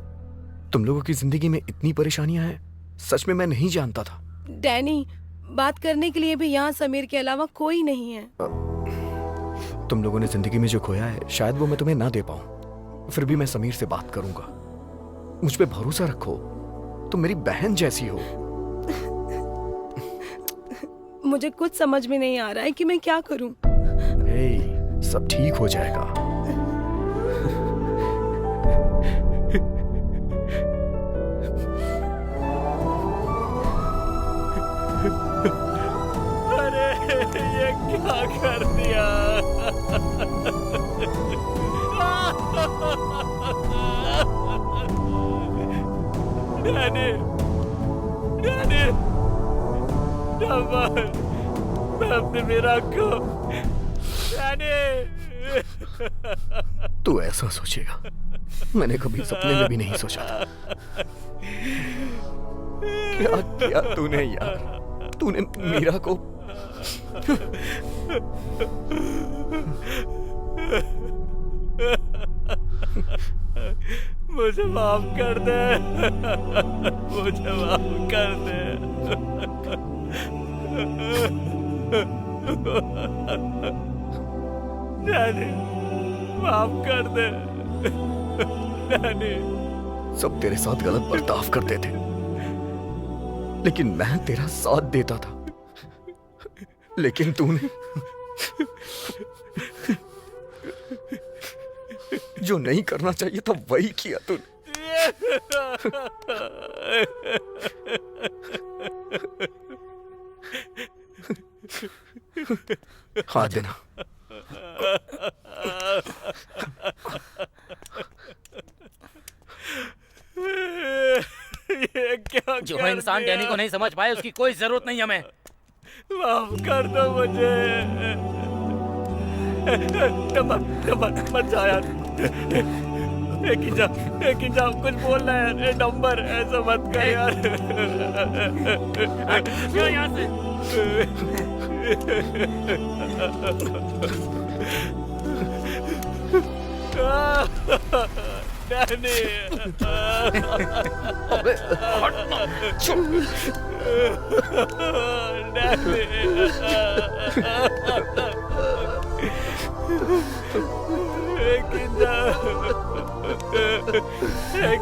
तुम लोगों की जिंदगी में इतनी परेशानियां हैं, सच में मैं नहीं जानता था। डैनी, बात करने के लिए भी यहाँ समीर के अलावा कोई नहीं है। तुम लोगों ने जिंदगी में जो खोया है, शायद वो मैं तुम्हें ना दे पाऊं। फिर भी मैं समीर से बात करूंगा। मुझ पे भरोसा रखो, तुम मेरी बहन जैसी हो। मुझे कुछ समझ में नहीं आ रहा है कि मैं क्या करूं। सब ठीक हो जाएगा। अरे ये क्या कर दिया? डैनी, डैनी, डम्बर, मैं अपने मीरा को। डैनी, तू ऐसा सोचेगा, मैंने कभी सपने में भी नहीं सोचा था। क्या किया तूने यार? तूने मीरा को मुझे माफ कर दे, मुझे माफ कर दे। डैनी, माफ कर दे। डैनी, सब तेरे साथ गलत बर्ताव करते थे, लेकिन मैं तेरा साथ देता था। लेकिन तूने जो नहीं करना चाहिए था वही किया तूने। हाथ देना। ये क्या? जो इंसान डैनी को नहीं समझ पाए उसकी कोई जरूरत नहीं हमें। माफ कर दो मुझे। मत जा यार। किंजा कुछ बोलना है यार, नंबर ऐसा मत कर यार। क्यों यहाँ से? डैनी, अबे हटना,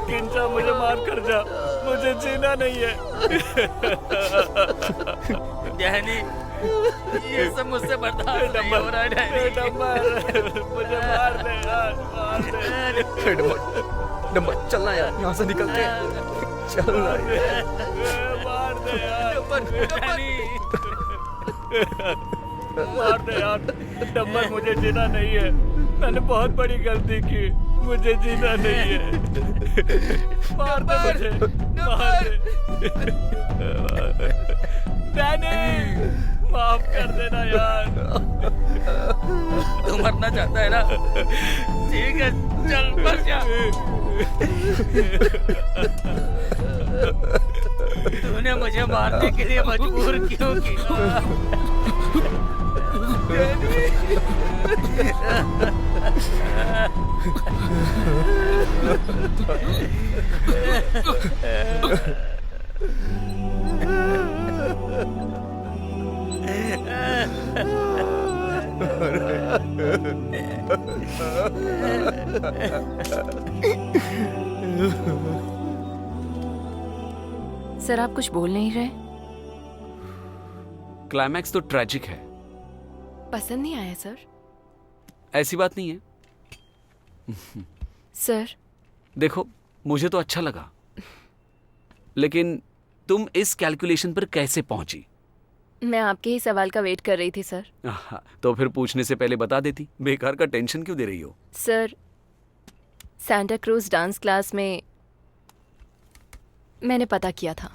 किंजा मुझे माफ कर जा, मुझे जीना नहीं है। डैनी, ये सब मुझसे बर्दाश्त नहीं हो रहा है डैनी। मुझे मार दे यार, मार दे। डम्बर चलना यार, यहाँ से निकलते हैं। चलना यार, मार दे यार, डैनी, मार दे यार। डम्बर, मुझे जीना नहीं है, मैंने बहुत बड़ी गलती की, मुझे जीना नहीं है। मार दे मुझे, मार दे। डैनी, माफ कर देना यार। तू मरना चाहता है ना? ठीक है, चल मर जा। तूने मुझे मारने के लिए मजबूर क्यों किया? सर, आप कुछ बोल नहीं रहे? क्लाइमैक्स तो ट्रेजिक है। पसंद नहीं आया सर? ऐसी बात नहीं है सर। देखो, मुझे तो अच्छा लगा, लेकिन तुम इस कैलकुलेशन पर कैसे पहुंची? मैं आपके ही सवाल का वेट कर रही थी सर। तो फिर पूछने से पहले बता देती। बेकार का टेंशन क्यों दे रही हो? Sir, Santa cruise dance class में मैंने पता किया था।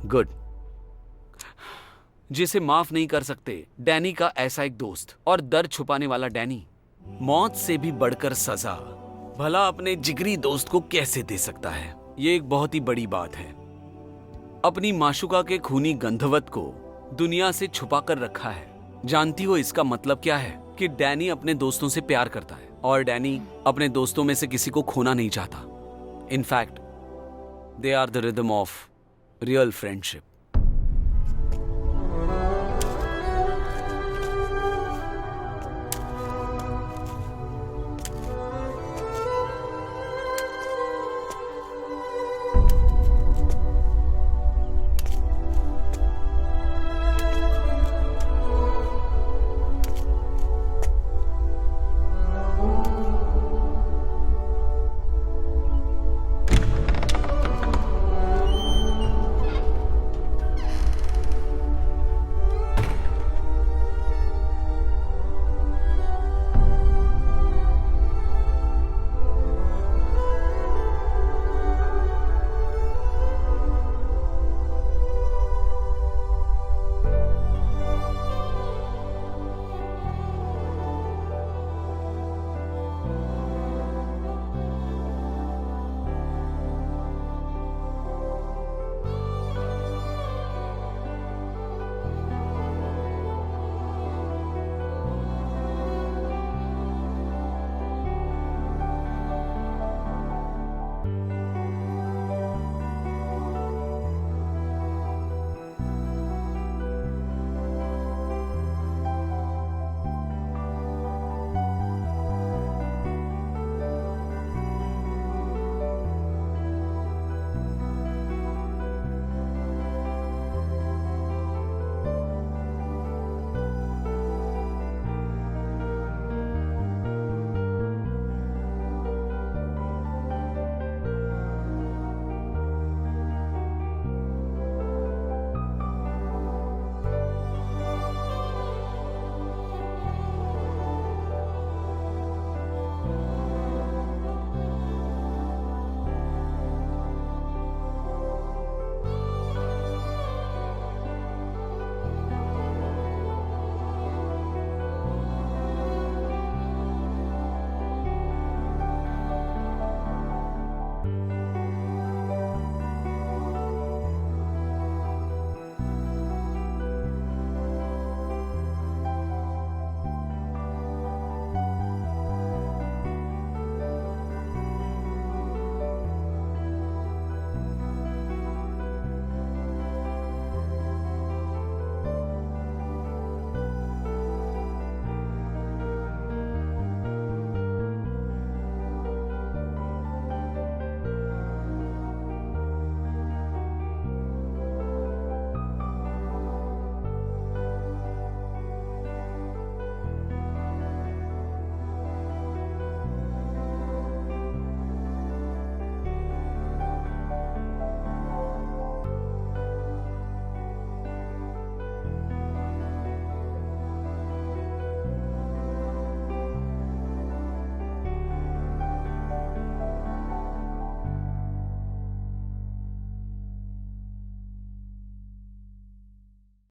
गुड। जिसे माफ नहीं कर सकते, डैनी का ऐसा एक दोस्त और दर्द छुपाने वाला डैनी मौत से भी बढ़कर सजा भला अपने जिगरी दोस्त को कैसे दे सकता है? ये एक बहुत ही बड़ी बात है। अपनी माशुका के खूनी गंधवत को दुनिया से छुपा कर रखा है। जानती हो इसका मतलब क्या है? कि डैनी अपने दोस्तों से प्यार करता है और डैनी अपने दोस्तों में से किसी को खोना नहीं चाहता। In fact they are the rhythm of real friendship.